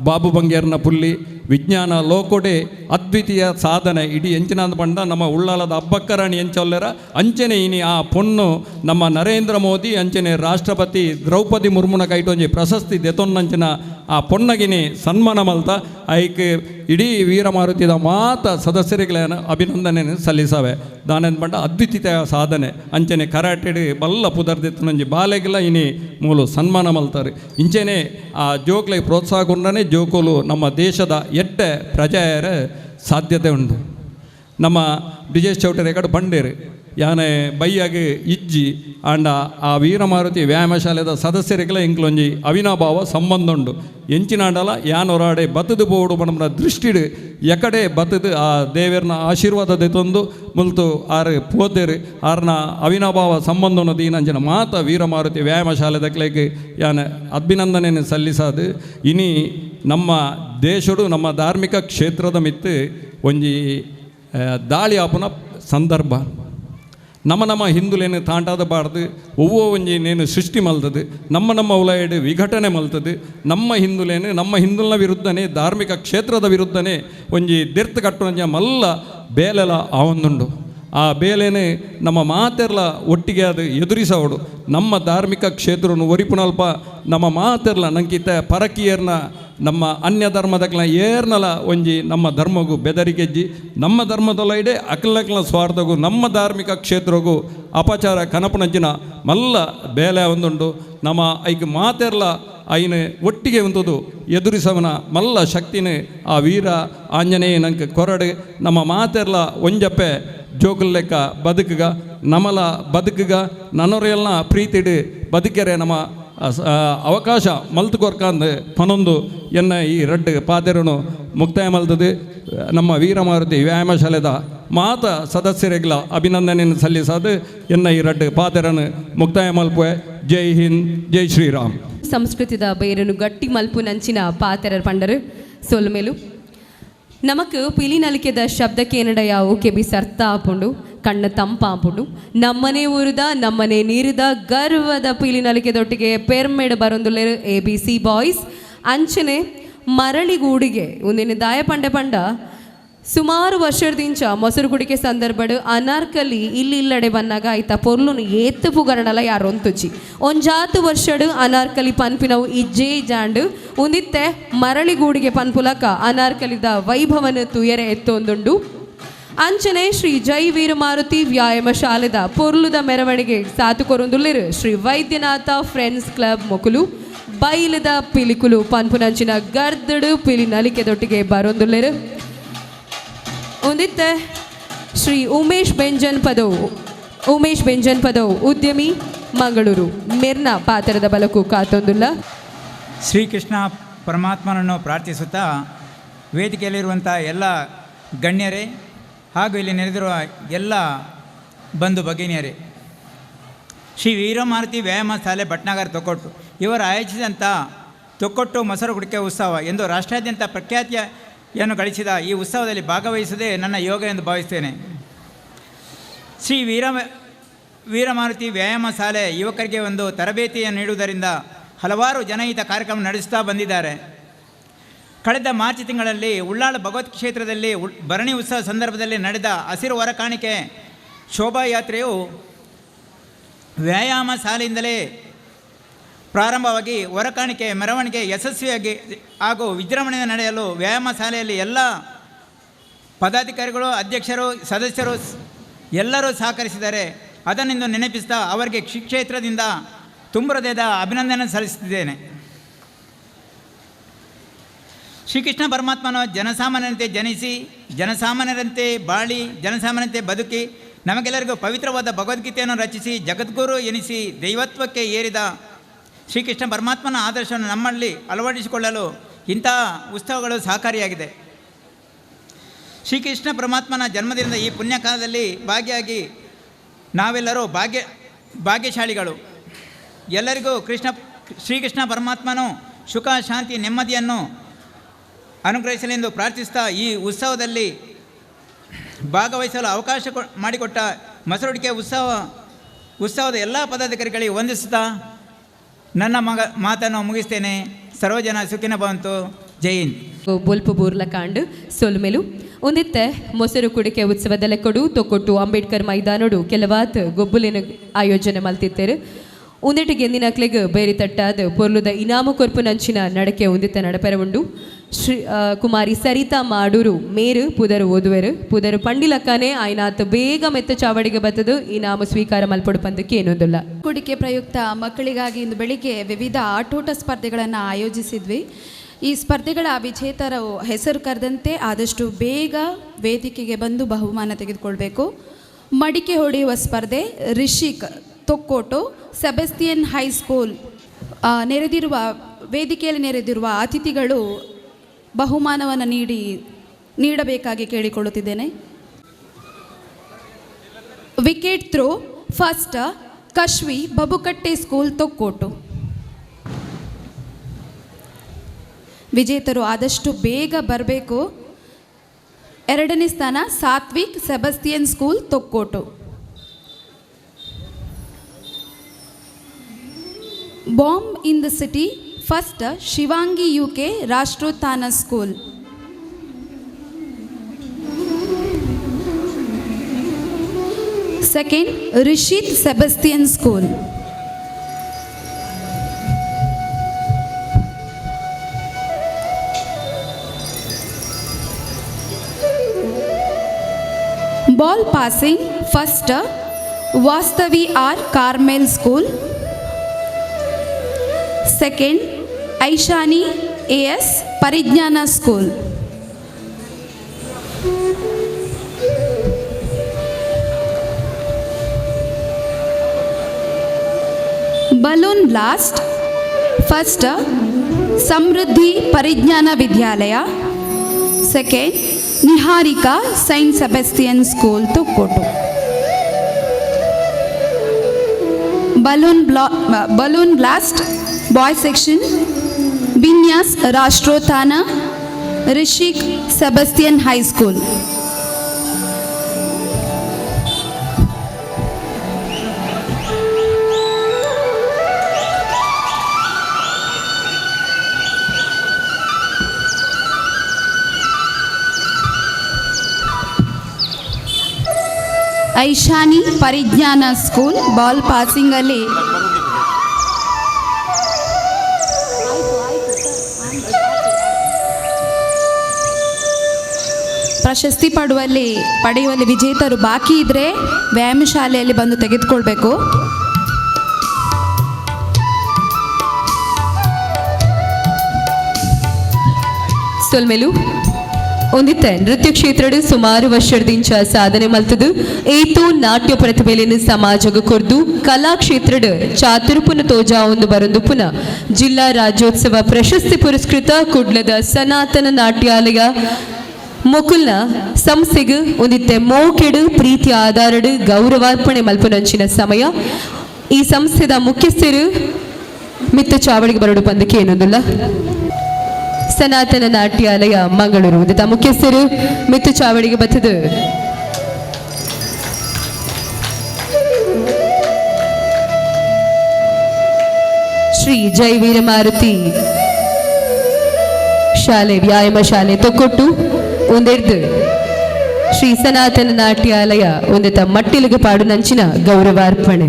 ಬಾಬು ಬಂಗೇರ್ನ ಪುಲ್ಲಿ ವಿಜ್ಞಾನ ಲೋಕೋಡೆ ಅದ್ವಿತೀಯ ಸಾಧನೆ ಇಡೀ ಎಂಚಿನಾದ ಪಂಡ ನಮ್ಮ ಉಳ್ಳಾಲದ ಅಬ್ಬಕ್ಕರಾಣಿ ಎಂಚೊಲ್ಲೆರ ಅಂಚನೆ ಇನಿ ಆ ಪೊಣ್ಣು ನಮ್ಮ ನರೇಂದ್ರ ಮೋದಿ ಅಂಚನೆ ರಾಷ್ಟ್ರಪತಿ ದ್ರೌಪದಿ ಮುರ್ಮುನ ಕೈಟೊಂಜಿ ಪ್ರಶಸ್ತಿ ದೆತೊನ್ನಂಚಿನ ಆ ಪೊಣ್ಣಗಿನಿ ಸನ್ಮಾನ ಮಲ್ತ ಐಕ್ ಇಡೀ ವೀರಮಾರುತಿದ ಮಾತ ಸದಸ್ಯರಿಗಳನ್ನ ಅಭಿನಂದನೆ ಸಲ್ಲಿಸವೆ ದಾನಂದ ಪಂಡ ಅದ್ವಿತೀಯ ಸಾಧನೆ ಅಂಚನೆ ಕರಾಟೆಡ್ ಬಲ್ಲ ಪುದರ್ದೆತ್ತನಂಜಿ ಬಾಲೆಗಿಲ್ಲ ಇನಿ ಮೂಲು ಸನ್ಮಾನ ಮಲ್ತಾರೆ ಇಂಚೆನೆ ಆ ಜೋಕ್ಲಿಗೆ ಪ್ರೋತ್ಸಾಹ ಕೊಂಡನೆ ಜೋಕೋಲು ನಮ್ಮ ದೇಶದ ಎಡ್ಡೆ ಪ್ರಜೆಯರ ಸಾಧ್ಯತೆ ಉಂಟು. ನಮ್ಮ ಬ್ರಿಜೇಶ್ ಚೌಟರಿ ಕಡೆ ಬಂಡೇರು ಯಾನೆ ಬೈಯಾಗೆ ಇಜ್ಜಿ ಆಂಡ ಆ ವೀರಮಾರುತಿ ವ್ಯಾಯಾಮ ಶಾಲೆದ ಸದಸ್ಯರಿಗೆಲ್ಲ ಇಂಕ್ಲೊಂಜಿ ಅವಿನಾಭಾವ ಸಂಬಂಧ ಉಂಡು ಎಂಚಿನಾಂಡಲ ಯಾನೊರಾಡೆ ಬತ್ತದು ಬೋಡು ಮನಮ್ರ ದೃಷ್ಟಿಡು ಎಕಡೆ ಬತ್ತದು ಆ ದೇವರನ ಆಶೀರ್ವಾದದ ತಂದು ಮುಲ್ತು ಆರು ಪೋತೇರು ಆರ್ನ ಅವಿನಾಭಾವ ಸಂಬಂಧವನ್ನು ದೀನಂಚಿನ ಮಾತ ವೀರಮಾರುತಿ ವ್ಯಾಯಾಮ ಶಾಲೆದಕ್ಲೆಗೆ ಯಾನ ಅಭಿನಂದನೆಯನ್ನು ಸಲ್ಲಿಸಾದು ಇನಿ ನಮ್ಮ ದೇಶಡು ನಮ್ಮ ಧಾರ್ಮಿಕ ಕ್ಷೇತ್ರದ ಮಿತ್ತು ಒಂಜಿ ದಾಳಿ ಆಪುನ ಸಂದರ್ಭ ನಮ್ಮ ಹಿಂದುಲೇನು ತಾಂಟಾದಬಾರ್ದು ಒವ್ವೋ ಒಂಜಿ ನೇನು ಸೃಷ್ಟಿ ಮಲ್ತದು ನಮ್ಮ ಉಲಯಡು ವಿಘಟನೆ ಮಲ್ತದು ನಮ್ಮ ಹಿಂದುಲಿನ ವಿರುದ್ಧನೇ ಧಾರ್ಮಿಕ ಕ್ಷೇತ್ರದ ವಿರುದ್ಧನೇ ಒಂಜಿ ದಿರ್ತ್ ಕಟ್ಟುವಂಜ ಮಲ್ಲ ಬೇಲೆಲ ಆವೊಂದುಂಡು ಆ ಬೇಲೆನೇ ನಮ್ಮ ಮಾತೆರ್ಲ ಒಟ್ಟಿಗೆ ಅದು ಎದುರಿಸೋಡು ನಮ್ಮ ಧಾರ್ಮಿಕ ಕ್ಷೇತ್ರವನ್ನು ಒರಿಪುನಲ್ಪ ನಮ್ಮ ಮಾತೆರ್ಲ ನಂಗಿತ ಪರಕೀಯರ್ನ ನಮ್ಮ ಅನ್ಯ ಧರ್ಮದಕ್ಲ ಏರ್ನಲ ಒಂಜಿ ನಮ್ಮ ಧರ್ಮಗೂ ಬೆದರಿಕೆಜ್ಜಿ ನಮ್ಮ ಧರ್ಮದೊಳಗಡೆ ಅಕ್ಲಕ್ಲ ಸ್ವಾರ್ಥಗೂ ನಮ್ಮ ಧಾರ್ಮಿಕ ಕ್ಷೇತ್ರಗೂ ಅಪಚಾರ ಕನಪನಂಚಿನ ಮಲ್ಲ ಬೇಲೆ ಒಂದುಂಡು ನಮ್ಮ ಐಕ್ ಮಾತೆರ್ಲ ಐನ ಒಟ್ಟಿಗೆ ಒಂದದು ಎದುರಿಸವನ ಮಲ್ಲ ಶಕ್ತಿನೇ ಆ ವೀರ ಆಂಜನೇಯ ನಂಗೆ ಕೊರಡು ನಮ್ಮ ಮಾತೆರ್ಲ ಒಂಜಪ್ಪೆ ಜೋಗುಲ್ ಲೆಕ್ಕ ಬದುಕುಗ ನಮಲ ಬದುಕುಗ ನನ್ನೊರೆಲ್ಲ ಪ್ರೀತಿಡು ಬದುಕೆರೆ ನಮ್ಮ ಅವಕಾಶ ಮಲ್ತು ಕೊರ್ಕಂದು ಪನೊಂದು ಎನ್ನ ಈ ರಡ್ಡು ಪಾತೆರನು ಮುಕ್ತಾಯ ಮಲ್ತದು ನಮ್ಮ ವೀರಮಾರುತಿ ವ್ಯಾಯಾಮ ಶಾಲೆದ ಮಾತ ಸದಸ್ಯರಿಗಳ ಅಭಿನಂದನೆಯನ್ನು ಸಲ್ಲಿಸದು ಎನ್ನ ಈ ರಡ್ಡು ಪಾತೆರನು ಮುಕ್ತಾಯ ಮಲ್ಪುವೆ ಜೈ ಹಿಂದ್ ಜೈ ಶ್ರೀರಾಮ್ ಸಂಸ್ಕೃತಿದ ಬೇರನು ಗಟ್ಟಿ ಮಲ್ಪು ನಂಚಿನ ಪಾತೆರರ್ ಪಂಡರು ಸೊಲ್ಮೇಲು ನಮಕ್ ಪಿಲಿ ನಲಿಕೆದ ಶಬ್ದಕ್ಕೇನಡಯಾವು ಕೆಬಿ ಸರ್ತ ಆಪುಂಡು ಕಣ್ಣ ತಂಪಾಪುಂಡು ನಮ್ಮನೆ ಊರಿದ ನಮ್ಮನೆ ನೀರಿದ ಗರ್ವದ ಪಿಲಿ ನಲಿಕೆದೊಟ್ಟಿಗೆ ಪೆರ್ಮೆಡ್ ಬರೊಂದುಲ್ಲೇರು ABC ಬಾಯ್ಸ್ ಅಂಚನೆ ಮರಳಿಗೂಡಿಗೆ ಒಂದಿನ ದಾಯ ಪಂಡ ಸುಮಾರು ವರ್ಷದಿಂಚ ಮೊಸರು ಕುಡಿಕೆ ಸಂದರ್ಭಡು ಅನಾರ್ಕಲಿ ಇಲ್ಲಡೆ ಬನ್ನಾಗ ಆಯ್ತ ಪೊರ್ಲುನು ಏತ್ತು ಪುಗರಣಲ ಯಾರೊಂತುಚಿ ಒಂಜಾತು ವರ್ಷಡು ಅನಾರ್ಕಲಿ ಪನ್ಪಿನವು ಇಜ್ಜೇ ಜಾಂಡು ಉಂದಿತ್ತೆ ಮರಳಿಗೂಡಿಗೆ ಪನ್ಪುಲಕ ಅನಾರ್ಕಲಿದ ವೈಭವನ ತುಯರೆ ಎತ್ತೊಂದುಂಡು ಅಂಚನೆ ಶ್ರೀ ಜೈ ವೀರಮಾರುತಿ ವ್ಯಾಯಾಮ ಶಾಲೆದ ಪೊರ್ಲುದ ಮೆರವಣಿಗೆ ಸಾತು ಕೊರೊಂದುಲ್ಲೆರು ಶ್ರೀ ವೈದ್ಯನಾಥ ಫ್ರೆಂಡ್ಸ್ ಕ್ಲಬ್ ಮೊಕುಲು ಬೈಲದ ಪಿಲಿಕುಲು ಪನ್ಪುನಂಚಿನ ಗರ್ದಡು ಪಿಲಿ ನಲಿಕೆದೊಟ್ಟಿಗೆ ಬರೊಂದುಲ್ಲೆರು ಒಂದಿತ್ತೆ ಶ್ರೀ ಉಮೇಶ್ ಬೆಂಜನ್ ಪದವು ಉದ್ಯಮಿ ಮಂಗಳೂರು ಮಿರ್ನ ಪಾತ್ರದ ಬಲಕು ಕಾತೊಂದುಲ್ಲ ಶ್ರೀಕೃಷ್ಣ ಪರಮಾತ್ಮನನ್ನು ಪ್ರಾರ್ಥಿಸುತ್ತಾ ವೇದಿಕೆಯಲ್ಲಿರುವಂಥ ಎಲ್ಲ ಗಣ್ಯರೇ ಹಾಗೂ ಇಲ್ಲಿ ನೆರೆದಿರುವ ಎಲ್ಲ ಬಂಧು ಭಗಿನಿಯರೇ, ಶ್ರೀ ವೀರಮಾರುತಿ ವ್ಯಾಯಾಮ ಶಾಲೆ ಭಟ್ನಾಗರ ತೊಕ್ಕೊಟ್ಟು ಇವರು ಆಯೋಜಿಸಿದಂಥ ತೊಕ್ಕೊಟ್ಟು ಮೊಸರು ಕುಡಿಕೆ ಉತ್ಸವ ಎಂದು ರಾಷ್ಟ್ರಾದ್ಯಂತ ಪ್ರಖ್ಯಾತಿಯನ್ನು ಗಳಿಸಿದ ಈ ಉತ್ಸವದಲ್ಲಿ ಭಾಗವಹಿಸುವುದೇ ನನ್ನ ಯೋಗ ಎಂದು ಭಾವಿಸ್ತೇನೆ. ಶ್ರೀ ವೀರಮಾರುತಿ ವ್ಯಾಯಾಮ ಶಾಲೆ ಯುವಕರಿಗೆ ಒಂದು ತರಬೇತಿಯನ್ನು ನೀಡುವುದರಿಂದ ಹಲವಾರು ಜನಹಿತ ಕಾರ್ಯಕ್ರಮ ನಡೆಸುತ್ತಾ ಬಂದಿದ್ದಾರೆ. ಕಳೆದ ಮಾರ್ಚ್ ತಿಂಗಳಲ್ಲಿ ಉಳ್ಳಾಳ ಭಗವತ್ ಕ್ಷೇತ್ರದಲ್ಲಿ ಭರಣಿ ಉತ್ಸವ ಸಂದರ್ಭದಲ್ಲಿ ನಡೆದ ಹಸಿರು ಹೊರಕಾಣಿಕೆ ಶೋಭಾಯಾತ್ರೆಯು ವ್ಯಾಯಾಮ ಶಾಲೆಯಿಂದಲೇ ಪ್ರಾರಂಭವಾಗಿ ಹೊರಕಾಣಿಕೆ ಮೆರವಣಿಗೆ ಯಶಸ್ವಿಯಾಗಿ ಹಾಗೂ ವಿಜೃಂಭಣೆಯಿಂದ ನಡೆಯಲು ವ್ಯಾಯಾಮ ಶಾಲೆಯಲ್ಲಿ ಎಲ್ಲ ಪದಾಧಿಕಾರಿಗಳು, ಅಧ್ಯಕ್ಷರು, ಸದಸ್ಯರು ಎಲ್ಲರೂ ಸಹಕರಿಸಿದ್ದಾರೆ. ಅದನ್ನಿಂದು ನೆನಪಿಸ್ತಾ ಅವರಿಗೆ ಕ್ಷೇತ್ರದಿಂದ ತುಂಬ ಹೃದಯದ ಅಭಿನಂದನೆ ಸಲ್ಲಿಸುತ್ತಿದ್ದೇನೆ. ಶ್ರೀಕೃಷ್ಣ ಪರಮಾತ್ಮನು ಜನಸಾಮಾನ್ಯರಂತೆ ಜನಿಸಿ, ಜನಸಾಮಾನ್ಯರಂತೆ ಬಾಳಿ, ಜನಸಾಮಾನ್ಯರಂತೆ ಬದುಕಿ, ನಮಗೆಲ್ಲರಿಗೂ ಪವಿತ್ರವಾದ ಭಗವದ್ಗೀತೆಯನ್ನು ರಚಿಸಿ ಜಗದ್ಗುರು ಎನಿಸಿ ದೈವತ್ವಕ್ಕೆ ಏರಿದ ಶ್ರೀಕೃಷ್ಣ ಪರಮಾತ್ಮನ ಆದರ್ಶವನ್ನು ನಮ್ಮಲ್ಲಿ ಅಳವಡಿಸಿಕೊಳ್ಳಲು ಇಂತಹ ಉತ್ಸವಗಳು ಸಹಕಾರಿಯಾಗಿದೆ. ಶ್ರೀಕೃಷ್ಣ ಪರಮಾತ್ಮನ ಜನ್ಮದಿನದ ಈ ಪುಣ್ಯಕಾಲದಲ್ಲಿ ಭಾಗಿಯಾಗಿ ನಾವೆಲ್ಲರೂ ಭಾಗ್ಯಶಾಲಿಗಳು. ಎಲ್ಲರಿಗೂ ಶ್ರೀಕೃಷ್ಣ ಪರಮಾತ್ಮನು ಸುಖ, ಶಾಂತಿ, ನೆಮ್ಮದಿಯನ್ನು ಅನುಗ್ರಹಿಸಲೆಂದು ಪ್ರಾರ್ಥಿಸ್ತಾ ಈ ಉತ್ಸವದಲ್ಲಿ ಭಾಗವಹಿಸಲು ಅವಕಾಶ ಮಾಡಿಕೊಟ್ಟ ಮೊಸರುಡಿಕೆ ಉತ್ಸವದ ಎಲ್ಲ ಪದಾಧಿಕಾರಿಗಳಿಗೆ ವಂದಿಸುತ್ತಾ ನನ್ನ ಮಾತನ್ನು ಮುಗಿಸ್ತೇನೆ. ಸರ್ವಜನ ಸುಖಿನ ಭವಂತು. ಜೈ ಹಿಂದ್. ಬೊಲ್ಪು ಬೂರ್ಲ ಕಾಂಡು ಸೊಲ್ಮೆಲು ಒಂದಿತ್ತೆ ಮೊಸರು ಕುಡಿಕೆ ಉತ್ಸವದ ಲೆಕ್ಕಡು ತೊಕ್ಕೊಟ್ಟು ಅಂಬೇಡ್ಕರ್ ಮೈದಾನಡು ಕೆಲವಾತ್ ಗೊಬ್ಬುಲಿನ ಆಯೋಜನೆ ಮಲ್ತಿತ್ತೇರು. ಒಂದಿಟ್ಟಿಗೆ ಎಂದಿನಕ್ಲೆಗ್ ಬೇರೆ ತಟ್ಟಾದ ಪೊರ್ಲುದ ಇನಾಮ ಕೊರ್ಪು ನಂಚಿನ ನಡಕೆ ಒಂದಿತ್ತ ನಡಪೆರವುಂಡು. ಕುಮಾರಿ ಸರಿತಾ ಮಾಡೂರು ಮೇರು ಪುದರು ಓದುವೆರು ಪುದರು ಪಂಡಿಲಕ್ಕನೆ ಆಯ್ನಾತ್ ಬೇಗ ಮೆತ್ತ ಚಾವಡಿಗೆ ಬತ್ತದು ಇನಾಮ ಸ್ವೀಕಾರ ಮಲ್ಪಡು ಪಂದಕ್ಕೆ ಏನೊಂದಿಲ್ಲ. ಕುಡಿಕೆ ಪ್ರಯುಕ್ತ ಮಕ್ಕಳಿಗಾಗಿ ಇಂದು ಬೆಳಿಗ್ಗೆ ವಿವಿಧ ಆಟೋಟ ಸ್ಪರ್ಧೆಗಳನ್ನು ಆಯೋಜಿಸಿದ್ವಿ. ಈ ಸ್ಪರ್ಧೆಗಳ ವಿಜೇತರು ಹೆಸರು ಕರೆದಂತೆ ಆದಷ್ಟು ಬೇಗ ವೇದಿಕೆಗೆ ಬಂದು ಬಹುಮಾನ ತೆಗೆದುಕೊಳ್ಬೇಕು. ಮಡಿಕೆ ಹೊಡೆಯುವ ಸ್ಪರ್ಧೆ ರಿಷಿಕ್ ತೊಕ್ಕೋಟು ಸೆಬೆಸ್ಟಿಯನ್ ಹೈಸ್ಕೂಲ್. ವೇದಿಕೆಯಲ್ಲಿ ನೆರೆದಿರುವ ಅತಿಥಿಗಳು ಬಹುಮಾನವನ್ನು ನೀಡಬೇಕಾಗಿ ಕೇಳಿಕೊಳ್ಳುತ್ತಿದ್ದೇನೆ. Wicket throw first Kashvi Babukatte school Thokkottu. ವಿಜೇತರು ಆದಷ್ಟು ಬೇಗ ಬರಬೇಕು. ಎರಡನೇ ಸ್ಥಾನ Satvik Sebastian school Thokkottu. Bomb in the city first Shivangi UK Rashtrotthana school. Second Rishit Sebastian school. Ball passing first Vastavi R Carmel school. Second Aishani AS Parijnana school. Balloon blast first Samruddhi Parijnana Vidyalaya. Second Niharika saint Sebastian school Thokkottu. Balloon blast boy section Binyas Rashtrotthana Rishik Sebastian high school. Aishani ಪರಿಜ್ಞಾನ school ball ಪಾಸಿಂಗಲ್ಲಿ ಪ್ರಶಸ್ತಿ ಪಡೆಯುವಲ್ಲಿ ವಿಜೇತರು ಬಾಕಿ ಇದ್ದರೆ ವ್ಯಾಯಾಮ ಶಾಲೆಯಲ್ಲಿ ಬಂದು ತೆಗೆದುಕೊಳ್ಬೇಕು. ಸೊಲ್ಮೆಲು ಒಂದಿತ್ತೆ ನೃತ್ಯ ಕ್ಷೇತ್ರಡು ಸುಮಾರು ವರ್ಷದಿಂದ ಸಾಧನೆ ಮಲ್ತದು ಏತು ನಾಟ್ಯ ಪ್ರತಿಭೆಯನ್ನು ಸಮಾಜಗ ಕೊರ್ದು ಕಲಾ ಕ್ಷೇತ್ರಡ್ ಚಾತುರ್ಪುನ ತೋಜಾ ಒಂದು ಬರೊಂದುಪುನ ಜಿಲ್ಲಾ ರಾಜ್ಯೋತ್ಸವ ಪ್ರಶಸ್ತಿ ಪುರಸ್ಕೃತ ಕುಡ್ಲದ ಸನಾತನ ನಾಟ್ಯಾಲಯ ಮೊಕುಲ್ನ ಸಂಸ್ಥೆಗೆ ಒಂದಿತ್ತೆ ಮೋಕೆಡು ಪ್ರೀತಿ ಆಧಾರಡು ಗೌರವಾರ್ಪಣೆ ಮಲ್ಪುನಂಚಿನ ಸಮಯ. ಈ ಸಂಸ್ಥೆದ ಮುಖ್ಯಸ್ಥರು ಮಿತ್ತ ಚಾವಡಿಗೆ ಬರಡು ಪಂದಕ್ಕೆ ಏನೊಂದಿಲ್ಲ. ಸನಾತನ ನಾಟ್ಯಾಲಯ ಮಂಗಳೂರು ಇದರ ಮುಖ್ಯಸ್ಥರು ಮಿತ್ತು ಚಾವಡಿಗೆ ಬರ್ತದೆ. ಶ್ರೀ ಜೈ ವೀರಮಾರುತಿ ಶಾಲೆ ವ್ಯಾಯಾಮ ಶಾಲೆ ತೊಕ್ಕೊಟ್ಟು ಒಂದೆರ್ದು ಶ್ರೀ ಸನಾತನ ನಾಟ್ಯಾಲಯ ಒಂದೆತ ಮಟ್ಟಿಲಿಗೆ ಪಾಡು ನಂಚಿನ ಗೌರವಾರ್ಪಣೆ.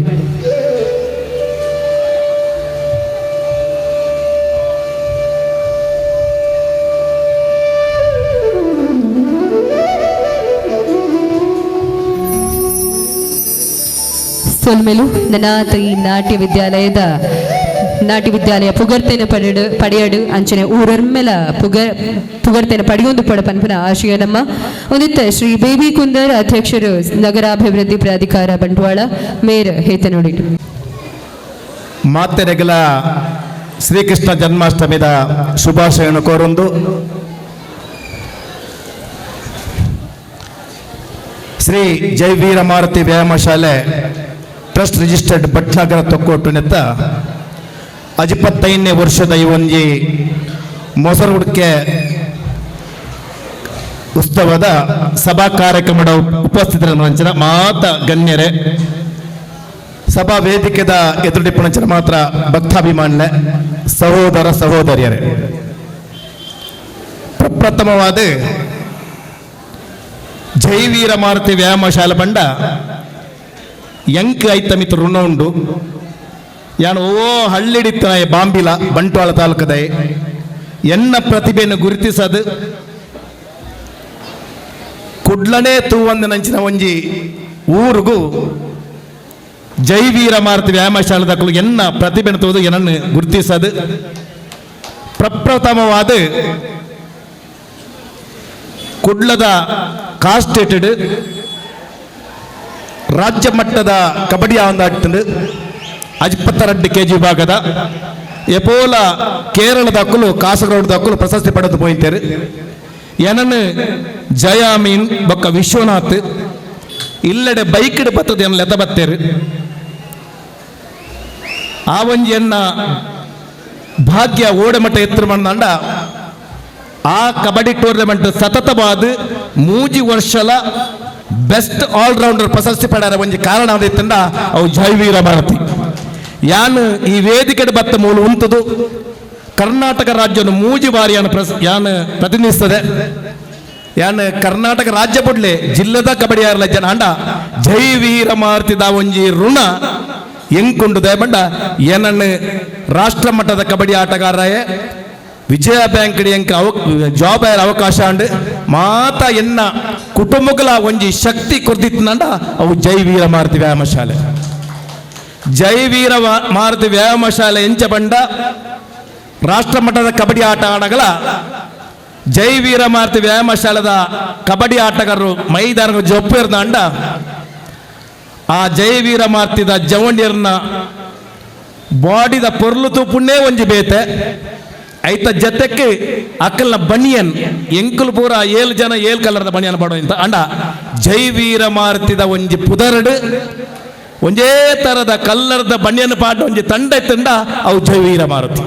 ಸೊಲ್ಮೆಲು ನನಾತ ಈ ನಾಟ್ಯ ವಿದ್ಯಾಲಯ ಪುಗರ್ತೆನ ಪಡೆಯಡು ಅಂಚನೆ ಊರೊರ್ಮೆಲ ಪುಗರ್ತೆನ ಪಡೆಯೊಂದು ಪಡ ಪನ್ಪನ ಆಶಯ ನಮ್ಮ ಒಂದಿತ್ತ ಶ್ರೀ ಬೇಬಿ ಕುಂದರ್ ಅಧ್ಯಕ್ಷರು ನಗರಾಭಿವೃದ್ಧಿ ಪ್ರಾಧಿಕಾರ ಬಂಟ್ವಾಳ ಮೇಯರ್ ಹೇತನೋಡಿಟ್ಟು ಮಾತೆರೆಗಲ ಶ್ರೀಕೃಷ್ಣ ಜನ್ಮಾಷ್ಟಮಿದ ಶುಭಾಶಯವನ್ನು ಕೋರೊಂದು ಶ್ರೀ ಜೈ ವೀರಮಾರುತಿ ವ್ಯಾಯಾಮ ಶಾಲೆ ಟ್ರಸ್ಟ್ ರಿಜಿಸ್ಟರ್ಡ್ ಭಟ್ನಗರ ತೊಕ್ಕೋಟು ನೆತ್ತ 25ನೇ ವರ್ಷದ ಈ ಒಂಜಿ ಮೊಸರುಗುಡಿಕೆ ಉತ್ಸವದ ಸಭಾ ಕಾರ್ಯಕ್ರಮದ ಉಪಸ್ಥಿತರನ್ನು ಹಂಚಿನ ಮಾತ ಗಣ್ಯರೇ ಸಭಾ ವೇದಿಕೆದ ಎದುರುಡಿಪ್ಪಣಂಚಿನ ಮಾತ್ರ ಭಕ್ತಾಭಿಮಾನ್ಯ ಸಹೋದರ ಸಹೋದರಿಯರೇ ಪ್ರಪ್ರಥಮವಾದ ಜೈ ವೀರಮಾರುತಿ ವ್ಯಾಯಾಮ ಶಾಲೆ ಬಂಡ ಎಂಕ್ ಐತ ಮಿತ್ರ ಋಣ ಉಂಡು ಯಾನು ಹಳ್ಳಿಡಿತ್ತ ಬಾಂಬಿಲ ಬಂಟ್ವಾಳ ತಾಲೂಕದ ಎನ್ನ ಪ್ರತಿಭೆಯನ್ನು ಗುರುತಿಸದು ಕುಡ್ಲನೇ ತೂವಂದ ನಂಚಿನ ಒಂಜಿ ಊರಿಗೂ ಜೈ ವೀರಮಾರುತಿ ವ್ಯಾಯಾಮ ಶಾಲೆದಕ್ಕಲು ಎನ್ನ ಪ್ರತಿಭೆಯನ್ನು ತೋದು ಏನನ್ನು ಗುರುತಿಸದು ಪ್ರಪ್ರಥಮವಾದ ಕುಡ್ಲದ ಕಾಸ್ಟೇಟೆಡ್ ರಾಜ್ಯ ಮಟ್ಟದ ಕಬಡ್ಡಿ ಆಂದಾಡ್ತಂಡು 52 kg ವಿಭಾಗದ ಎಪೋಲ ಕೇರಳದ ಅಕ್ಕಲು ಕಾಸರಗೋಡು ಅಕ್ಕಲು ಪ್ರಶಸ್ತಿ ಪಡೆದು ಹೋಯ್ತಾರೆ. ಏನನ್ನು ಜಯಾಮೀನ್ ಬೊಕ್ಕ ವಿಶ್ವನಾಥ್ ಇಲ್ಲೆಡೆ ಬೈಕ್ ಬತ್ತದ ಎನ್ನ ಲೆತ ಬತ್ತೇರು. ಆ ಒಂಜಿ ಎನ್ನ ಭಾಗ್ಯ ಓಡಮಟ್ಟ ಎತ್ತರ ಮಂಡ ಆ ಕಬಡ್ಡಿ ಟೂರ್ನಮೆಂಟ್ ಸತತವಾದ 3 ವರ್ಷಲ ಬೆಸ್ಟ್ ಆಲ್ರೌಂಡರ್ ಪ್ರಶಸ್ತಿ ಪಡೆಯರ ಒಂಜಿ ಕಾರಣ ಆದಿತ್ತಂಡ ಅವು ಜೈವೀರ ಭಾರತಿ. ಯಾನು ಈ ವೇದಿಕೆ ಬತ್ತ ಮೂಲ ಉಂಟದು ಕರ್ನಾಟಕ ರಾಜ್ಯವನ್ನು 3 ಬಾರಿ ಯಾನು ಪ್ರತಿನಿಧಿಸ್ತದೆ. ಯಾನು ಕರ್ನಾಟಕ ರಾಜ್ಯ ಬುಡ್ಲೆ ಜಿಲ್ಲೆದ ಕಬಡ್ಡಿ ಆರ್ಲ ಜನ ಅಂಡ ಜೈವೀರ ಮಾರ್ತಿದ ಒಂಜಿ ಋಣ ಎಂಕೊಂಡು ದಯಬಂಡ ಏನನ್ನು ರಾಷ್ಟ್ರ ಮಟ್ಟದ ಕಬಡ್ಡಿ ಆಟಗಾರರಾಯ ವಿಜಯ ಬ್ಯಾಂಕ್ ಎಂಕ ಜಾಬ್ ಆಯ್ರ ಅವಕಾಶ ಅಂಡ್ ಮಾತ ಎನ್ನ ಕುಟುಂಬಗಳ ಒಂಜಿ ಶಕ್ತಿ ಕೊರ್ದಿತ್ತಂಡ ಅವು ಜೈವೀರ ಮಾರುತಿ ವ್ಯಾಯಾಮ ಶಾಲೆ. ಜೈವೀರ ಮಾರುತಿ ವ್ಯಾಯಾಮ ಶಾಲೆ ಎಂಚ ಬಂಡ ರಾಷ್ಟ್ರ ಮಟ್ಟದ ಕಬಡ್ಡಿ ಆಟ ಆಡಗಳ ಜೈವೀರ ಮಾರುತಿ ವ್ಯಾಯಾಮ ಶಾಲೆದ ಕಬಡ್ಡಿ ಆಟಗಾರರು ಮೈದಾನ ಜೊಪ್ಪೇರ್ದ ಅಂಡ ಆ ಜೈವೀರ ಮಾರ್ತಿದ ಜವಂಡಿಯರ್ನ ಬಾಡಿದ ಪೊರ್ಲು ತೂಪುಣ್ಣೇ ಒಂಜಿ ಬೇತೆ ಐತ ಜೊತೆಗೆ ಅಕ್ಕಲ್ನ ಬನಿಯನ್ ಎಂಕುಲು ಪೂರ 7 ಜನ 7 ಕಲರ್ದ ಬನಿಯನ್ ಬಾಡೋ ಅಂತ ಅಂಡ ಜೈವೀರ ಮಾರ್ತಿದ ಒಂಜಿ ಪುದರಡು ಒಂಜೇ ತರದ ಕಲ್ಲರ್ದ ಬನಿಯನ್ ಪಾಡ ಒಂಜಿ ತಂಡ ಇತ್ತಂಡ ಅವು ಜೈವೀರ ಮಾರುತಿ.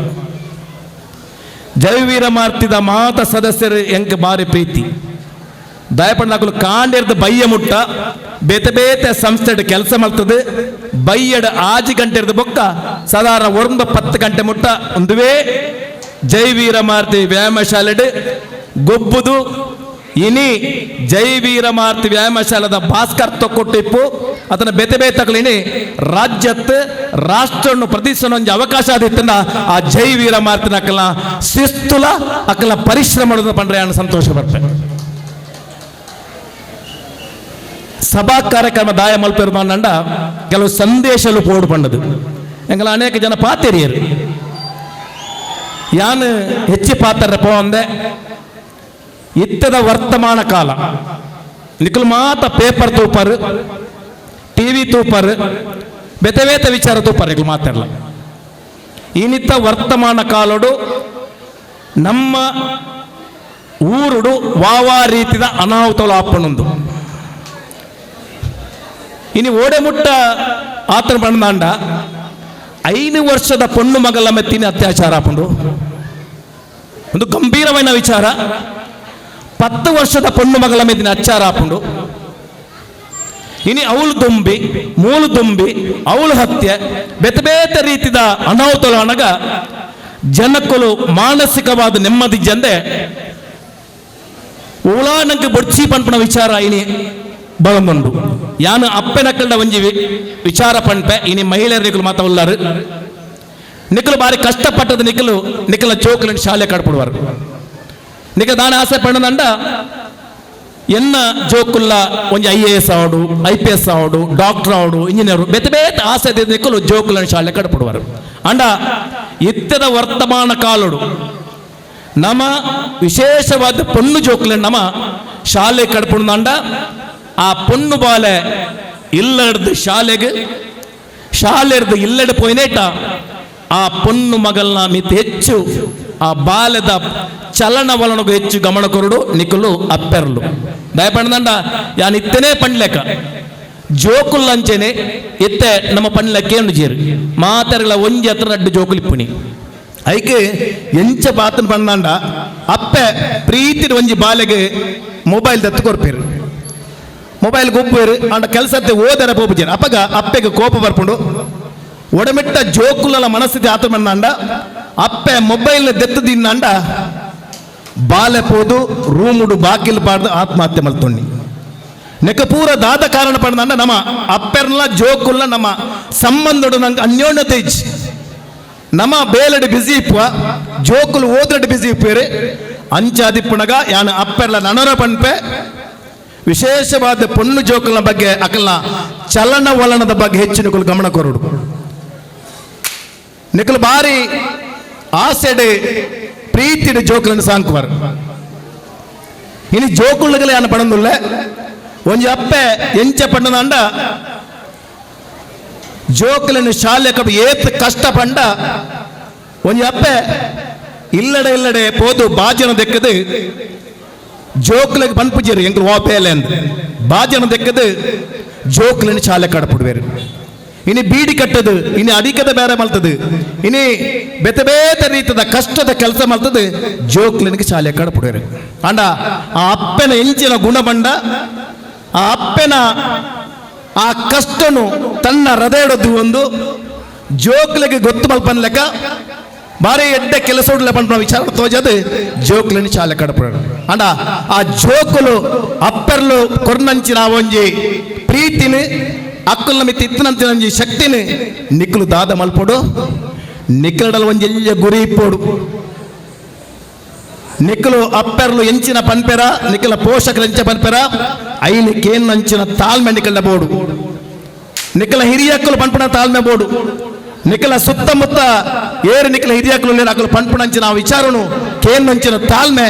ಜೈವೀರ ಮಾರ್ತಿದ ಮಾತ ಸದಸ್ಯರು ಎಂಕ ಬಾರಿ ಪ್ರೀತಿ ದಯಪಂಡಾಕಲು ಕಾಂಡಿರ್ದ ಬಯ್ಯ ಮುಟ್ಟ ಬೇತೆ ಬೇತೆ ಸಂಸ್ಥೆ ಕೆಲಸ ಮಾಡ್ತದೆ. ಬಯ್ಯಡ 6 ಗಂಟೆ ಇರ್ದ ಬೊಕ್ಕ ಸಾಧಾರಣ 10 ಗಂಟೆ ಮುಟ್ಟ ಒಂದುವೇ ಜೈವೀರ ಮಾರುತಿ ವ್ಯಾಯಾಮ ಶಾಲೆ ಗೊಬ್ಬುದು ಇನಿ ಜೈವೀರ ಮಾರುತಿ ವ್ಯಾಯಾಮ ಶಾಲೆದ ಭಾಸ್ಕರ್ ತೊಕ್ಕೊಟ್ಟಿಪ್ಪು ಅದನ್ನ ಬೇತೆ ಬೇತಗಳಿನಿ ರಾಜ್ಯತ್ ರಾಷ್ಟ್ರವನ್ನು ಪ್ರತಿಷ್ಠಿಸೋ ಒಂದು ಅವಕಾಶ ಆದಿತ್ತಂದ ಆ ಜೈವೀರ ಮಾರುತಿನ ಅಕ್ಕಲ ಶಿಸ್ತುಲ ಅಕ್ಕಲ ಪರಿಶ್ರಮ ಪಂಡ್ರೆ ಅನ್ನ ಸಂತೋಷ ಬರ್ತೇನೆ. ಸಭಾ ಕಾರ್ಯಕ್ರಮ ದಾಯ ಮಲ್ಪೆರ್ಮಾನಂಡ ಕೆಲವು ಸಂದೇಶಲು ಪೋಡು ಪಂಡದು ಎಂಗಲ ಅನೇಕ ಜನ ಪಾತೆರಿಯರು ಯಾನು ಹೆಚ್ಚಿ ಪಾತ್ರ ಪೋಂದೆ ಇತ್ತದ ವರ್ತಮಾನ ಕಾಲ ನಿಖಲ್ ಮಾತ ಪೇಪರ್ ತೂಪರ್ ಟಿವಿ ತೂಪರ್ ಬೇತೆ ಬೇತೆ ವಿಚಾರ ತೂಪರ್ ನಿಖಲ್ ಮಾತಾಡಲ್ಲ. ಇನ್ನಿತ್ತ ವರ್ತಮಾನ ಕಾಲಡು ನಮ್ಮ ಊರುಡು ವಾವಾ ರೀತಿದ ಅನಾಹುತಗಳು ಆಪಣೊಂದು ಇನಿ ಓಡೆ ಮುಟ್ಟ ಆತನ ಬಣ್ಣದಾಂಡ 5 ವರ್ಷದ ಪೊಣ್ಣು ಮಗಲ ಮೆತ್ತಿನ ಅತ್ಯಾಚಾರ ಆಪುಂಡು ಒಂದು ಗಂಭೀರమైన ವಿಚಾರ. 10 ವರ್ಷದ ಪೊಣ್ಣು ಮಗಲ ಮೆತ್ತಿನ ಅತ್ಯಾಚಾರ ಆಪುಂಡು ಇನಿ ಅವಳು ದುಂಬಿ ಮೂಲು ದುಂಬಿ ಅವಳು ಹತ್ಯೆ ಬೇತೆ ಬೇತೆ ರೀತಿದ ಅನಾಹುತಗಳು ಅನಗ ಜನಕ್ಕಲು ಮಾನಸಿಕವಾದ ನೆಮ್ಮದಿ ಜಂದೆ ಉಳಾನಂಗೆ ಬೊಡ್ಚಿ ಪಂಪನ ವಿಚಾರ ಇನಿ ಬಲಂದುಂಡು ಯಾನು ಅಪ್ಪೆನಕ್ಕಲ್ಡ ಒಂಜಿ ವಿಚಾರ ಪಂಪೆ ಇನಿ ಮಹಿಳೆಯರು ನಿಖಲು ಮಾತ ಉಳ್ಳಾರು ನಿಖಲು ಬಾರಿ ಕಷ್ಟಪಟ್ಟದ ನಿಖಲ ಜೋಕುಲನ್ ಶಾಲೆ ಕಡ್ಪುಡುವರು ನಿಖ ದಾನ ಆಸೆ ಪಣ್ಣದಂಡ ಎನ್ನ ಜೋಕುಲ್ಲ ಒಂಜಿ IAS ಆವಡು IPS ಆವಡು ಡಾಕ್ಟರ್ ಆವಡು ಇಂಜಿನಿಯರ್ ಬೇತೆ ಬೇತೆ ಆಸೆ ನಿಖಲು ಜೋಕುಲನ್ ಶಾಲೆ ಕಡ್ಪುಡುವರು ಅಂಡ ಇತ್ತದ ವರ್ತಮಾನ ಕಾಲಡು ನಮ ವಿಶೇಷವಾದ ಪೊಣ್ಣು ಜೋಕುಲನ್ ನಮ ಶಾಲೆ ಕಡ್ಪುಡುಂಡ ಆ ಪೊಣ್ಣು ಬಾಲೆ ಇಲ್ಲಡ್ದು ಶಾಲೆಗೆ ಶಾಲೆರ್ದು ಇಲ್ಲಡು ಪೋಯ್ನೇಟ ಆ ಪೊಣ್ಣು ಮಗಲ್ನ ಮಿತ್ ಹೆಚ್ಚು ಆ ಬಾಲ್ಯದ ಚಲನವಲನಗೂ ಹೆಚ್ಚು ಗಮನ ಕೊರಡು ನಿಖಲು ಅಪ್ಪೆರ್ಲು ದಯಪಂಡ ಯಾನ್ ಇತ್ತನೇ ಪಂಡ್ಲೆಕ ಜೋಕುಲ್ಲಂಚೆನೆ ಇತ್ತೆ ನಮ್ಮ ಪಂಡ್ಲಕ್ಕೇನು ಜೇರು ಮಾತಾಡಲ ಒಂಜಿ ಹತ್ರ ಅಡ್ಡು ಜೋಕುಲಿಪ್ಪುನಿ ಐಕೆ ಎಂಚ ಬಾತನ್ ಪಂಡ ಅಪ್ಪೆ ಪ್ರೀತಿದ ಒಂಜಿ ಬಾಲೆಗೆ ಮೊಬೈಲ್ ದತ್ತು ಕೊರ್ಪೇರು ಮೊಬೈಲ್ ಗೊಬ್ಬರು ಅಂಡ ಕೆಲಸತ್ತೆ ಓದರ ಪೋಪುಜೇರು ಅಪ್ಪಗ ಅಪ್ಪೆಗೆ ಕೋಪ ಬರ್ಪುಂಡು ಒಡಮಿಟ್ಟ ಜೋಕುಲಲ ಮನಸ್ಥಿತಿ ಆತ ಬಂದ ಅಪ್ಪೆ ಮೊಬೈಲ್ ದೆತ್ತದಿಂದಂಡ ಬಾಲೆ ಪೋದು ರೂಮುಡು ಬಾಕಿಲ್ ಪಾಡ್ದು ಆತ್ಮಹತ್ಯೆ ಮಲ್ತೊಣ್ಣಿ ನೆಕ ಪೂರ ದಾದ ಕಾರಣ ಪಡ್ದಂಡ ನಮ್ಮ ಅಪ್ಪೆರ್ಲ ಜೋಕುಲ್ಲ ನಮ್ಮ ಸಂಬಂಧಡು ನಂಗೆ ಅನ್ಯೋನ್ಯತೆ ಇಜ್ಜಿ ನಮ್ಮ ಬೇಲಡಿ ಬಿಸಿ ಇಪ್ಪುವ ಜೋಕುಲು ಓದರಡಿ ಬಿಸಿ ಇಪ್ಪೇರು ಅಂಚಾದಿಪ್ಪುಣಗ ಯಾನು ಅಪ್ಪೆರ್ಲ ನನರ ಪಂಪೆ ವಿಶೇಷವಾದ ಪೊಣ್ಣು ಜೋಕುಲ ಬಗ್ಗೆ ಅಕಲ್ನ ಚಲನವಲನದ ಬಗ್ಗೆ ಹೆಚ್ಚು ನಿಖಲು ಗಮನ ಕೊರಡು ನಿಖಲು ಬಾರಿ ಆಸೆಡೆ ಪ್ರೀತಿಡೆ ಜೋಕುಲನ್ನು ಸಾಂಕುವರು ಇನ್ನು ಜೋಕುಲಗಲೇ ಯಾನು ಪಡಂದುಲ್ಲೆ ಒಂಜಿ ಅಪ್ಪೆ ಎಂಚ ಪಂಡದಂಡ ಜೋಕುಲಿನ ಶಾಲೆ ಕಬ್ಬು ಏತ್ ಕಷ್ಟ ಪಂಡ ಒಂಜಿ ಅಪ್ಪೆ ಇಲ್ಲಡೆ ಪೋದು ಬಾಜನ ದೆಕ್ಕದು ಜೋಕುಲಿಗೆ ಪನ್ಪುಜೇರು ಎಂಕ್ಲು ಓಪೇಲೆ ಅಂದ್ ಬಾಜನ ದೆಕ್ಕದು ಜೋಕುಲಿನ ಶಾಲೆ ಕಡಪುಡುವೇರು ಇನಿ ಬೀಡಿ ಕಟ್ಟದು ಇನಿ ಅಡಿಕದ ಬೇರೆ ಮಲ್ತದು ಇನಿ ಬೇತೆ ರೀತಿಯ ಕಷ್ಟದ ಕೆಲಸ ಮಲ್ತದು ಜೋಕ್ಲಿನಿಗೆ ಶಾಲೆ ಕಡಪುಡೇರು ಅಂಡ ಆ ಅಪ್ಪನ ಎಂಚಿನ ಗುಣ ಬಂಡ ಆ ಅಪ್ಪನ ಆ ಕಷ್ಟನು ತನ್ನ ಹೃದಯಡದ್ದು ಒಂದು ಜೋಕ್ಲಿಗೆ ಗೊತ್ತು ಮಲ್ಪನ್ ಲೆಕ್ಕ ಬಾರಿ ಎಡ್ಡೆ ಕೆಲಸ ಪಂಪ ವಿಚಾರ ತೋಜದು ಜೋಕ್ಲಿನ ಶಾಲೆ ಕಡಪುಡೇರು ಅಂಡ ಆ ಜೋಕುಲು ಅಪ್ಪರ್ಲು ಕೊರ್ನಂಚಿನ ಒಂಜಿ ಪ್ರೀತಿನಿ ಅಕ್ಕಲ್ನ ಮಿತ್ತಿ ಇತ್ತಿನಂತಿನ ಒಂಜಿ ಶಕ್ತಿನಿ ನಿಕ್ಲು ದಾದ ಮಲ್ಪೊಡು ನಿಕ್ಲಡಲ್ ಒಂಜಿ ಎಲ್ಯ ಗುರಿ ಇಪ್ಪೋಡು ನಿಕ್ಲು ಅಪ್ಪೆರ್ಲು ಎಂಚಿನ ಪನ್ಪೆರ ನಿಕ್ಲ ಪೋಷಕರು ಎಂಚ ಪನ್ಪೆರ ಐಲಿ ಕೇನ್ ಅಂಚಿನ ತಾಳ್ಮೆ ನಿಕ್ಲ ಬೋಡು ನಿಕ್ಲ ಹಿರಿಯಕ್ಕಲು ಪನ್ಪುಣ ತಾಳ್ಮೆ ಬೋಡು ನಿಕ್ಲ ಸುತ್ತಮುತ್ತ ಏರು ನಿಕ್ಲ ಹಿರಿಯಕ್ಕಲು ಅಕ್ಕಲು ಪನ್ಪುಣ ಅಂಚಿನ ಆ ವಿಚಾರನು ಕೇನ್ ಅಂಚಿನ ತಾಳ್ಮೆ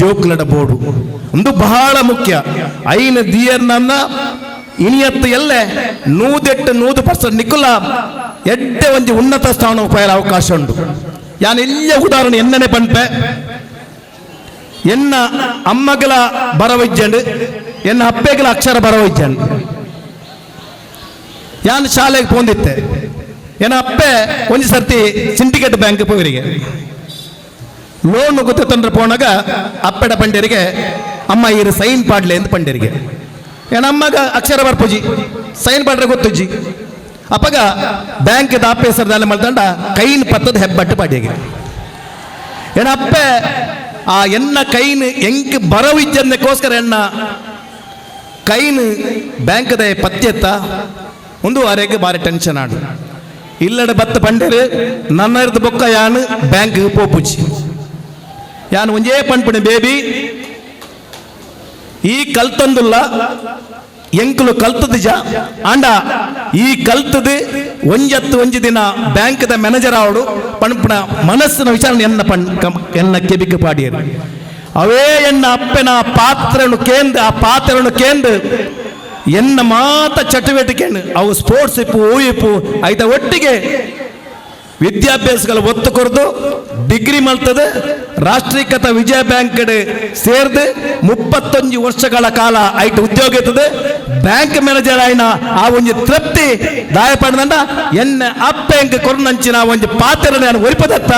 ಜೋಕ್ಲಡ ಬೋಡು ಒಂದು ಬಹಳ ಮುಖ್ಯ ಐನ ದಿಯರ್ನನ್ನ ಇನಿಯತ್ತು ಎಲ್ಲೆ 100% ನಿಕುಲ ಎಡ್ಡೆ ಒಂಜಿ ಉನ್ನತ ಸ್ಥಾನ ಉಪಯೋಗ ಅವಕಾಶ ಉಂಟು ಯಾನ್ ಎಲ್ಲ ಉದಾಹರಣೆ ಎನ್ನನೆ ಪನ್ಪೆ ಎನ್ನ ಅಮ್ಮಗಳ ಬರವೈಜ್ಜಂಡು ಎನ್ನ ಅಪ್ಪೆಗಳ ಅಕ್ಷರ ಬರವೈಜ್ಜಂಡು ಯಾನ್ ಶಾಲೆಗೆ ಪೋಂದಿತ್ತೆ ಎನ್ನ ಅಪ್ಪೆ ಒಂಜಿ ಸರ್ತಿ ಸಿಂಡಿಕೇಟ್ ಬ್ಯಾಂಕ್ ಪೋವರಿಗೆ ಲೋನ್ ಗೊತ್ತ ತಂದ್ರೆ ಪೋನಾಗ ಅಪ್ಪೆಡ ಪಂಡ್ಯರಿಗೆ ಅಮ್ಮ ಇರು ಸೈನ್ ಪಾಡ್ಲೆ ಅಂತ ಪಂಡ್ಯರಿಗೆ ಏನ ಅಮ್ಮಗ ಅಕ್ಷರ ಬರ್ಪುಜಿ ಸೈನ್ ಪಾಡ್ರೆ ಗೊತ್ತುಜ್ಜಿ ಅಪ್ಪಗ ಬ್ಯಾಂಕ್ ಆಫೀಸರ್ದಲ್ಲಿ ಮಲ್ತಂಡ ಕೈನ್ ಪತ್ತದ ಹೆಬ್ಬಟ್ಟು ಪಾಡಿಯಾಗಿ ಏನ ಅಪ್ಪೆ ಆ ಎನ್ನ ಕೈನ್ ಎಂಕ್ ಬರವಿಜ್ಜನ್ನಕ್ಕೋಸ್ಕರ ಎನ್ನ ಕೈನ್ ಬ್ಯಾಂಕ್ದ ಪತ್ಯತ್ತ ಒಂದು ವಾರೆಗೆ ಬಾರಿ ಟೆನ್ಷನ್ ಆಡು ಇಲ್ಲಡ ಬತ್ತ ಪಂಡೇರು ನನ್ನ ಇರ್ದ ಬೊಕ್ಕ ಯಾನು ಬ್ಯಾಂಕ್ ಪೋಪುಜಿ ಯಾನು ಒಂಜೇ ಪಂಪುಣೆ ಬೇಬಿ ಈ ಕಲ್ತಂದುಲ್ಲ ಎಂಕುಲು ಕಲ್ತದ ಜ ಆಂಡ ಈ ಕಲ್ತದ ಒಂಜಿ ದಿನ ಬ್ಯಾಂಕ್ದ ಮ್ಯಾನೇಜರ್ ಆವಡು ಪಣಪಣ ಮನಸ್ಸಿನ ವಿಚಾರಣೆ ಎನ್ನ ಕೆಬಿಕ ಪಾಡಿಯರು ಅವೇ ಎನ್ನ ಅಪ್ಪನ ಆ ಪಾತ್ರನು ಕೇಂದ್ರ ಎನ್ನ ಮಾತ ಚಟುವಟಿಕೆ ಅವು ಸ್ಪೋರ್ಟ್ಸ್ ಇಪ್ಪು ಇಪ್ಪು ಆಯ್ತ ಒಟ್ಟಿಗೆ ವಿದ್ಯಾಭ್ಯಾಸಗಳ ಒತ್ತು ಕೊರದು ಡಿಗ್ರಿ ಮಲ್ತದೆ ರಾಷ್ಟ್ರೀಕೃತ ವಿಜಯ ಬ್ಯಾಂಕ್ ಕಡೆ ಸೇರ್ದು 31 ವರ್ಷಗಳ ಕಾಲ ಐಟ್ ಉದ್ಯೋಗ ಇರ್ತದೆ ಬ್ಯಾಂಕ್ ಮ್ಯಾನೇಜರ್ ಆಯ್ನ ಆ ಒಂಜಿ ತೃಪ್ತಿ ದಾಯ ಪಡೆದಂಡ ಎನ್ನ ಅಪ್ಪ ಎಂಕ ಕೊರ್ನಂಚಿನ ಒಂಜಿ ಪಾತ್ರ ನಾನು ಒರಿಪದತ್ತ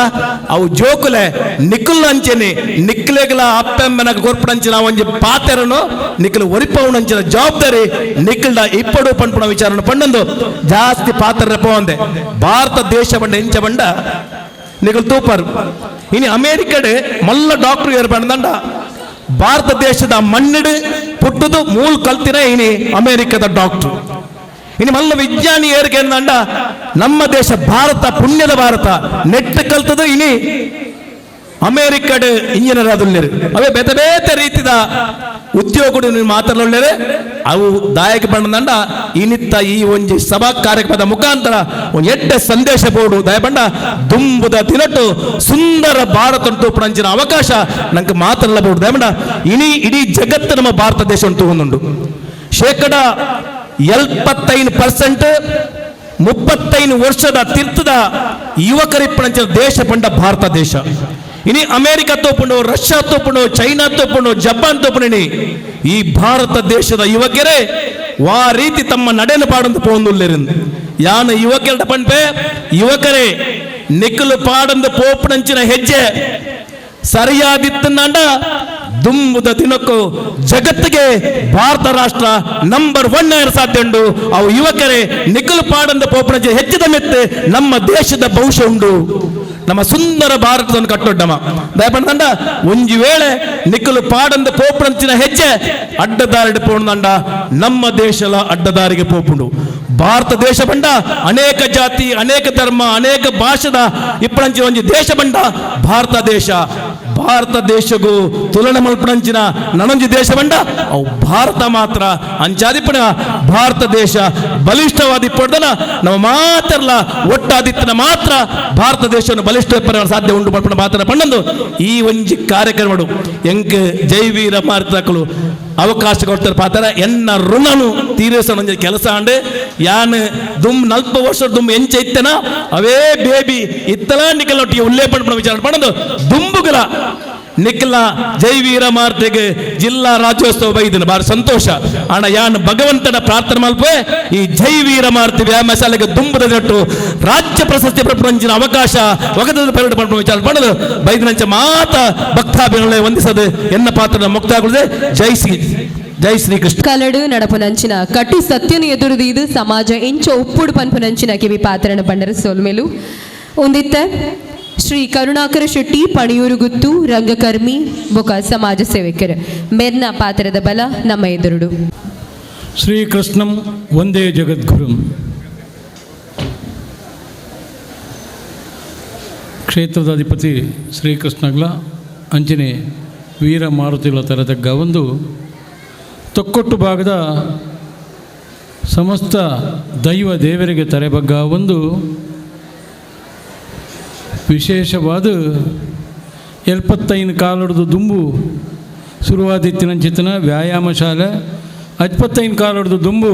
ಅವು ಜೋಕುಲೆ ನಿಕ್ಕುಲ್ ಅಂಚೆನಿ ನಿಕ್ಲೆಗಳ ಅಪ್ಪೆಮ್ಮನ ಕೊರ್ಪಡಂಚಿನ ಒಂಜಿ ಪಾತ್ರನು ನಿಕ್ಕಲು ಒರಿಪವನಂಚಿನ ಜವಾಬ್ದಾರಿ ನಿಕ್ಕಲ್ಡ ಇಪ್ಪಡು ಪಂಪುಣ ವಿಚಾರಣ ಪಂಡೊಂದು ಜಾಸ್ತಿ ಪಾತ್ರ ಪೋಂದೆ ಭಾರತ ದೇಶ ಬಂಡ ಎಂಚ ಬಂಡ ನಿಗಲ್ ತೂಪರು ಇನಿ ಅಮೇರಿಕಡೆ ಮಲ್ಲ ಡಾಕ್ಟರ್ ಏರ್ ಬಂದಂಡ ಭಾರತ ದೇಶದ ಮಣ್ಣಿಡು ಪುಟ್ಟದು ಮೂಲ್ ಕಲ್ತಿನ ಇನಿ ಅಮೇರಿಕದ ಡಾಕ್ಟರ್ ಇನಿ ಮಲ್ಲ ವಿಜ್ಞಾನಿ ಏರ್ಗೆ ಅಂದಂಡ ನಮ್ಮ ದೇಶ ಭಾರತ ಪುಣ್ಯದ ಭಾರತ ನೆಟ್ಟು ಕಲ್ತದು ಇನಿ ಅಮೇರಿಕಡ್ ಇಂಜಿನಿಯರ್ ಆದುಲ್ಲೇರು ಅವೇ ಬೇತೆ ರೀತಿದ ಉದ್ಯೋಗ ಮಾತಾಡೊಳ್ಳೇರೆ ಅವು ದಾಯಕ ಬಂಡ ಇನಿತ್ತ ಈ ಒಂಜಿ ಸಭಾ ಕಾರ್ಯಕ್ರಮದ ಮುಖಾಂತರ ಒಂದು ಎಡ್ಡೆ ಸಂದೇಶ ಬೋಡು ದಯ ಬಂಡ ದುಂಬುದ ತಿನಟ್ಟು ಸುಂದರ ಭಾರತ ತೂಪಣಂಚಿನ ಅವಕಾಶ ನಂಗೆ ಮಾತಾಡಬಹುದು ದಯ ಬಂಡ ಇಡೀ ಜಗತ್ತು ನಮ್ಮ ಭಾರತ ದೇಶ ತಗೊಂಡು ಶೇಕಡ 75% 35 ವರ್ಷದ ತೀರ್ಥದ ಯುವಕರಿಪ್ಪಣಂಚಿನ ದೇಶ ಪಂಡ ಭಾರತ ದೇಶ ಇನಿ ಅಮೇರಿಕಾ ತೋಪುಂಡು ರಷ್ಯಾ ತೋಪುಂಡು ಚೈನಾ ತೋಪುಂಡು ಜಪಾನ್ ತೋಪುಂಡು ಈ ಭಾರತ ದೇಶದ ಯುವಕರೇ ವಾ ರೀತಿ ತಮ್ಮ ನಡೆಯನ್ನು ಪಾಡಂದು ಪೋಂದುಲ್ಲೇರಿಂದ ಯಾನ ಯುವಕರ ಪಂಪೆ ಯುವಕರೇ ನಿಕ್ಕಲು ಪಾಡಂದು ಪೋಪುಣಂಚಿನ ಹೆಜ್ಜೆ ಸರಿಯಾದಿತ್ತಂಡ ದುಂಬುದ ದಿನಕ್ಕೂ ಜಗತ್ತಿಗೆ ಭಾರತ ರಾಷ್ಟ್ರ ನಂಬರ್ 1 ಸಾಧ್ಯ ಉಂಡು ಅವು ಯುವಕರೇ ನಿಕ್ಕಲು ಪಾಡಂದ ಪೋಪುಣಂಚಿನ ಹೆಚ್ಚಿದ ಮೆತ್ತೆ ನಮ್ಮ ದೇಶದ ಭವಿಷ್ಯ ಉಂಡು ನಮ್ಮ ಸುಂದರ ಭಾರತವನ್ನು ಕಟ್ಟೊಡ್ಡಮ ದಯಪಂಡ ಒಂಜಿ ವೇಳೆ ನಿಕ್ಕಲು ಪಾಡಂದ ಪೋಪುಣಂಚಿನ ಹೆಜ್ಜೆ ಅಡ್ಡದಾರಿ ಪೋಣಂಡ ನಮ್ಮ ದೇಶದ ಅಡ್ಡದಾರಿಗೆ ಪೋಪುಂಡು ಭಾರತ ದೇಶ ಬಂಡ ಅನೇಕ ಜಾತಿ ಅನೇಕ ಧರ್ಮ ಅನೇಕ ಭಾಷೆದ ಇಪ್ಪಣಂಚಿನ ಒಂಜಿ ದೇಶ ಬಂಡ ಭಾರತ ದೇಶ ಭಾರತ ದೇಶಗೂ ತುಲನೆ ಮಲ್ಪಣಂಚಿನ ನನೊಂಜಿ ದೇಶ ಬಂಡ ಅವು ಭಾರತ ಮಾತ್ರ ಅಂಚಾದಿಪ್ಪಣ ಭಾರತ ದೇಶ ಬಲಿಷ್ಠವಾದಿ ಪಡ್ದನ ನಾವು ಮಾತ್ರಲ್ಲ ಒಟ್ಟಾದಿತ್ತನ ಮಾತ್ರ ಭಾರತ ದೇಶವನ್ನು ಬಲಿಷ್ಠ ಸಾಧ್ಯ ಉಂಟು ಮಾಡ್ಕೊಂಡು ಮಾತ್ರ ಪಣ್ಣಂದು ಈ ಒಂಜಿ ಕಾರ್ಯಕ್ರಮ ಎಂಕ್ ಜೈವೀರ ಮಾರ್ತಕಲು ಅವಕಾಶ ಕೊಡ್ತಾರೆ ಪಾತ್ರ ಎನ್ನ ಋಣನು ತೀರಿಸೋ ಕೆಲಸ ಅಂಡೆ ಯಾನ್ ದುಮ್ 40 ವರ್ಷ ದುಮ್ ಎಂಚ ಇತ್ತನ ಅವೇ ಬೇಬಿ ಇತ್ತಲ ನಿಖಲ್ ಒಟ್ಟಿಗೆ ಉಲ್ಲೇಖ ಪಡ್ಕೊಂಡು ವಿಚಾರ ಪಡೆದು ದುಂಬುಗಳ ನಿಖಲ ಜೈವೀರ ಮಾರ್ತೆಗೆ ಜಿಲ್ಲಾ ರಾಜ್ಯೋತ್ಸವ ಬೈದಿನ ಬಾರಿ ಸಂತೋಷ ಅಣ್ಣ ಯಾನ್ ಭಗವಂತನ ಪ್ರಾರ್ಥನೆ ಮಲ್ಪೆ ಈ ಜೈವೀರ ಮಾರ್ತಿ ವ್ಯಾಯಾಮ ಶಾಲೆಗೆ ದುಂಬುದ ಜಟ್ಟು ರಾಜ್ಯ ಪ್ರಶಸ್ತಿ ಪ್ರಪಂಚಿನ ಅವಕಾಶ ಒಗದ ಪರ್ಯಟನೆ ಮಾಡ್ಕೊಂಡು ವಿಚಾರ ಪಡೆದು ಬೈದಿನಂಚ ಮಾತ ಭಕ್ತಾಭಿನಳೆ ವಂದಿಸದು ಎನ್ನ ಪಾತ್ರದ ಮುಕ್ತಾಗುತ್ತದೆ. ಜೈ ಶ್ರೀಕೃಷ್ಣ. ಕಲಡು ನಡಪುನಂಚಿನ ಕಟ್ಟು ಸತ್ಯನು ಎದುರುದು ಸಮಾಜ ಇಂಚ ಉಪ್ಪುಡು ಪನ್ಪುನಂಚಿನ ಕಿವಿ ಪಾತ್ರನ ಬಂಡರ ಸೋಲ್ಮೇಲು ಒಂದಿತ್ತ ಶ್ರೀ ಕರುಣಾಕರ ಶೆಟ್ಟಿ ಪಣಿಯೂರು ಗುತ್ತು ರಂಗಕರ್ಮಿ ಬೊಕ ಸಮಾಜ ಸೇವಕರ ಮೆರ್ನ ಪಾತ್ರದ ಬಲ ನಮ್ಮ ಎದುರುಡು. ಶ್ರೀಕೃಷ್ಣಂ ಒಂದೇ ಜಗದ್ಗುರುಂ. ಕ್ಷೇತ್ರದ ಅಧಿಪತಿ ಶ್ರೀಕೃಷ್ಣಗ್ಲ ಅಂಚನೆ ವೀರ ಮಾರುತಿಗಳ ತರದಗ್ಗ ಒಂದು ತೊಕ್ಕೊಟ್ಟು ಭಾಗದ ಸಮಸ್ತ ದೈವ ದೇವರಿಗೆ ತರೆಬಗ್ಗ ಒಂದು ವಿಶೇಷವಾದ 75 ಕಾಲಡ್ದು ದುಂಬು ಶುರುವಾದಿತ್ತಿನಂಚಿತ್ತಿನ ವ್ಯಾಯಾಮ ಶಾಲೆ 75 ಕಾಲಡ್ದು ದುಂಬು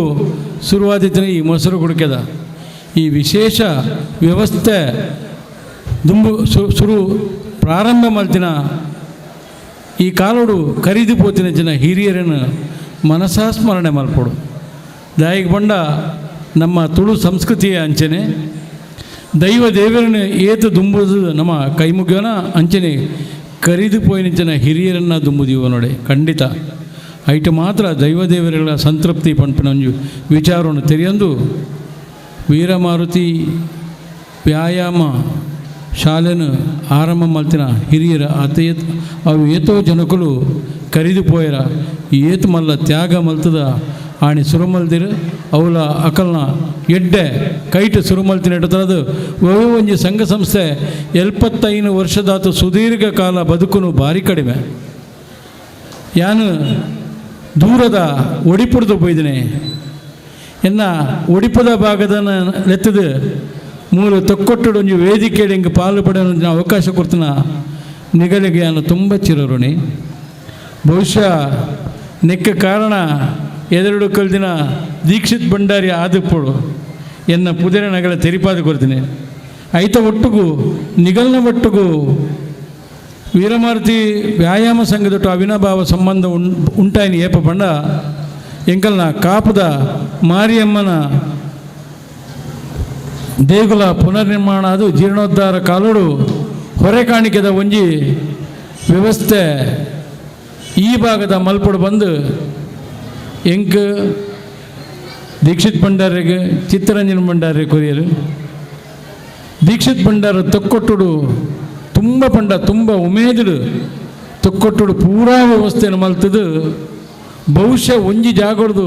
ಶುರುವಾದಿತ್ತಿನ ಈ ಮೊಸರು ಕುಡಿಕೆದ ಈ ವಿಶೇಷ ವ್ಯವಸ್ಥೆ ದುಂಬು ಶುರು ಪ್ರಾರಂಭ ಮಲ್ತಿನ ಈ ಕಾಲೋಡು ಖರೀದಿ ಪೋತಿನ ಜನ ಹಿರಿಯರನ್ನು ಮನಸಾಸ್ಮರಣೆ ಮಲ್ಪಡು ದಾಯಿಗೆ ಬಂಡ ನಮ್ಮ ತುಳು ಸಂಸ್ಕೃತಿಯ ಅಂಚನೆ ದೈವ ದೇವರನ್ನ ಏತು ದುಂಬುದು ನಮ್ಮ ಕೈ ಮುಗಿಯೋನ ಅಂಚನೆ ಖರೀದಿ ಪೋಯಿನ ಜನ ಹಿರಿಯರನ್ನು ದುಂಬುದೀವ ನೋಡಿ ಖಂಡಿತ ಐಟು ಮಾತ್ರ ದೈವ ದೇವರುಗಳ ಸಂತೃಪ್ತಿ ಪಂಪಿನ ಒಂದು ವಿಚಾರವನ್ನು ತೆರೆಯಂದು ವೀರಮಾರುತಿ ವ್ಯಾಯಾಮ ಶಾಲೆನ ಆರಂಭ ಮಲ್ತಿನ ಹಿರಿಯರ ಅವು ಏತೋ ಜನಕಲು ಖರೀದಿ ಪೋಯರ ಏತು ಮಲ್ಲ ತ್ಯಾಗ ಮಲ್ತದ ಆಣಿ ಸುರುಮಲ್ದಿರು ಅವಳ ಅಕಲ್ನ ಎಡ್ಡೆ ಕೈಟ್ ಸುರುಮಲ್ತಿನ ಇಡ್ತರದು ಒವೆ ಒಂಜಿ ಸಂಘ ಸಂಸ್ಥೆ 75 ವರ್ಷದಾತು ಸುದೀರ್ಘ ಕಾಲ ಬದುಕುನು ಭಾರಿ ಕಡಿಮೆ ಯಾನು ದೂರದ ಒಡಿಪುಡ್ದು ಬೈದಿನಿ ಎನ್ನ ಒಡಿಪದ ಭಾಗದ ಲೆತ್ತದು ಮೂರು ತೊಕ್ಕೊಟ್ಟು ಒಂಜಿ ವೇದಿಕೆಯಲ್ಲಿ ಹಿಂಗೆ ಪಾಲು ಪಡೆಯೋ ಅವಕಾಶ ಕೊಡ್ತಾನ ನಿಗಲಿಗೆ ನಾನು ತುಂಬ ಚಿರಋಣಿ ಬಹುಶಃ ನೆಕ್ಕ ಕಾರಣ ಎದೆರಡು ಕಲ್ದಿನ ದೀಕ್ಷಿತ್ ಭಂಡಾರಿ ಆದಿಪ್ಪಳು ಎನ್ನ ಪುದರ ನಗರ ತೆರಿಪಾದ ಕೊಡ್ತೀನಿ ಐತ ಒಟ್ಟಿಗೂ ನಿಗಲ್ನ ಒಟ್ಟಿಗೂ ವೀರಮಾರುತಿ ವ್ಯಾಯಾಮ ಸಂಘದೊಟ್ಟು ಅವಿನಾಭಾವ ಸಂಬಂಧ ಉಂಟಾಯಿನಿ ಏಪ ಪಂಡ ಎಂಕಲ್ನ ಕಾಪುದ ಮಾರಿಯಮ್ಮನ ದೇಗುಲ ಪುನರ್ನಿರ್ಮಾಣ ಅದು ಜೀರ್ಣೋದ್ಧಾರ ಕಾಲೋಡು ಹೊರೆ ಕಾಣಿಕೆದ ಒಂಜಿ ವ್ಯವಸ್ಥೆ ಈ ಭಾಗದ ಮಲ್ಪಡು ಬಂದು ಎಂಕ್ ದೀಕ್ಷಿತ್ ಭಂಡಾರಿಗೆ ಚಿತ್ತರಂಜನ ಭಂಡಾರಿ ಕೊರಿಯರು ದೀಕ್ಷಿತ್ ಭಂಡಾರ ತೊಕ್ಕೊಟ್ಟುಡು ತುಂಬ ಪಂಡ ತುಂಬ ಉಮೇದುಡು ತೊಕ್ಕೊಟ್ಟುಡು ಪೂರಾ ವ್ಯವಸ್ಥೆಯನ್ನು ಮಲ್ತದು ಬಹುಶಃ ಒಂಜಿ ಜಾಗಡ್ದು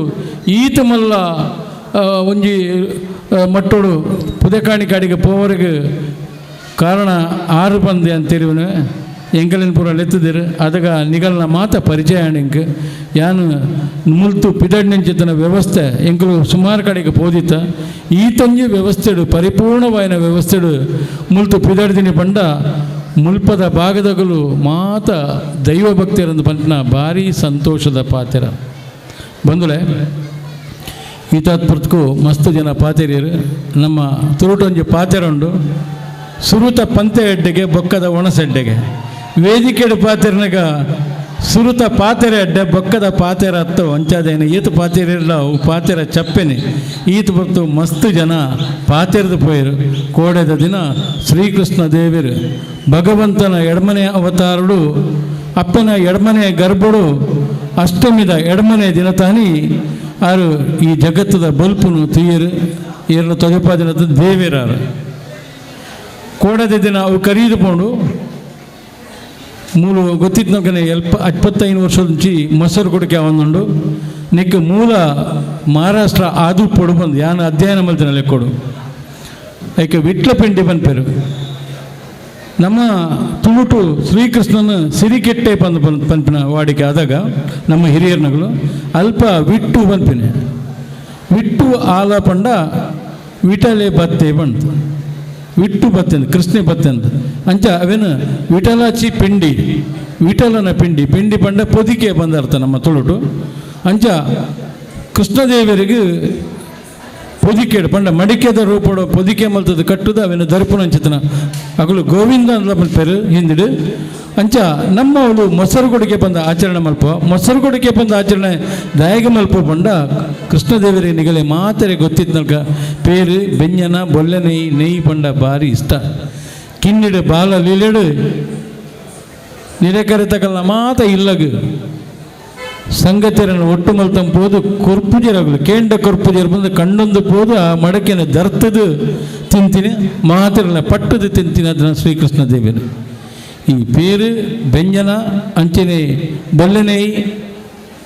ಈತ ಮಲ್ಲ ಒಂಜಿ ಮಟ್ಟೋಡು ಪುದಕಾಣಿ ಕಾಡಿಗೆ ಪೋವರೆಗೆ ಕಾರಣ 6 ಬಂದೆ ಅಂತೇರಿವನು ಎಂಕಲಿನ ಪೂರ ಲೆತ್ತದಿರು ಅದಗ ನಿಗಲ್ನ ಮಾತ ಪರಿಚಯ ಆಣಿಂಕ್ ಯಾನು ಮುಲ್ತು ಪಿದಡ್ನಿಂಚಿತನ ವ್ಯವಸ್ಥೆ ಎಂಕಲು ಸುಮಾರು ಕಡೆಗೆ ಪೋದಿತ್ತ ಈತಂಜಿ ವ್ಯವಸ್ಥೆಡು ಪರಿಪೂರ್ಣವಾಯಿನ ವ್ಯವಸ್ಥೆಡು ಮುಲ್ತು ಪಿದಡ್ದಿನಿ ಪಂಡ ಮುಲ್ಪದ ಭಾಗದಗಲು ಮಾತ ದೈವ ಭಕ್ತಿಯರಂದು ಪಂಟನ ಭಾರಿ ಸಂತೋಷದ ಪಾತೆರ ಬಂದುಲೆ ಈತಾತ್ಪುರಕ್ಕೂ ಮಸ್ತ್ ಜನ ಪಾತೆರಿಯರು ನಮ್ಮ ತುರುಟೊಂಜಿ ಪಾತೆರ ಉಂಡು ಸುರುತ ಪಂತೆ ಎಡ್ಡೆಗೆ ಬೊಕ್ಕದ ಒಣಸೆಡ್ಡೆಗೆ ವೇದಿಕೆಡು ಪಾತೆರನಾಗ ಸುರುತ ಪಾತೆರೆ ಅಡ್ಡೆ ಬೊಕ್ಕದ ಪಾತೆರ ಹತ್ತು ಅಂಚಾದೇನೆ ಈತ ಪಾತೆರಿಲ್ಲ ಅವು ಪಾತೆರ ಚಪ್ಪೆನೆ ಈತ ಬರ್ತು ಮಸ್ತ್ ಜನ ಪಾತೆರೆದು ಪೋಯರು ಕೋಡೆದ ದಿನ ಶ್ರೀಕೃಷ್ಣ ದೇವರು ಭಗವಂತನ ಎಡಮನೆ ಅವತಾರಡು ಅಪ್ಪನ ಎಡಮನೆ ಗರ್ಭಡು ಅಷ್ಟಮಿದ ಎಡಮನೆ ದಿನ ತಾನಿ ಆರು ಈ ಜಗತ್ತದ ಬಲ್ಪುನು ತೀಯರು ಏರಲು ತೊಗಪಾದಿನದ ದೇವೇರಾರು ಕೋಡದ ದಿನ ಅವು ಕರೀದುಕೊಂಡು ಮೂಲ ಗೊತ್ತಿತ್ತು ನಮಗೆ 75 ವರ್ಷದ నుంచి ಮೊಸರು ಕೊಡಕ್ಕೆ ಅವನುಂಡು ನೆಕ್ ಮೂಲ ಮಹಾರಾಷ್ಟ್ರ ಆದು ಪೊಡು ಬಂದು ಯಾನು ಅಧ್ಯಯನ ಮಲ್ತಿನ ಲೆಕ್ಕೊಡು ಐಕೆ ವಿಟ್ಲ ಪಿಂಡಿ ಬಂದ್ಪೇರು ನಮ್ಮ ತುಳುಟು ಶ್ರೀಕೃಷ್ಣನ ಸಿರಿಕೆಟ್ಟೆ ಪಂಪಿನ ವಾಡಿಕೆ ಆದಾಗ ನಮ್ಮ ಹಿರಿಯರ್ನಗಳು ಅಲ್ಪ ವಿಟ್ಟು ಪಂಪಿನ ವಿಟ್ಟು ಆಲ ಪಂಡ ವಿಟಲೆ ಬತ್ತೆ ಬಂತು ವಿಟ್ಟು ಬತ್ತೆಂದು ಕೃಷ್ಣ ಬತ್ತೆಂದು ಅಂಚ ಅವೇನು ವಿಠಲಾಚಿ ಪಿಂಡಿ ವಿಠಲನ ಪಿಂಡಿ ಪಂಡ ಪೊದಿಕೆ ಬಂದರ್ಥ ನಮ್ಮ ತುಳುಟು ಅಂಚ ಕೃಷ್ಣದೇವರಿಗೆ ಪೊದಿಕೆಡು ಪಂಡ ಮಡಿಕೆದ ರೂಪಡು ಪೊದಿಕೆ ಮಲ್ತದ ಕಟ್ಟುದು ಅವೇನು ದರ್ಪಣ ಅಂಚಿತನ ಅಗಳು ಗೋವಿಂದ ಅಂತ ಪೇರು ಹಿಂದಿಡು ಅಂಚ ನಮ್ಮ ಅವಳು ಮೊಸರುಗುಡಿಗೆ ಬಂದ ಆಚರಣೆ ಮಲ್ಪ ಮೊಸರುಗುಡಿಗೆ ಬಂದ ಆಚರಣೆ ದಯಗ ಮಲ್ಪ ಪಂಡ ಕೃಷ್ಣದೇವರಿ ನಿಗಲೆ ಮಾತರೆ ಗೊತ್ತಿದ್ನಲ್ಕ ಪೇರು ಬೆಂಜನ ಬೊಲ್ಲೆ ನೆಯ್ಯಿ ಪಂಡ ಭಾರಿ ಇಷ್ಟ ಕಿನ್ನಿಡು ಬಾಲ ಲೀಲೆಡು ನಿರೆಕರೆ ತಕಲ್ನ ಮಾತ ಇಲ್ಲಗು ಸಂಗತಿಯರನ್ನು ಒಟ್ಟು ಮಲ್ತಂ ಪೋದು ಕೊರ್ಪುಜರಗಳು ಕೇಂಡ ಕೊರ್ಪುಜರು ಬಂದು ಕಣ್ಣೊಂದು ಪೋದು ಆ ಮಡಕೆನ ದರ್ತದು ತಿಂತೀನಿ ಮಾತಿರಲ್ಲ ಪಟ್ಟದು ತಿಂತೀನಿ ಅದನ್ನು ಶ್ರೀಕೃಷ್ಣ ದೇವರು ಈ ಪೇರು ಬೆಂಜನ ಅಂಚನೆ ಬೊಲ್ಲೆನೈ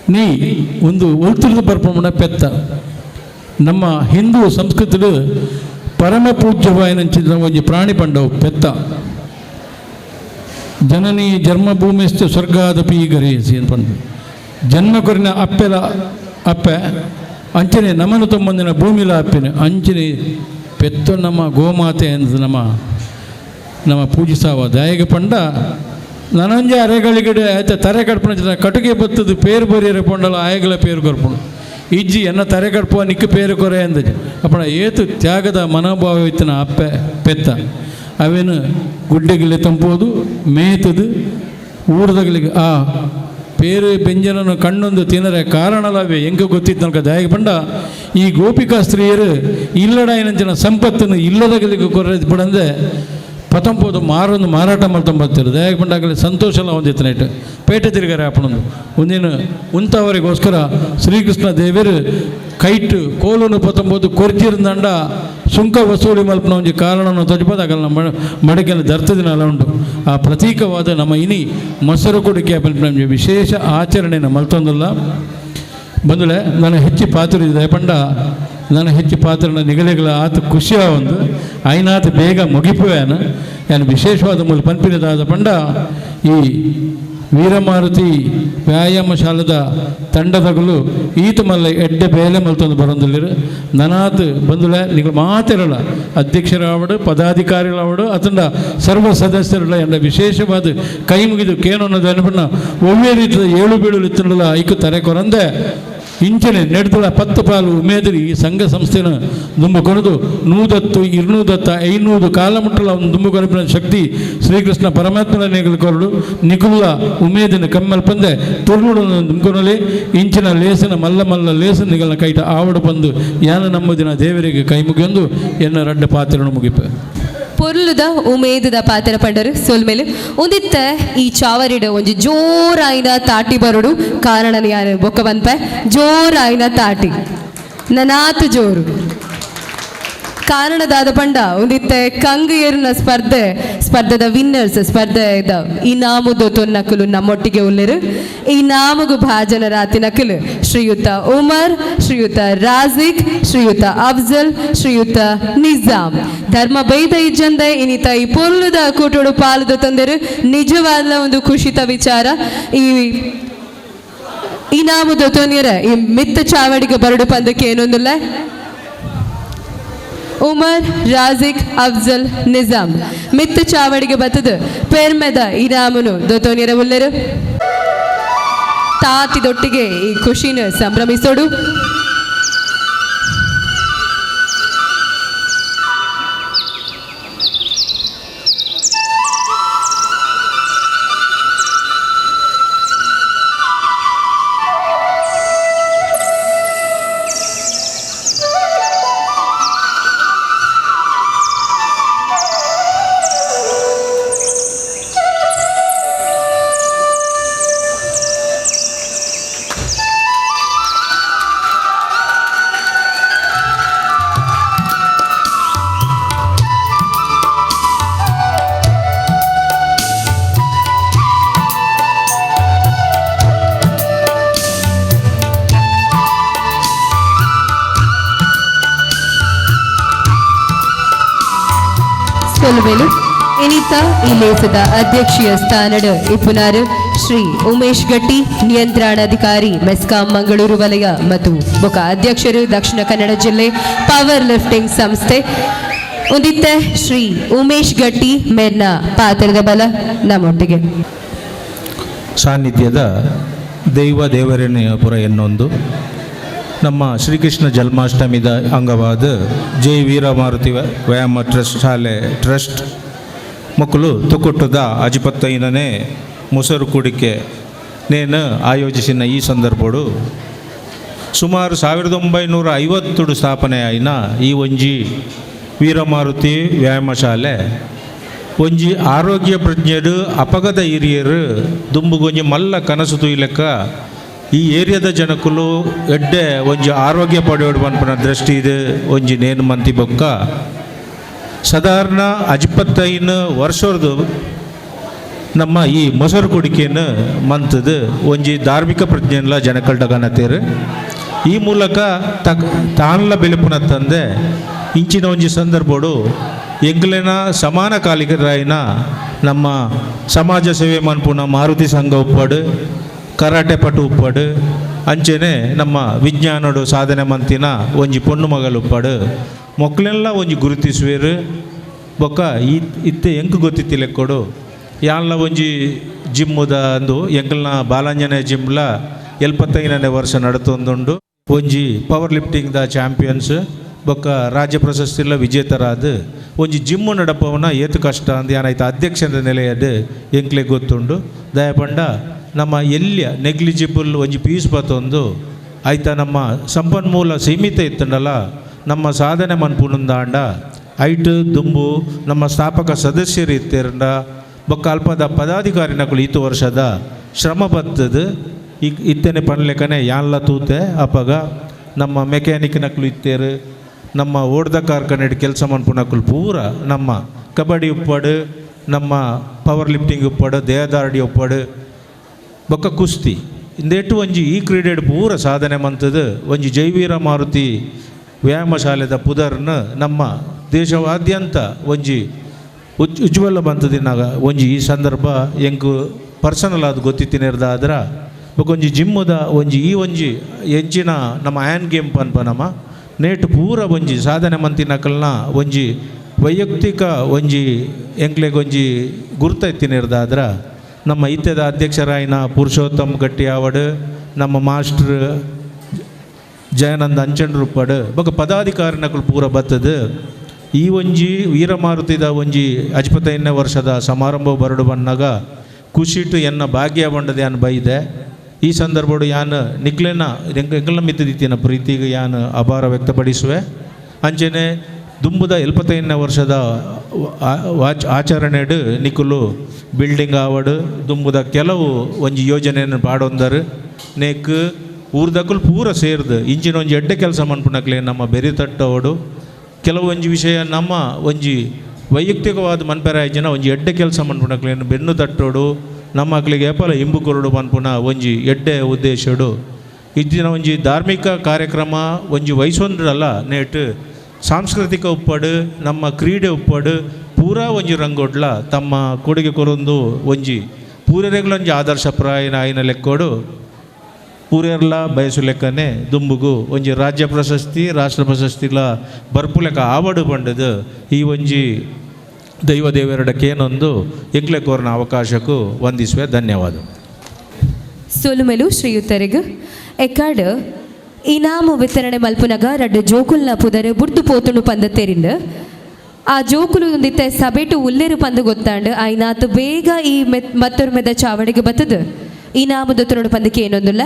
ನೀ ಒಂದು ಉಳ್ತಿರ್ದು ಬರ್ಪಣ ಪೆತ್ತ ನಮ್ಮ ಹಿಂದೂ ಸಂಸ್ಕೃತಿಡು ಪರಮ ಪೂಜ್ಯವಾಯನಂಚಿದ ಒಂದು ಪ್ರಾಣಿ ಪಂಡವು ಪೆತ್ತ ಜನನಿ ಜನ್ಮಭೂಮಿಸ್ತು ಸ್ವರ್ಗಾದಪಿ ಗರಿಯಸಿ ಅಂತ ಪಂಡ ಜನ್ಮ ಕೊರಿನ ಅಪ್ಪೆಲ ಅಪ್ಪೆ ಅಂಚನೆ ನಮನು ತೊಂಬಂದಿನ ಭೂಮಿಲ ಅಪ್ಪೆನ ಅಂಚನೆ ಪೆತ್ತು ನಮ್ಮ ಗೋಮಾತೆ ಅಂತ ನಮ್ಮ ಪೂಜಿಸಾವ ದಯಗ ಪಂಡ ನನಂಜ ಅರೆಗಳಿಗಡೆ ಆಯ್ತು ತರೆ ಕಡ್ಪಣ ಕಟುಗೆ ಬತ್ತದು ಪೇರು ಬರಿಯರೆ ಪೊಂಡಲ ಆಯಗಳ ಪೇರು ಕೊರ್ಪಣ ಇಜ್ಜಿ ಎನ್ನ ತರೆ ಕಡ್ಪುವ ನಿಕ್ಕ ಪೇರು ಕೊರೆ ಅಂದಜಿ ಅಪ್ಪಣ ಏತು ತ್ಯಾಗದ ಮನೋಭಾವ ಇತ್ತಿನ ಅಪ್ಪೆ ಪೆತ್ತ ಅವೇನು ಗುಡ್ಡೆಗಿಲೆ ತಂಪೋದು ಮೇತದು ಊರದಗಳಿಗೆ ಆ ಪೇರು ಬೆಂಜನನ್ನು ಕಣ್ಣೊಂದು ತಿನ್ನರೆ ಕಾರಣಲವೇ ಹೆಂಗೆ ಗೊತ್ತಿತ್ತು ನಲ್ಕ ದಯಗ ಪಂಡ ಈ ಗೋಪಿಕಾ ಸ್ತ್ರೀಯರು ಇಲ್ಲಡ ಏನಂಚಿನ ಸಂಪತ್ತನ್ನು ಇಲ್ಲದಗಳಿಗೆ ಕೊರ ಬಿಡಂದೆ ಪತಂಪೋದು ಮಾರೊಂದು ಮಾರಾಟ ಮಾಡ್ತಂಬರ್ತಾರೆ ದಯಗ ಪಂಡಾಗಲಿ ಸಂತೋಷ ಎಲ್ಲ ಹೊಂದಿತ್ತು ನೈಟ್ ಪೇಟೆ ತಿರುಗಾರೆ ಹಾಪಣೊಂದು ಒಂದಿನ ಉಂತವರಿಗೋಸ್ಕರ ಶ್ರೀಕೃಷ್ಣ ದೇವರು ಕೈಟ್ ಕೋಲನ್ನು ಪತಂಬೋದು ಕೊರ್ಜಿರ್ದಂಡ ಸುಂಕ ವಸೂಲಿ ಮಲ್ಪನ ಒಂದು ಕಾರಣವನ್ನು ತೊಜಬೋದು ಆಗಲ್ಲ ನಮ್ಮ ಮಡಕೆಯಲ್ಲಿ ದರ್ತದಿನ ಅಲ್ಲ ಉಂಟು ಆ ಪ್ರತೀಕವಾದ ನಮ್ಮ ಇನಿ ಮೊಸರು ಕೊಡಿಕೆ ನಮಗೆ ವಿಶೇಷ ಆಚರಣೆಯನ್ನು ಮಲ್ತೊಂದಲ್ಲ ಬಂದಲೆ ನಾನು ಹೆಚ್ಚು ಪಾತ್ರ ಇದೆ ಪಂಡ ನಾನು ಹೆಚ್ಚು ಪಾತ್ರನ ನಿಗಲೆಗಳ ಆತ ಖುಷಿಯ ಒಂದು ಐನಾತ ಬೇಗ ಮುಗಿಪುವೇನು ಏನು ವಿಶೇಷವಾದ ಮೂಲ ಪಂಪಿನದಾದ ಪಂಡ ಈ ವೀರಮಾರುತಿ ವ್ಯಾಯಾಮ ಶಾಲದ ತಂಡದಗಳು ಈತ ಮಲ್ಲ ಎಡ್ಡೆ ಬೇಲೆ ಮಲ್ತೊಂದು ಬರೋದಿಲ್ಲರು ನನಾತ್ ಬಂದುಲೆ ನೀವು ಮಾತಿರಲ್ಲ ಅಧ್ಯಕ್ಷರಾವಡು ಪದಾಧಿಕಾರಿಗಳಾವಡು ಅತಂಡ ಸರ್ವ ಸದಸ್ಯರುಗಳ ಎಂಡ ವಿಶೇಷವಾದ ಕೈ ಮುಗಿದು ಕೇನೊನ್ನದು ಅನ್ಪಣ್ಣ ಒಳ್ಳೆ ರೀತಿಯ ಏಳು ಬೀಳು ಇತ್ತಲ್ಲ ಐಕು ತರೆ ಕೊರಂದೆ ಇಂಚನೆ ನೆಡ್ದಳ 10 ಪಾಲು ಉಮೇದರಿ ಈ ಸಂಘ ಸಂಸ್ಥೆನ ದುಂಬು ಕೊನದು 100 200 500 ಕಾಲ ಮುಟ್ಟಲ ಒಂದು ದುಂಬು ಕೊರಪಿನ ಶಕ್ತಿ ಶ್ರೀಕೃಷ್ಣ ಪರಮಾತ್ಮನ ನಿಗಲು ನಿಗುಲ ಉಮೇದಿನ ಕಮ್ಮಲ್ ಪಂದೆ ತುರ್ನುಡು ದುಂಕೊನಲಿ ಇಂಚಿನ ಲೇಸನ ಮಲ್ಲ ಲೇಸನ ನಿಗಲ ಕೈಟ ಆವಡು ಬಂದು ಯಾನ ನಮ್ಮದಿನ ದೇವರಿಗೆ ಕೈ ಮುಗಿಯೊಂದು ಎನ್ನ ರಡ್ಡ ಪಾತ್ರನು ಮುಗಿಪ ಪೊರ್ಲುದ ಉಮೇದದ ಪಾತ್ರ ಪಂಡರು ಸೋಲ್ಮೇಲೆ ಒಂದಿತ್ತ ಈ ಚಾವರಿಡ ಒಂಜಿ ಜೋರಾಯಿನ ತಾಟಿ ಬರೋಡು ಕಾರಣ ಯಾರು ಬೊಕ್ಕ ಬಂತ ಜೋರಾಯಿನ ತಾಟಿ ನನಾತು ಜೋರು ಕಾರಣದಾದ ಪಂಡ ಒಂದಿತ್ತ ಕಂಗು ಏರಿನ ಸ್ಪರ್ಧೆದ ವಿನ್ನರ್ಸ್ ಸ್ಪರ್ಧೆ ಇದ್ದ ಈ ನಾಮುದು ತೊನ್ನಕಲು ನಮ್ಮೊಟ್ಟಿಗೆ ಉಳ್ಳೆರು ಈ ನಾಮಗು ಭಾಜನ ರಾತಿ ನಕಲು ಶ್ರೀಯುತ ಉಮರ್ ಶ್ರೀಯುತ ರಾಜಿಕ್ ಶ್ರೀಯುತ ಅಫ್ಜಲ್ ಶ್ರೀಯುತ ನಿಜಾಮ್ ಧರ್ಮ ಬೈದ ಇಜ್ಜಂದ ಇನಿತ ಈ ಪೊರ್ಲುದ ಕೂಟೋಡು ಪಾಲುದ ತಂದರು ನಿಜವಾದ ಒಂದು ಖುಷಿತ ವಿಚಾರ ಈ ನಾಮುದು ತೊನ್ಯರ ಈ ಮಿತ್ತ ಚಾವಡಿಗೆ ಬರಡು ಪಂದಕ್ಕೆ ಏನೊಂದಿಲ್ಲ ಉಮರ್ ರಾಜಿಕ್ ಅಫ್ಜಲ್ ನಿಜಾಮ್ ಮಿತ್ತು ಚಾವಡಿಗೆ ಬತ್ತದು ಪೆರ್ಮೆದ ಇನಾಮನು ದೊತೋನಿಯರ ಉಳ್ಳೆರು ತಾತಿದೊಟ್ಟಿಗೆ ಈ ಖುಷಿನ ಸಂಭ್ರಮಿಸೋಡು ಸೊಲುಮೆಲು ಇನ್ನಿತ ಈ ಲೇಸದ ಅಧ್ಯಕ್ಷೀಯ ಸ್ಥಾನದ ಇಪ್ಪುನಾರು ಶ್ರೀ ಉಮೇಶ್ ಗಟ್ಟಿ, ನಿಯಂತ್ರಣಾಧಿಕಾರಿ ಮೆಸ್ಕಾಂ ಮಂಗಳೂರು ವಲಯ ಮತ್ತು ಬೊಕ ಅಧ್ಯಕ್ಷರು ದಕ್ಷಿಣ ಕನ್ನಡ ಜಿಲ್ಲೆ ಪವರ್ ಲಿಫ್ಟಿಂಗ್ ಸಂಸ್ಥೆ ಉದಿತ್ತೆ ಶ್ರೀ ಉಮೇಶ್ ಗಟ್ಟಿ ಮೇರ್ನ ಪಾತ್ರದ ಬಲ ನಮ್ಮೊಟ್ಟಿಗೆ ಸಾನ್ನಿಧ್ಯದ ದೇವರೇನೆಪುರ ಎನ್ನೊಂದು ನಮ್ಮ ಶ್ರೀಕೃಷ್ಣ ಜನ್ಮಾಷ್ಟಮಿದ ಅಂಗವಾದ ಜೈ ವೀರಮಾರುತಿ ವ್ಯಾಯಾಮ ಟ್ರಸ್ಟ್ ಶಾಲೆ ಟ್ರಸ್ಟ್ ಮಕ್ಕಳು ತುಕುಟ್ಟದ ಅಜಿಪತ್ತೈನನೇ ಮೊಸರು ಕುಡಿಕೆ ನೇನು ಆಯೋಜಿಸಿನ ಈ ಸಂದರ್ಭಡು ಸುಮಾರು 1950 ಸ್ಥಾಪನೆ ಆಯ್ನ ಈ ಒಂಜಿ ವೀರಮಾರುತಿ ವ್ಯಾಯಾಮ ಶಾಲೆ ಒಂಜಿ ಆರೋಗ್ಯ ಪ್ರಜ್ಞೆಡು ಅಪಗದ ಹಿರಿಯರು ದುಂಬುಗೊಂಜಿ ಮಲ್ಲ ಕನಸು ತುಯ್ಲೆಕ್ಕ ಈ ಏರಿಯಾದ ಜನಕ್ಕಲು ಎಡ್ಡೆ ಒಂಜಿ ಆರೋಗ್ಯ ಪಡೆಯೋಡು ಪನ್ಪನ ದೃಷ್ಟಿ ಇದು ಒಂಜಿ ನೇನು ಮಂತಿ ಬೊಕ್ಕ ಸಾಧಾರಣ 25 ವರ್ಷದ್ದು ನಮ್ಮ ಈ ಮೊಸರು ಕುಡಿಕೆಯನ್ನು ಮಂತದು ಒಂಜಿ ಧಾರ್ಮಿಕ ಪ್ರಜ್ಞೆಲ್ಲ ಜನಕಲ್ಡ ಗಣತೇರು ಈ ಮೂಲಕ ತಾನ್ಲ ಬೆಳುಪುನ ತಂದೆ ಇಂಚಿನ ಒಂಜಿ ಸಂದರ್ಭಡು ಎಂಗ್ಲಿನ ಸಮಾನ ಕಾಲಿಕರಾಯಿನ ನಮ್ಮ ಸಮಾಜ ಸೇವೆ ಮನ್ಪುನ ಮಾರುತಿ ಸಂಘ ಉಪ್ಪಡು ಕರಾಟೆ ಪಟು ಉಪ್ಪಡು ಅಂಚೆನೆ ನಮ್ಮ ವಿಜ್ಞಾನಡು ಸಾಧನೆ ಮಂತಿನ ಒಂಜಿ ಪೊಣ್ಣು ಮಗಳು ಉಪ್ಪಡು ಮೊಕ್ಕಳೆಲ್ಲ ಒಂಜಿ ಗುರುತಿಸುವೇರು ಬೊಕ್ಕ ಇತ್ತೆ ಎಂಕ್ ಗೊತ್ತಿತ್ತಿಲೆಕ್ಕೊಡು ಯಾನ್ಲ ಒಂಜಿ ಜಿಮ್ಮುದ ಅಂದು ಎಂಕಲ್ನ ಬಾಲಾಂಜನೇಯ ಜಿಮ್ಲ 75ನೇ ವರ್ಷ ನಡತೊಂದುಂಡು ಒಂಜಿ ಪವರ್ ಲಿಫ್ಟಿಂಗ್ ದ ಚಾಂಪಿಯನ್ಸ್ ಬೊಕ್ಕ ರಾಜ್ಯ ಪ್ರಶಸ್ತಿಲ ವಿಜೇತರಾದ ಒಂಜಿ ಜಿಮ್ಮು ನಡಪವನ ಏತು ಕಷ್ಟ ಅಂದು ಏನಾಯ್ತು ಅಧ್ಯಕ್ಷದ ನೆಲೆಯದು ಎಂಕ್ಲೆ ಗೊತ್ತುಂಡು ದಯಪಂಡ ನಮ್ಮ ಎಲ್ಯ ನೆಗ್ಲಿಜಿಬಲ್ ಒಂಜಿ ಪೀಸ್ ಬತ್ತೊಂದು ಆಯ್ತಾ ನಮ್ಮ ಸಂಪನ್ಮೂಲ ಸೀಮಿತ ಇತ್ತಂಡಲ್ಲ ನಮ್ಮ ಸಾಧನೆ ಮನ್ಪುನುಂದಾಂಡ ಐಟ್ ದುಂಬು ನಮ್ಮ ಸ್ಥಾಪಕ ಸದಸ್ಯರು ಇತ್ತೇರಂಡ ಬೊಕ್ಕ ಅಲ್ಪದ ಪದಾಧಿಕಾರಿನಗಳು ಈತು ವರ್ಷದ ಶ್ರಮ ಬತ್ತದು ಇತ್ತೇನೆ ಪನ್ಲೆಕ್ಕನೆ ಯಾನ್ಲ ತೂತೆ ಅಪ್ಪಗ ನಮ್ಮ ಮೆಕ್ಯಾನಿಕ್ನಕ್ಲು ಇತ್ತೇರು ನಮ್ಮ ಓಡ್ದ ಕಾರ್ಖಾನೆಡ್ ಕೆಲಸ ಮನ್ಪುನಕ್ಲು ಪೂರ ನಮ್ಮ ಕಬಡ್ಡಿ ಉಪ್ಪಡು ನಮ್ಮ ಪವರ್ ಲಿಫ್ಟಿಂಗ್ ಉಪ್ಪಡು ದೇಹದಾರ್ಡಿ ಉಪ್ಪಡು ಬೊಕ್ಕ ಕುಸ್ತಿ ಇಂದೆಟ್ಟು ಒಂಜಿ ಈ ಕ್ರೀಡೆಡ್ ಪೂರ ಸಾಧನೆ ಮಂತದು ಒಂಜಿ ಜೈವೀರ ಮಾರುತಿ ವ್ಯಾಯಾಮ ಶಾಲೆದ ಪುದರ್ನ ನಮ್ಮ ದೇಶವಾದ್ಯಂತ ಒಂಜಿ ಉಜ್ವಲ ಬಂತದಿನಾಗ ಒಂಜಿ ಈ ಸಂದರ್ಭ ಎಂಕು ಪರ್ಸನಲ್ ಅದು ಗೊತ್ತಿತ್ತಿನಿರ್ದಾದ್ರ ಬೊಕೊಂಜಿ ಜಿಮ್ಮುದ ಒಂಜಿ ಈ ಒಂಜಿ ಎಂಚಿನ ನಮ್ಮ ಹ್ಯಾಂಡ್ ಗೇಮ್ ಪನ್ಪನಮ ನೇಟು ಪೂರ ಒಂಜಿ ಸಾಧನೆ ಮಂತಿನಕಲ್ನ ಒಂಜಿ ವೈಯಕ್ತಿಕ ಒಂಜಿ ಎಂಕ್ಲೆಗೊಂಜಿ ಗುರುತ ಎತ್ತಿನಿರ್ದಾದ್ರ ನಮ್ಮ ಇತ್ಯದ ಅಧ್ಯಕ್ಷರಾಯಿನ ಪುರುಷೋತ್ತಮ್ ಗಟ್ಟಿ ಆವಡು ನಮ್ಮ ಮಾಸ್ಟರ್ ಜಯಾನಂದ ಅಂಚಂಡ್ರುಪ್ಪಡು ಬೊಕ್ಕ ಪದಾಧಿಕಾರಿನಕಲು ಪೂರ ಬತ್ತದು ಈ ಒಂಜಿ ವೀರಮಾರುತಿದ ಒಂಜಿ 25ನೇ ವರ್ಷದ ಸಮಾರಂಭ ಬರಡು ಬನ್ನಾಗ ಖುಷಿಟ್ಟು ಎನ್ನ ಭಾಗ್ಯ ಬಂಡದೆ ಯಾನ್ ಬೈದೆ ಈ ಸಂದರ್ಭಡು ಯಾನು ನಿಕ್ಲೆನ ಎಂಕಲ್ನ ಮಿತ್ತದಿತ್ತಿನ ಪ್ರೀತಿಗೆ ಯಾನು ಅಭಾರ ವ್ಯಕ್ತಪಡಿಸುವೆ ಅಂಚೆನೆ ದುಂಬುದ 75ನೇ ವರ್ಷದ ಆಚರಣೆಡು ನಿಕ್ಕಲು ಬಿಲ್ಡಿಂಗ್ ಆವಡು ದುಂಬುದ ಕೆಲವು ಒಂಜಿ ಯೋಜನೆಯನ್ನು ಪಾಡೊಂದರು ನೇಕ್ ಊರ್ದಕ್ಕಲು ಪೂರ ಸೇರ್ದು ಇಂಚಿನ ಒಂಜಿ ಎಡ್ಡೆ ಕೆಲಸ ಮನ್ಪುನಕ್ಲೆ ನಮ್ಮ ಬೆರಿ ತಟ್ಟವಡು ಕೆಲವು ಒಂಜಿ ವಿಷಯ ನಮ್ಮ ಒಂಜಿ ವೈಯಕ್ತಿಕವಾದ ಮನ್ಪೆರಾಯ್ಜನ ಒಂಜಿ ಎಡ್ಡೆ ಕೆಲಸ ಮನ್ಪುನಕ್ಲೇನು ಬೆನ್ನು ತಟ್ಟೋಡು ನಮ್ಮ ಮಕ್ಕಳಿಗೆ ಏಪಲ ಇಂಬು ಕೊರಡು ಮನ್ಪುನ ಒಂಜಿ ಎಡ್ಡೆ ಉದ್ದೇಶಡು ಇದ್ದಿನ ಒಂಜಿ ಧಾರ್ಮಿಕ ಕಾರ್ಯಕ್ರಮ ಒಂಜಿ ವಯಸ್ಸೊಂದ್ರಲ್ಲ ನೇಟ್ ಸಾಂಸ್ಕೃತಿಕ ಉಪ್ಪಡು ನಮ್ಮ ಕ್ರೀಡೆ ಉಪ್ಪಡು ಪೂರಾ ಒಂಜಿ ರಂಗೋಡ್ಲ ತಮ್ಮ ಕೊಡುಗೆ ಕೊರೊಂದು ಒಂಜಿ ಪೂರೆರೆಗ್ಲೊಂಜಿ ಆದರ್ಶಪ್ರಾಯನ ಆಯ್ನ ಲೆಕ್ಕೋಡು ಪೂರೆರ್ಲ ಬಯಸು ಲೆಕ್ಕನೆ ದುಂಬುಗು ಒಂಜಿ ರಾಜ್ಯ ಪ್ರಶಸ್ತಿ ರಾಷ್ಟ್ರ ಪ್ರಶಸ್ತಿಲ ಬರ್ಪು ಲೆಕ್ಕ ಆವಡು ಬಂಡದು ಈ ಒಂಜಿ ದೇವರಡಕ್ಕೇನೊಂದು ಎಂಕ್ಲೆ ಕೋರ್ನ ಅವಕಾಶಕ್ಕೂ ವಂದಿಸುವೆ. ಧನ್ಯವಾದ. ಸೋಲುಮೆಲು ಶ್ರೀಯುತರಿಗು ಎಕ್ಕಾಡು ಇನಾಮು ವಿತರಣೆ ಮಲ್ಪುನಗ ರಡ್ಡು ಜೋಕುಲ್ನ ಪುದರ್ ಬುರ್ದು ಪೋತುಂಡು ಪಂದತೆರಿಂಡು ಆ ಜೋಕುಲು ಒಂದಿತ್ತೆ ಸಬೇಟು ಉಲ್ಲೆರು ಪಂದು ಗೊತ್ತಾಂಡು ಆಯ್ನಾತು ಬೇಗ ಈ ಮತ್ತೊರು ಮೆದ ಚಾವಡಿಗೆ ಬತ್ತದು ಇನಾಮುದ ತುರುಡು ಪಂದಕ್ಕೆ ಏನೊಂದುಲ್ಲ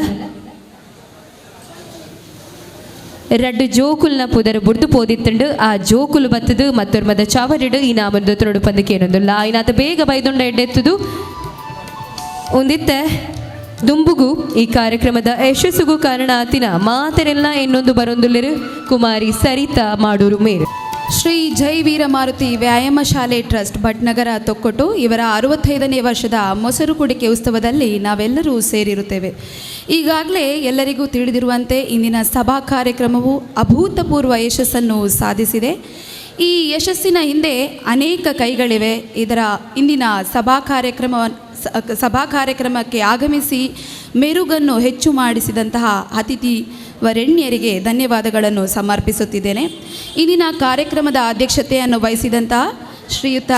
ರಡ್ಡು ಜೋಕುಲ್ನ ಪುದರ್ ಬುರ್ದು ಪೋದಿತ್ತಂಡು ಆ ಜೋಕುಲು ಬತ್ತದು ಮತ್ತೊರು ಮೆದ ಚಾವಡಿಡು ಇನಾಮುದ ತುರುಡು ಪಂದಕ್ಕೆ ಏನೊಂದುಲ್ಲ ಆಯ್ನಾತು ಬೇಗ ಬೈದೊಂಡ ಎಡ್ಡೆತ್ತದು ಒಂದಿತ್ತೆ ದುಂಬುಗು ಈ ಕಾರ್ಯಕ್ರಮದ ಯಶಸ್ಸುಗೂ ಕಾರಣ ಆತಿನ ಮಾತರೆಲ್ಲ ಇನ್ನೊಂದು ಬರೊಂದುಲ್ಲೆರು ಕುಮಾರಿ ಸರಿತಾ ಮಾಡೂರು ಮೇರು. ಶ್ರೀ ಜೈ ವೀರಮಾರುತಿ ವ್ಯಾಯಾಮ ಶಾಲೆ ಟ್ರಸ್ಟ್ ಭಟ್ನಗರ ತೊಕ್ಕೊಟ್ಟು ಇವರ 65ನೇ ವರ್ಷದ ಮೊಸರು ಕುಡಿಕೆ ಉತ್ಸವದಲ್ಲಿ ನಾವೆಲ್ಲರೂ ಸೇರಿರುತ್ತೇವೆ. ಈಗಾಗಲೇ ಎಲ್ಲರಿಗೂ ತಿಳಿದಿರುವಂತೆ ಇಂದಿನ ಸಭಾ ಕಾರ್ಯಕ್ರಮವು ಅಭೂತಪೂರ್ವ ಯಶಸ್ಸನ್ನು ಸಾಧಿಸಿದೆ. ಈ ಯಶಸ್ಸಿನ ಹಿಂದೆ ಅನೇಕ ಕೈಗಳಿವೆ. ಇದರ ಇಂದಿನ ಸಭಾ ಕಾರ್ಯಕ್ರಮಕ್ಕೆ ಆಗಮಿಸಿ ಮೆರುಗನ್ನು ಹೆಚ್ಚು ಮಾಡಿಸಿದಂತಹ ಅತಿಥಿ ವರೆಣ್ಯರಿಗೆ ಧನ್ಯವಾದಗಳನ್ನು ಸಮರ್ಪಿಸುತ್ತಿದ್ದೇನೆ. ಇಂದಿನ ಕಾರ್ಯಕ್ರಮದ ಅಧ್ಯಕ್ಷತೆಯನ್ನು ವಹಿಸಿದಂತಹ ಶ್ರೀಯುತ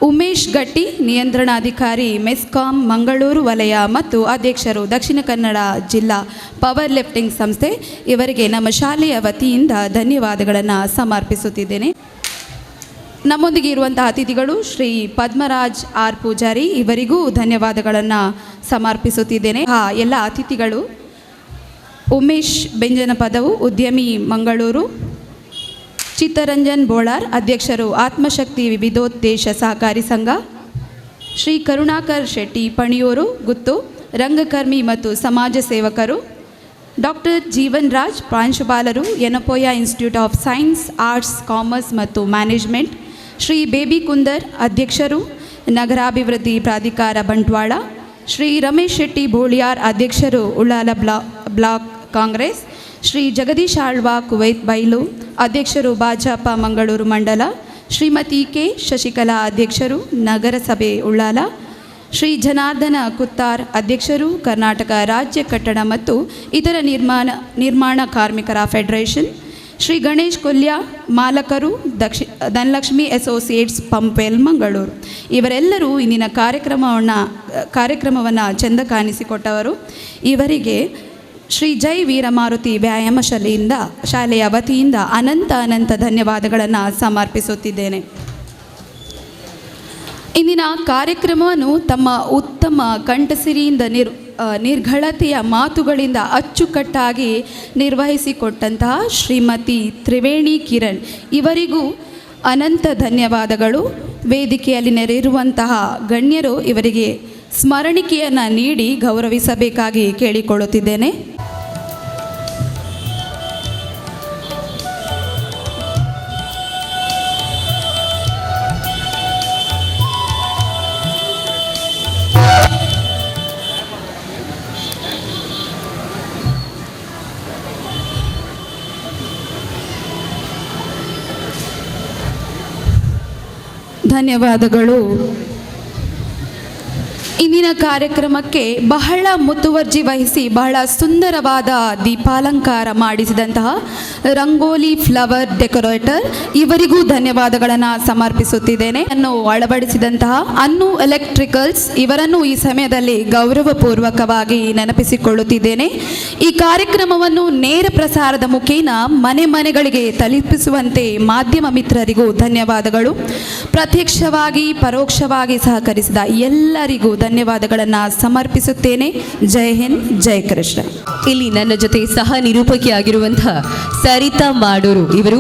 ಉಮೇಶ್ ಗಟ್ಟಿ, ನಿಯಂತ್ರಣಾಧಿಕಾರಿ ಮೆಸ್ಕಾಂ ಮಂಗಳೂರು ವಲಯ ಮತ್ತು ಅಧ್ಯಕ್ಷರು ದಕ್ಷಿಣ ಕನ್ನಡ ಜಿಲ್ಲಾ ಪವರ್ ಲಿಫ್ಟಿಂಗ್ ಸಂಸ್ಥೆ, ಇವರಿಗೆ ನಮ್ಮ ಶಾಲೆಯ ವತಿಯಿಂದ ಧನ್ಯವಾದಗಳನ್ನು ಸಮರ್ಪಿಸುತ್ತಿದ್ದೇನೆ. ನಮ್ಮೊಂದಿಗೆ ಇರುವಂತಹ ಅತಿಥಿಗಳು ಶ್ರೀ ಪದ್ಮರಾಜ್ ಆರ್ ಪೂಜಾರಿ, ಇವರಿಗೂ ಧನ್ಯವಾದಗಳನ್ನು ಸಮರ್ಪಿಸುತ್ತಿದ್ದೇನೆ. ಎಲ್ಲ ಅತಿಥಿಗಳು ಉಮೇಶ್ ಬೆಂಜನಪದವು, ಉದ್ಯಮಿ ಮಂಗಳೂರು, ಚಿತ್ತರಂಜನ್ ಬೋಳಾರ್, ಅಧ್ಯಕ್ಷರು ಆತ್ಮಶಕ್ತಿ ವಿವಿಧೋದ್ದೇಶ ಸಹಕಾರಿ ಸಂಘ, ಶ್ರೀ ಕರುಣಾಕರ್ ಶೆಟ್ಟಿ ಪಣಿಯೂರು ಗುತ್ತು, ರಂಗಕರ್ಮಿ ಮತ್ತು ಸಮಾಜ ಸೇವಕರು, ಡಾಕ್ಟರ್ ಜೀವನ್ ರಾಜ್ ಪ್ರಾಂಶುಪಾಲರು, Yenepoya institute of science, arts, commerce ಮತ್ತು ಮ್ಯಾನೇಜ್ಮೆಂಟ್, ಶ್ರೀ ಬೇಬಿ ಕುಂದರ್, ಅಧ್ಯಕ್ಷರು ನಗರಾಭಿವೃದ್ಧಿ ಪ್ರಾಧಿಕಾರ ಬಂಟ್ವಾಳ, ಶ್ರೀ ರಮೇಶ್ ಶೆಟ್ಟಿ ಬೋಳಿಯಾರ್, ಅಧ್ಯಕ್ಷರು ಉಳ್ಳಾಲ ಬ್ಲಾಕ್ ಕಾಂಗ್ರೆಸ್, ಶ್ರೀ ಜಗದೀಶ್ ಆಳ್ವಾ ಕುವೈತ್ ಬೈಲು, ಅಧ್ಯಕ್ಷರು ಭಾಜಪ ಮಂಗಳೂರು ಮಂಡಲ, ಶ್ರೀಮತಿ ಕೆ ಶಶಿಕಲಾ, ಅಧ್ಯಕ್ಷರು ನಗರಸಭೆ ಉಳ್ಳಾಲ, ಶ್ರೀ ಜನಾರ್ದನ ಕುತ್ತಾರ್, ಅಧ್ಯಕ್ಷರು ಕರ್ನಾಟಕ ರಾಜ್ಯ ಕಟ್ಟಡ ಮತ್ತು ಇತರ ನಿರ್ಮಾಣ ಕಾರ್ಮಿಕರ ಫೆಡರೇಷನ್, ಶ್ರೀ ಗಣೇಶ್ ಕೊಲ್ಯ, ಮಾಲಕರು ಧನಲಕ್ಷ್ಮಿ ಅಸೋಸಿಯೇಟ್ಸ್ ಪಂಪ್ವೆಲ್ ಮಂಗಳೂರು. ಇವರೆಲ್ಲರೂ ಇಂದಿನ ಕಾರ್ಯಕ್ರಮವನ್ನು ಚೆಂದ ಕಾಣಿಸಿಕೊಟ್ಟವರು. ಇವರಿಗೆ ಶ್ರೀ ಜೈ ವೀರಮಾರುತಿ ವ್ಯಾಯಾಮ ಶಾಲೆಯ ವತಿಯಿಂದ ಅನಂತ ಧನ್ಯವಾದಗಳನ್ನು ಸಮರ್ಪಿಸುತ್ತಿದ್ದೇನೆ. ಇಂದಿನ ಕಾರ್ಯಕ್ರಮವನ್ನು ತಮ್ಮ ಉತ್ತಮ ಕಂಠಸಿರಿಯಿಂದ ನಿರ್ಘಳತೆಯ ಮಾತುಗಳಿಂದ ಅಚ್ಚುಕಟ್ಟಾಗಿ ನಿರ್ವಹಿಸಿಕೊಟ್ಟಂತಹ ಶ್ರೀಮತಿ ತ್ರಿವೇಣಿ ಕಿರಣ್, ಇವರಿಗೂ ಅನಂತ ಧನ್ಯವಾದಗಳು. ವೇದಿಕೆಯಲ್ಲಿ ನೆರೆಯಿರುವಂತಹ ಗಣ್ಯರು ಇವರಿಗೆ ಸ್ಮರಣಿಕೆಯನ್ನು ನೀಡಿ ಗೌರವಿಸಬೇಕಾಗಿ ಕೇಳಿಕೊಳ್ಳುತ್ತಿದ್ದೇನೆ. ಧನ್ಯವಾದಗಳು. ಇಂದಿನ ಕಾರ್ಯಕ್ರಮಕ್ಕೆ ಬಹಳ ಮುತುವರ್ಜಿ ವಹಿಸಿ ಬಹಳ ಸುಂದರವಾದ ದೀಪಾಲಂಕಾರ ಮಾಡಿಸಿದಂತಹ ರಂಗೋಲಿ ಫ್ಲವರ್ ಡೆಕೋರೇಟರ್, ಇವರಿಗೂ ಧನ್ಯವಾದಗಳನ್ನು ಸಮರ್ಪಿಸುತ್ತಿದ್ದೇನೆ. ಅನ್ನು ಅಳವಡಿಸಿದಂತಹ ಅನ್ನು ಎಲೆಕ್ಟ್ರಿಕಲ್ಸ್, ಇವರನ್ನು ಈ ಸಮಯದಲ್ಲಿ ಗೌರವಪೂರ್ವಕವಾಗಿ ನೆನಪಿಸಿಕೊಳ್ಳುತ್ತಿದ್ದೇನೆ. ಈ ಕಾರ್ಯಕ್ರಮವನ್ನು ನೇರ ಪ್ರಸಾರದ ಮುಖೇನ ಮನೆಗಳಿಗೆ ತಲುಪಿಸುವಂತೆ ಮಾಧ್ಯಮ ಮಿತ್ರರಿಗೂ ಧನ್ಯವಾದಗಳು. ಪ್ರತ್ಯಕ್ಷವಾಗಿ ಪರೋಕ್ಷವಾಗಿ ಸಹಕರಿಸಿದ ಎಲ್ಲರಿಗೂ ಧನ್ಯವಾದಗಳನ್ನು ಸಮರ್ಪಿಸುತ್ತೇನೆ. ಜೈ ಹಿಂದ್, ಜೈ ಕೃಷ್ಣ. ಇಲ್ಲಿ ನನ್ನ ಜೊತೆ ಸಹ ನಿರೂಪಕಿಯಾಗಿರುವಂತಹ ಸರಿತಾ ಮಾಡೂರು, ಇವರು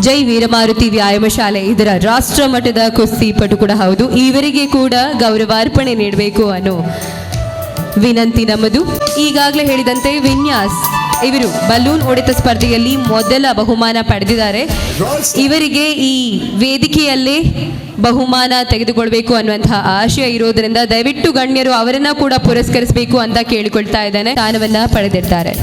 ಜೈ ವೀರಮಾರುತಿ ವ್ಯಾಯಾಮ ಶಾಲೆ ಇದರ ರಾಷ್ಟ್ರ ಮಟ್ಟದ ಕುಸ್ತಿಪಟು ಕೂಡ ಹೌದು. ಇವರಿಗೆ ಕೂಡ ಗೌರವಾರ್ಪಣೆ ನೀಡಬೇಕು ಅನ್ನೋ ವಿನಂತಿ ನಮ್ಮದು. ಈಗಾಗಲೇ ಹೇಳಿದಂತೆ ವಿನ್ಯಾಸ್, ಇವರು ಬಲೂನ್ ಹೊಡೆತ ಸ್ಪರ್ಧೆಯಲ್ಲಿ ಮೊದಲ ಬಹುಮಾನ ಪಡೆದಿದ್ದಾರೆ. ಇವರಿಗೆ ಈ ವೇದಿಕೆಯಲ್ಲೇ ಬಹುಮಾನ ತೆಗೆದುಕೊಳ್ಬೇಕು ಅನ್ನುವಂತಹ ಆಶಯ ಇರೋದರಿಂದ ದಯವಿಟ್ಟು ಗಣ್ಯರು ಅವರನ್ನ ಕೂಡ ಪುರಸ್ಕರಿಸಬೇಕು ಅಂತ ಕೇಳಿಕೊಳ್ತಾ ಇದ್ದೇನೆ. ಸ್ಥಾನವನ್ನ ಪಡೆದಿರ್ತಾರೆ.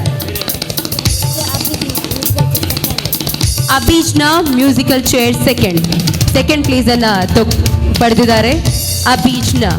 ಅಬೀಜ್ನಾ ಮ್ಯೂಸಿಕಲ್ ಚೇರ್ ಸೆಕೆಂಡ್ ಪ್ಲೇಸ್ ಅನ್ನ ಪಡೆದಿದ್ದಾರೆ. ಅಬೀಜ್ನಾ